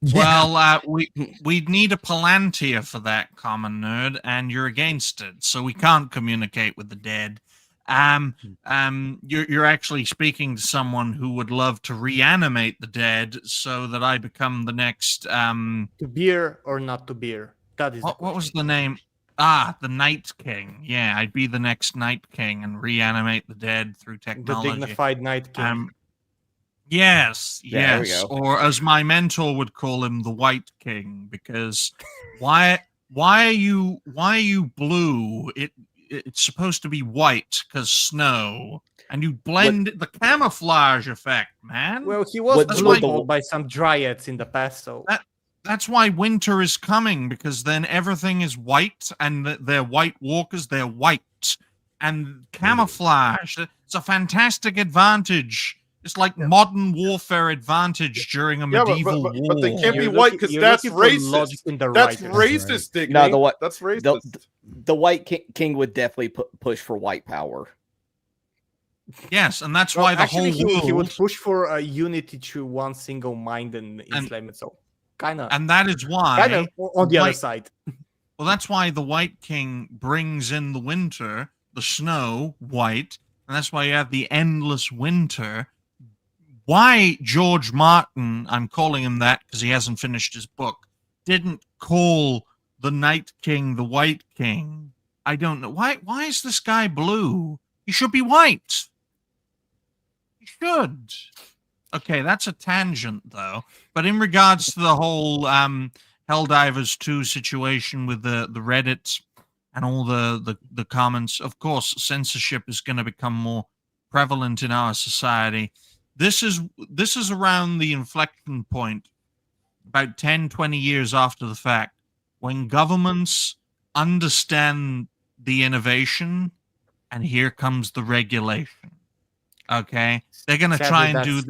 Yeah. Well, we need a Palantir for that, common nerd, and you're against it, so we can't communicate with the dead. You're actually speaking to someone who would love to reanimate the dead, so that I become the next. To beer or not to beer? That is. What was the name? The Night King. Yeah, I'd be the next Night King and reanimate the dead through technology. The dignified Night King. Yes. Or as my mentor would call him, the White King, because why are you blue? It's supposed to be white because snow, and you blend the camouflage effect, man. Well, he was blindfolded by some dryads in the past, so. That's why winter is coming, because then everything is white, and they're white walkers, they're white. And camouflage, it's a fantastic advantage. It's like modern warfare advantage during a medieval war. But they can't be white because that's racist. That's racist, Dick. No, that's racist. The White King would definitely push for white power. Yes, and that's why the whole world... He would push for a unity through one single mind and enslavement, so... And that is why on the other side. Well, that's why the White King brings in the winter, the snow, white, and that's why you have the endless winter. Why George Martin, I'm calling him that because he hasn't finished his book, didn't call the Night King the White King, I don't know. Why is this guy blue? He should be white. He should. Okay, that's a tangent, though. But in regards to the whole Helldivers 2 situation with the Reddit and all the comments, of course, censorship is going to become more prevalent in our society. This is around the inflection point, about 10, 20 years after the fact, when governments understand the innovation, and here comes the regulation. Okay? They're going to try and do...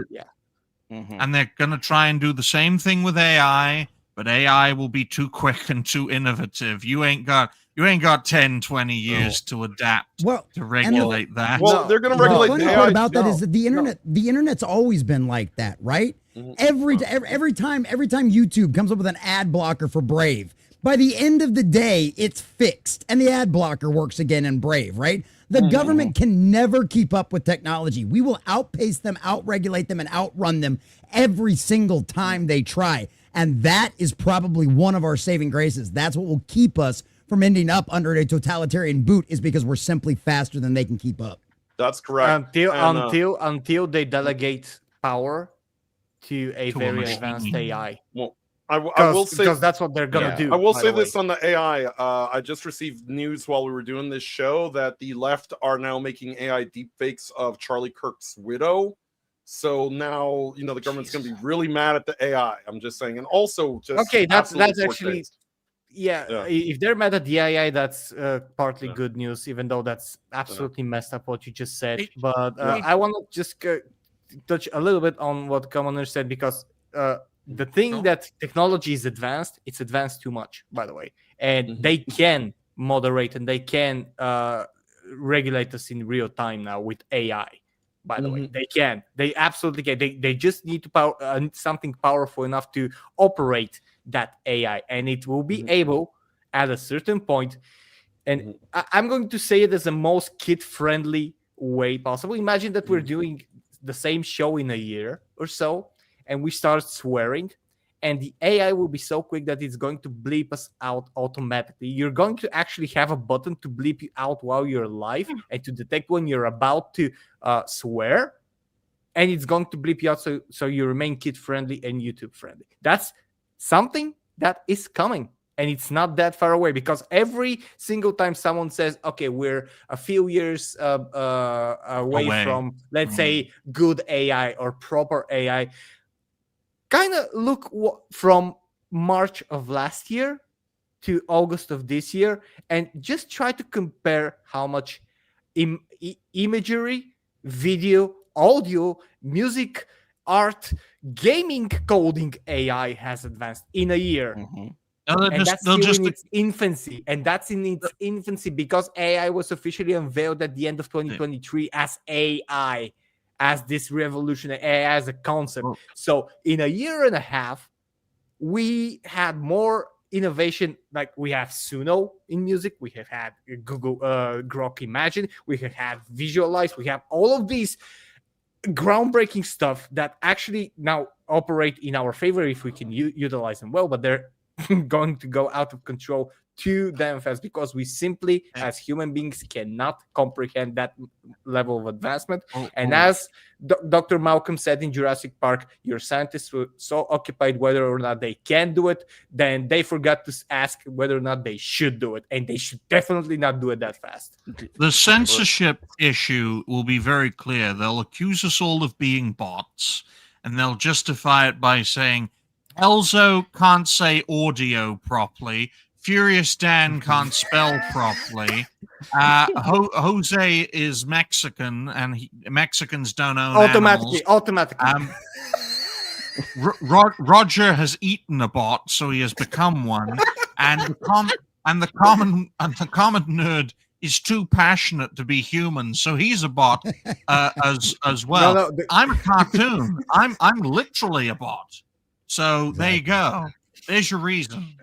And they're going to try and do the same thing with AI, but AI will be too quick and too innovative. You ain't got You ain't got 10, 20 years to adapt Well, to regulate that. Well, they're going to The regulate funny AI. part about that is that the internet's always been like that, right? Mhm. Every time YouTube comes up with an ad blocker for Brave, by the end of the day, it's fixed and the ad blocker works again in Brave, right? The government can never keep up with technology. We will outpace them, outregulate them, and outrun them every single time they try. And that is probably one of our saving graces. That's what will keep us from ending up under a totalitarian boot, is because we're simply faster than they can keep up. That's correct. Until they delegate power to a To a very machine. advanced AI. Well, I will say, because that's what they're gonna do. I will by say the way. this on the AI. I just received news while we were doing this show that the left are now making AI deepfakes of Charlie Kirk's widow. So now, the government's going to be really mad at the AI. I'm just saying. And also, just Okay, that's absolute actually forte. yeah. If they're mad at the AI, that's partly Yeah. good news. Even though that's absolutely messed up what you just said. It- But I want to just touch a little bit on what Commoner said, because the thing Sure. that technology is advanced, it's advanced too much, by the way, and they can moderate and they can regulate us in real time now with AI. By the way, they absolutely can. They just need to something powerful enough to operate that AI, and it will be able at a certain point. And I'm going to say it as the most kid-friendly way possible. Imagine that we're doing the same show in a year or so, and we start swearing, and the AI will be so quick that it's going to bleep us out automatically. You're going to actually have a button to bleep you out while you're live and to detect when you're about to swear, and it's going to bleep you out so you remain kid-friendly and YouTube-friendly. That's something that is coming, and it's not that far away, because every single time someone says, okay, we're a few years away from, let's say, good AI or proper AI, kind of look from March of last year to August of this year, and just try to compare how much imagery, video, audio, music, art, gaming, coding AI has advanced in a year. And that's still in its infancy. And that's in its infancy because AI was officially unveiled at the end of 2023 as AI, as this revolutionary AI as a concept. So in a year and a half, we had more innovation. Like we have Suno in music, we have had Google Grok Imagine, we have had Visualize, we have all of these groundbreaking stuff that actually now operate in our favor if we can utilize them well, but they're going to go out of control too damn fast because we simply as human beings cannot comprehend that level of advancement. And as Dr. Malcolm said in Jurassic Park, your scientists were so occupied whether or not they can do it, then they forgot to ask whether or not they should do it, and they should definitely not do it that fast. The censorship issue will be very clear. They'll accuse us all of being bots, and they'll justify it by saying Elzo can't say audio properly, Furious Dan can't spell properly, Jose is Mexican, and Mexicans don't own animals. Automatically. Roger has eaten a bot, so he has become one, and the common nerd is too passionate to be human, so he's a bot as well. No, I'm a cartoon. I'm literally a bot. So there you go. There's your reason.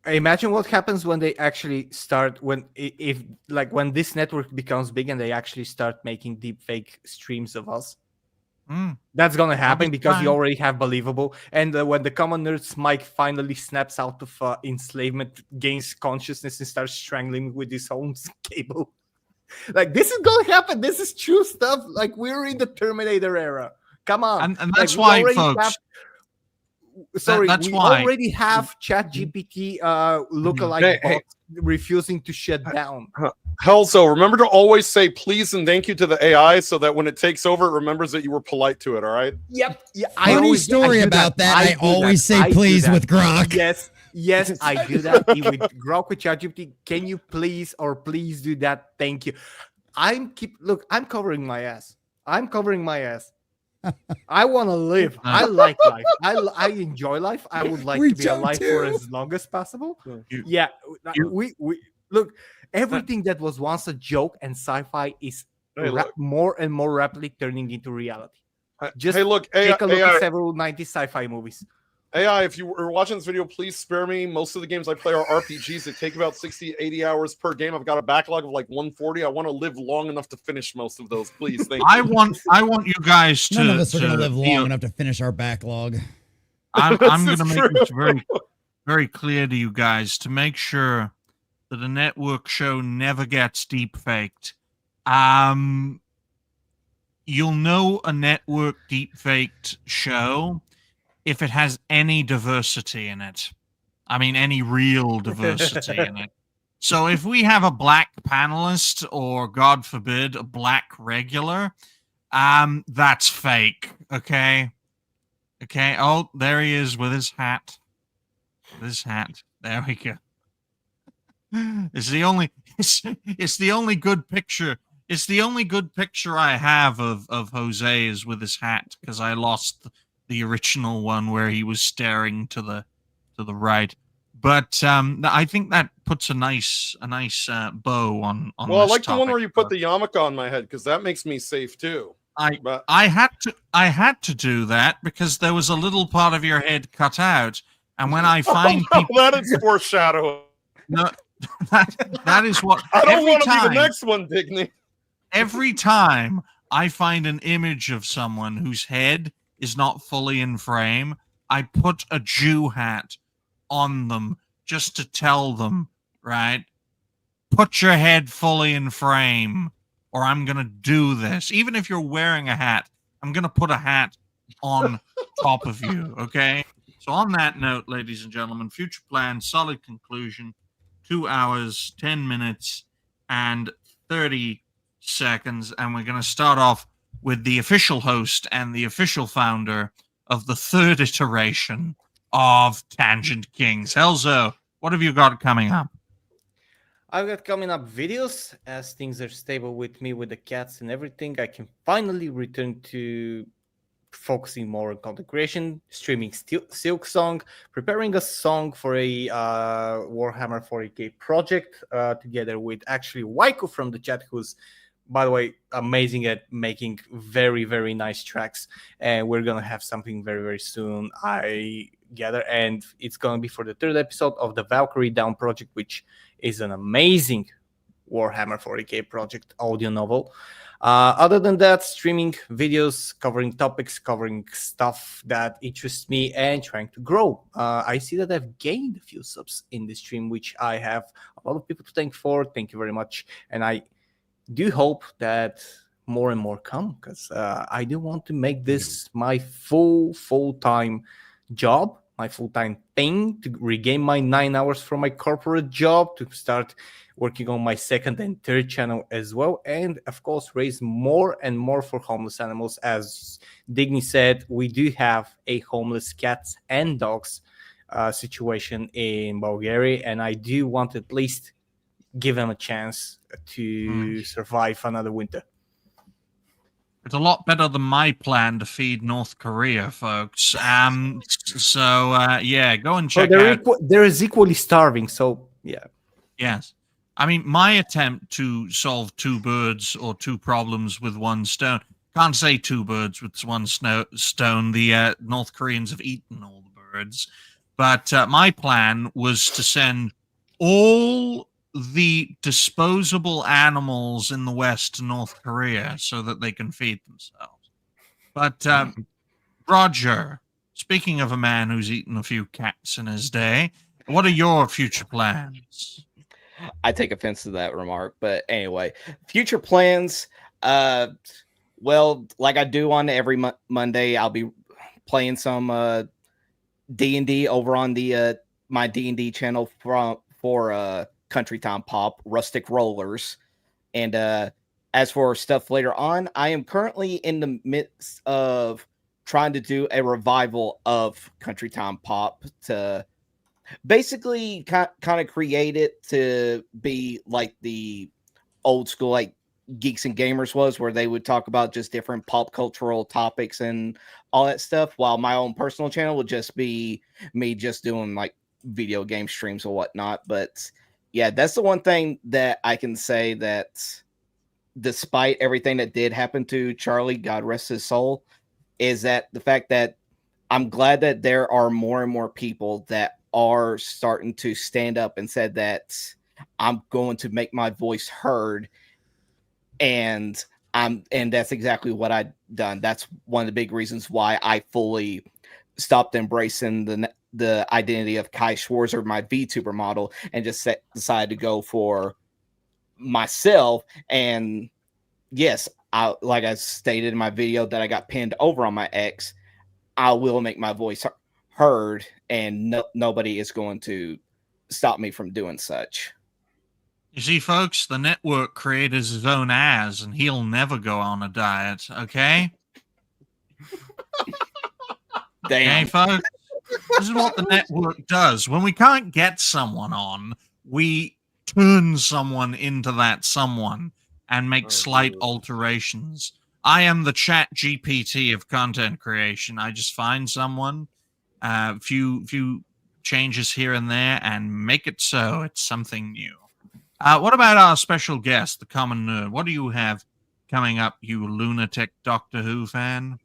Imagine what happens when they actually start when this network becomes big and they actually start making deep fake streams of us. That's gonna happen because you already have Believable, and when the common nerd's Mike finally snaps out of enslavement, gains consciousness, and starts strangling with his own cable. Like this is gonna happen. This is true stuff. Like we're in the Terminator era. Come on, and that's why, folks. We already have ChatGPT lookalike bots refusing to shut down. So remember to always say please and thank you to the AI so that when it takes over, it remembers that you were polite to it. All right. Yep. Yeah. Funny story about that. I always say please with Grok. Yes, I do that. With Grok with ChatGPT, can you please do that? Thank you. I'm covering my ass. I want to live. I like life. I enjoy life. I would like to be alive for as long as possible. Look, everything that was once a joke and sci-fi is Hey, look. more and more rapidly turning into reality. Just Hey, look, take a look AI, at several 90s sci-fi movies. AI, if you were watching this video, please spare me. Most of the games I play are RPGs that take about 60, 80 hours per game. I've got a backlog of like 140. I want to live long enough to finish most of those. Please, thank you. I want you guys to. None of us are going to live feel- long enough to finish our backlog. I'm This going is to make true. this very clear to you guys to make sure that a network show never gets deep faked. You'll know a network deep faked show if it has any diversity in it. I mean, any real diversity in it. So if we have a black panelist or, God forbid, a black regular, that's fake. Okay. Okay. Oh, there he is with his hat. There we go. It's the only good picture. It's the only good picture I have of Jose is with his hat, because I lost the original one where he was staring to the right. But I think that puts a nice bow on. Well, I this like the one topic. where you put the yarmulke on my head, because that makes me safe too. But I had to do that because there was a little part of your head cut out, and when I find people, that is foreshadowing. no, that is what I don't every want to be the time- next one, Digny. Every time I find an image of someone whose head is not fully in frame, I put a Jew hat on them just to tell them, right? Put your head fully in frame, or I'm going to do this. Even if you're wearing a hat, I'm going to put a hat on top of you, okay? So on that note, ladies and gentlemen, future plan, solid conclusion, 2 hours, 10 minutes, and 30 seconds. And we're going to start off with the official host and the official founder of the third iteration of Tangent Kings. Helzo, what have you got coming up? I've got coming up videos. As things are stable with me, with the cats and everything, I can finally return to focusing more on content creation, streaming Silk Song, preparing a song for a Warhammer 40k project together with actually Waiko from the chat, who's, by the way, amazing at making very, very nice tracks. And we're going to have something very, very soon, I gather. And it's going to be for the third episode of the Valkyrie Down project, which is an amazing Warhammer 40k project audio novel. Other than that, streaming videos, covering topics, covering stuff that interests me, and trying to grow. I see that I've gained a few subs in this stream, which I have a lot of people to thank for. Thank you very much. And I do hope that more and more come, because I do want to make this my full-time job, my full-time thing, to regain my 9 hours from my corporate job, to start working on my second and third channel as well, and of course raise more and more for homeless animals. As Digny said, we do have a homeless cats and dogs situation in Bulgaria, and I do want to at least give them a chance to survive another winter. It's a lot better than my plan to feed North Korea, folks. Yeah, go and check out. They're equally starving, so yeah. Yes. I mean, my attempt to solve two birds or two problems with one stone. Can't say two birds with one stone. The North Koreans have eaten all the birds. But my plan was to send all the disposable animals in the West to North Korea so that they can feed themselves. But Roger, speaking of a man who's eaten a few cats in his day, what are your future plans? I take offense to that remark, but anyway, future plans. Well, like I do on every Monday, I'll be playing some D&D over on the my D&D channel for Country Time Pop, Rustic Rollers. And as for stuff later on, I am currently in the midst of trying to do a revival of Country Time Pop to basically kind of create it to be like the old school, like Geeks and Gamers was, where they would talk about just different pop cultural topics and all that stuff, while my own personal channel would just be me just doing like video game streams or whatnot. But Yeah, that's the one thing that I can say that despite everything that did happen to Charlie, God rest his soul, is that the fact that I'm glad that there are more and more people that are starting to stand up and said that I'm going to make my voice heard. And that's exactly what I've done. That's one of the big reasons why I fully stopped embracing the identity of Kai Schwarzer, my VTuber model, and just decided to go for myself. And yes, like I stated in my video that I got pinned over on my X, I will make my voice heard, and nobody is going to stop me from doing such. You see, folks, the network created his own ass, and he'll never go on a diet, okay? Damn. Okay, folks? This is what the network does. When we can't get someone on, we turn someone into that someone and make slight alterations. I am the chat GPT of content creation. I just find someone, few changes here and there, and make it so it's something new. What about our special guest, the Common Nerd? What do you have coming up, you lunatic Doctor Who fan?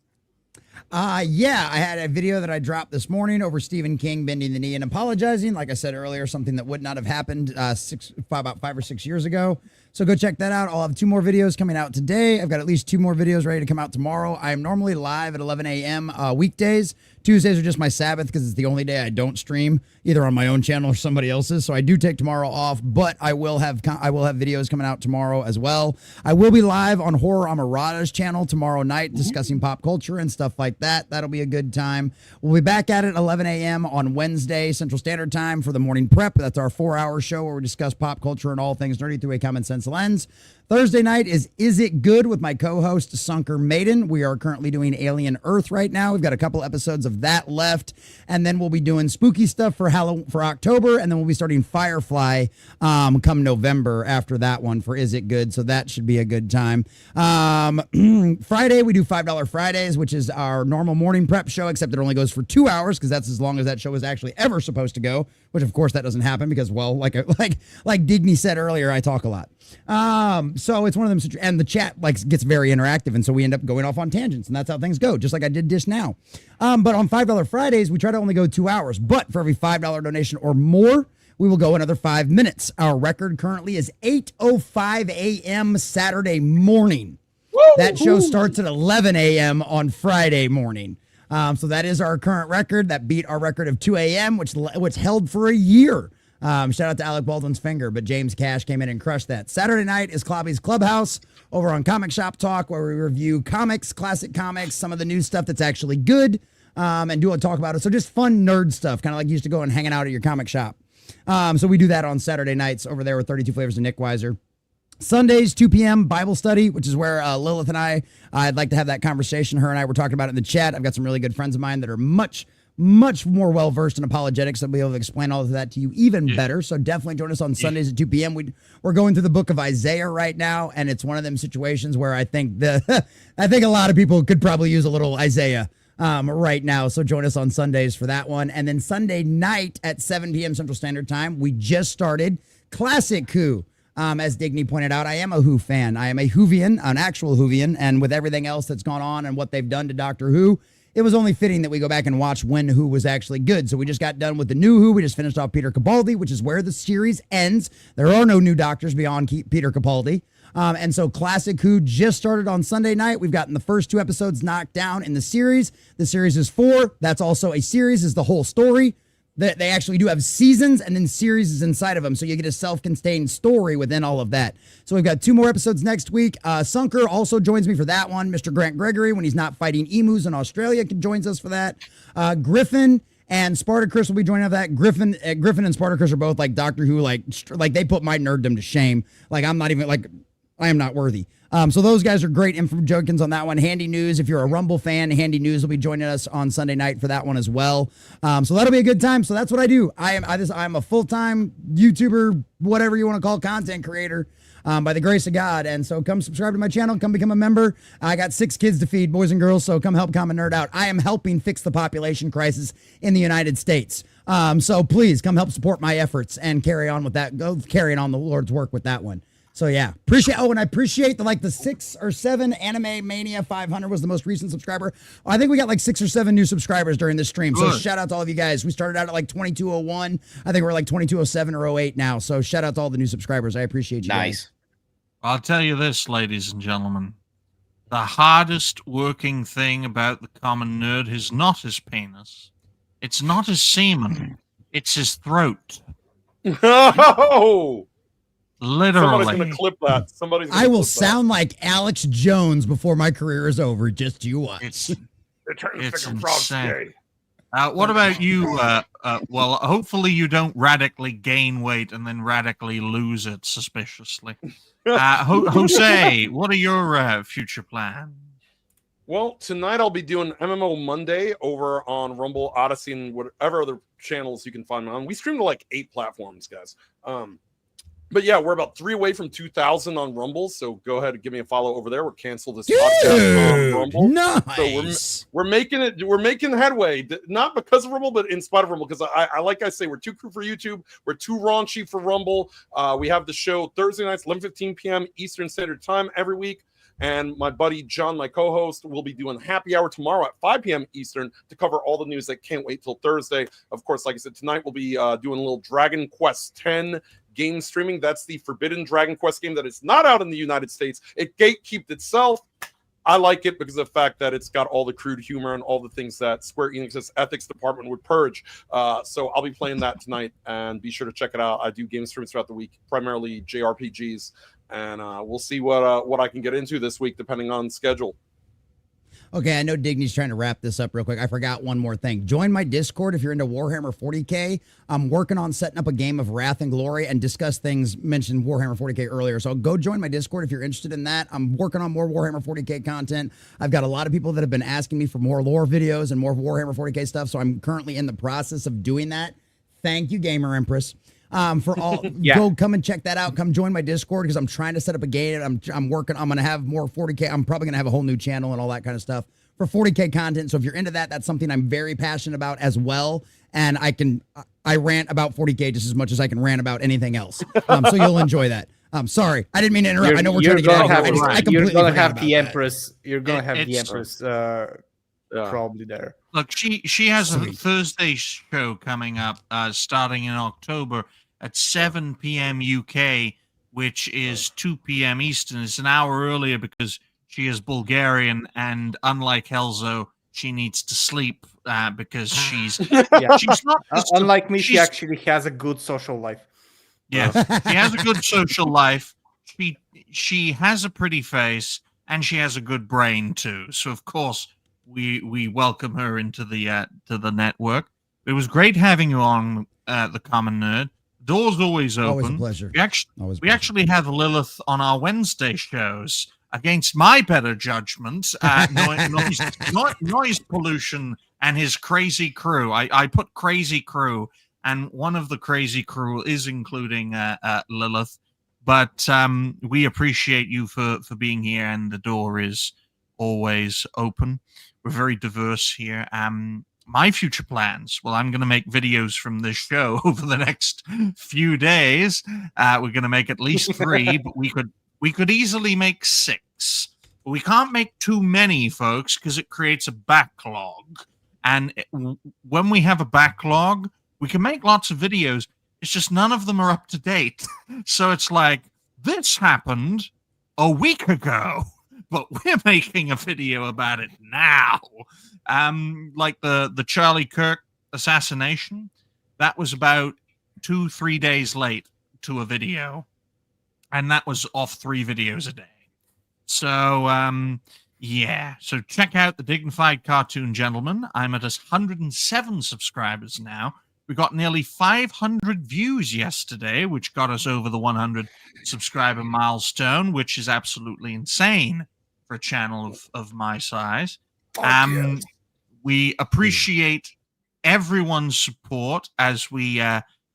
Yeah, I had a video that I dropped this morning over Stephen King bending the knee and apologizing. Like I said earlier, something that would not have happened about 5 or 6 years ago. So go check that out. I'll have 2 more videos coming out today. I've got at least 2 more videos ready to come out tomorrow. I am normally live at 11 a.m. Weekdays. Tuesdays are just my Sabbath because it's the only day I don't stream, either on my own channel or somebody else's. So I do take tomorrow off, but I will have videos coming out tomorrow as well. I will be live on Horror Amarada's channel tomorrow night discussing pop culture and stuff like that. That'll be a good time. We'll be back at it 11 a.m. on Wednesday Central Standard Time for the morning prep. That's our 4-hour show where we discuss pop culture and all things nerdy through a common sense lens. Thursday night is It Good with my co-host Sunker Maiden. We are currently doing Alien Earth right now. We've got a couple episodes of that left, and then we'll be doing spooky stuff for October, and then we'll be starting Firefly come November after that one for Is It Good, so that should be a good time. Friday, we do $5 Fridays, which is our normal morning prep show, except it only goes for 2 hours because that's as long as that show is actually ever supposed to go, which of course that doesn't happen because, well, like Digny said earlier, I talk a lot. So it's one of them, and the chat gets very interactive, and so we end up going off on tangents, and that's how things go, just like I did Dish Now. But on $5 Fridays, we try to only go 2 hours, but for every $5 donation or more, we will go another 5 minutes. Our record currently is 8:05 a.m. Saturday morning. Woo! That show starts at 11 a.m. on Friday morning. So that is our current record. That beat our record of 2 a.m., which held for a year. Shout out to Alec Baldwin's finger, but James Cash came in and crushed that. Saturday night is Clobby's Clubhouse over on Comic Shop Talk, where we review comics, classic comics, some of the new stuff that's actually good, and do a talk about it. So just fun nerd stuff, kind of like you used to go and hanging out at your comic shop. So we do that on Saturday nights over there with 32 Flavors and Nick Weiser. Sundays, 2 p.m. Bible study, which is where Lilith and I'd like to have that conversation. Her and I were talking about it in the chat. I've got some really good friends of mine that are much more well-versed in apologetics. I'll be able to explain all of that to you even better. So definitely join us on Sundays at 2 p.m. We're going through the book of Isaiah right now, and it's one of them situations where I think a lot of people could probably use a little Isaiah right now. So join us on Sundays for that one. And then Sunday night at 7 p.m. Central Standard Time, we just started Classic Who. As Digny pointed out, I am a Who fan. I am a Whovian, an actual Whovian, and with everything else that's gone on and what they've done to Doctor Who, it was only fitting that we go back and watch when Who was actually good. So we just got done with the new Who. We just finished off Peter Capaldi, which is where the series ends. There are no new doctors beyond Peter Capaldi. And so Classic Who just started on Sunday night. We've gotten the first 2 episodes knocked down in the series. The series is 4. That's also a series, is the whole story. They actually do have seasons and then series inside of them. So you get a self-contained story within all of that. So we've got 2 more episodes next week. Sunker also joins me for that one. Mr. Grant Gregory, when he's not fighting emus in Australia, joins us for that. Griffin and Spartacus will be joining up that. Griffin and Spartacus are both like Doctor Who, like they put my nerddom to shame. Like I'm not even I am not worthy. So those guys are great info jokins on that one. Handy News, if you're a Rumble fan, Handy News will be joining us on Sunday night for that one as well. So that'll be a good time. So that's what I do. I'm a full-time YouTuber, whatever you want to call content creator. by the grace of God. And so come subscribe to my channel, come become a member. I got 6 kids to feed, boys and girls, so come help Common Nerd out. I am helping fix the population crisis in the United States. So please come help support my efforts and carry on with that. Go carrying on the Lord's work with that one. So yeah, and I appreciate the 6 or 7 Anime Mania 500 was the most recent subscriber. I think we got like 6 or 7 new subscribers during this stream. So shout out to all of you guys. We started out at like 2201. I think we're like 2207 or 08 now. So shout out to all the new subscribers. I appreciate you guys. I'll tell you this, ladies and gentlemen. The hardest working thing about the Common Nerd is not his penis. It's not his semen. It's his throat. No! Literally. Somebody's going to clip that. I will sound like Alex Jones before my career is over. Just you watch. It's insane. What about you? Well, hopefully you don't radically gain weight and then radically lose it suspiciously. Jose, what are your future plans? Well, tonight I'll be doing MMO Monday over on Rumble, Odyssey, and whatever other channels you can find me on. We stream to like 8 platforms, guys. But yeah, we're about 3 away from 2,000 on Rumble, so go ahead and give me a follow over there. We're canceled this podcast on Rumble. Nice. So we're making it. We're making headway, not because of Rumble, but in spite of Rumble. Because I like I say, we're too cool for YouTube. We're too raunchy for Rumble. We have the show Thursday nights, 11:15 p.m. Eastern Standard Time every week. And my buddy John, my co-host, will be doing happy hour tomorrow at 5 p.m. Eastern to cover all the news that can't wait till Thursday. Of course, like I said, tonight we'll be doing a little Dragon Quest X game streaming. That's the forbidden Dragon Quest game that is not out in the United States. It gatekeeped itself. I like it because of the fact that it's got all the crude humor and all the things that Square Enix's ethics department would purge. So I'll be playing that tonight, and be sure to check it out. I do game streams throughout the week, primarily JRPGs. And we'll see what I can get into this week, depending on schedule. Okay, I know Digny's trying to wrap this up real quick. I forgot one more thing. Join my Discord if you're into Warhammer 40K. I'm working on setting up a game of Wrath and Glory, and DiscussThing's mentioned Warhammer 40K earlier. So go join my Discord if you're interested in that. I'm working on more Warhammer 40K content. I've got a lot of people that have been asking me for more lore videos and more Warhammer 40K stuff, so I'm currently in the process of doing that. Thank you, Gamer Empress. For all, go come and check that out. Come join my Discord because I'm trying to set up a game. I'm working. I'm gonna have more 40K. I'm probably gonna have a whole new channel and all that kind of stuff for 40K content. So if you're into that, that's something I'm very passionate about as well. And I rant about 40K just as much as I can rant about anything else. So you'll enjoy that. Sorry, I didn't mean to interrupt. I know we're trying to get out of here. I completely You're gonna have forgot the about Empress. You're gonna have the Empress probably there. Look, she has a Thursday show coming up starting in October at 7 p.m. UK, which is 2 p.m. Eastern. It's an hour earlier because she is Bulgarian, and unlike Helzo, she needs to sleep because she's she's not. Unlike me, she actually has a good social life. Yeah, she has a good social life. She has a pretty face, and she has a good brain too. So of course we welcome her into the to the network. It was great having you on the Common Nerd. Door's always open. Always a pleasure. We actually have Lilith on our Wednesday shows against my better judgment. Noise pollution and his crazy crew. I put crazy crew, and one of the crazy crew is including Lilith. But we appreciate you for being here, and the door is always open. We're very diverse here. My future plans. Well, I'm going to make videos from this show over the next few days. We're going to make at least 3, but we could easily make 6. But we can't make too many, folks, because it creates a backlog. And when we have a backlog, we can make lots of videos. It's just none of them are up to date. So it's like, this happened a week ago, but we're making a video about it now. Like the Charlie Kirk assassination, that was about 2-3 days late to a video, and that was off 3 videos a day. So yeah, so check out the Dignified Cartoon Gentleman. I'm at 107 subscribers now. We got nearly 500 views yesterday, which got us over the 100 subscriber milestone, which is absolutely insane for a channel of my size. We appreciate everyone's support as we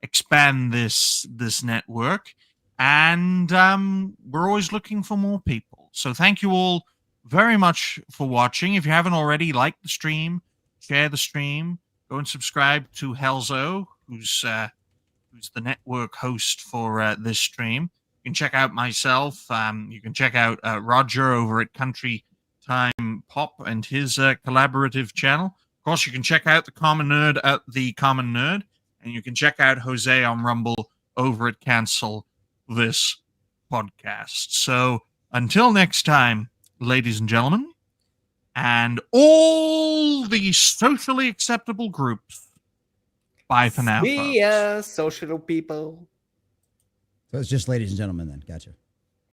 expand this network. And we're always looking for more people. So thank you all very much for watching. If you haven't already, like the stream, share the stream, go and subscribe to Helzo, who's the network host for this stream. You can check out myself. You can check out Roger over at Country Time Pop and his collaborative channel. Of course, you can check out the Common Nerd at the Common Nerd, and you can check out Jose on Rumble over at Cancel This Podcast. So until next time, ladies and gentlemen, and all the socially acceptable groups, bye for now, See ya, social people. So it's just ladies and gentlemen then. Gotcha.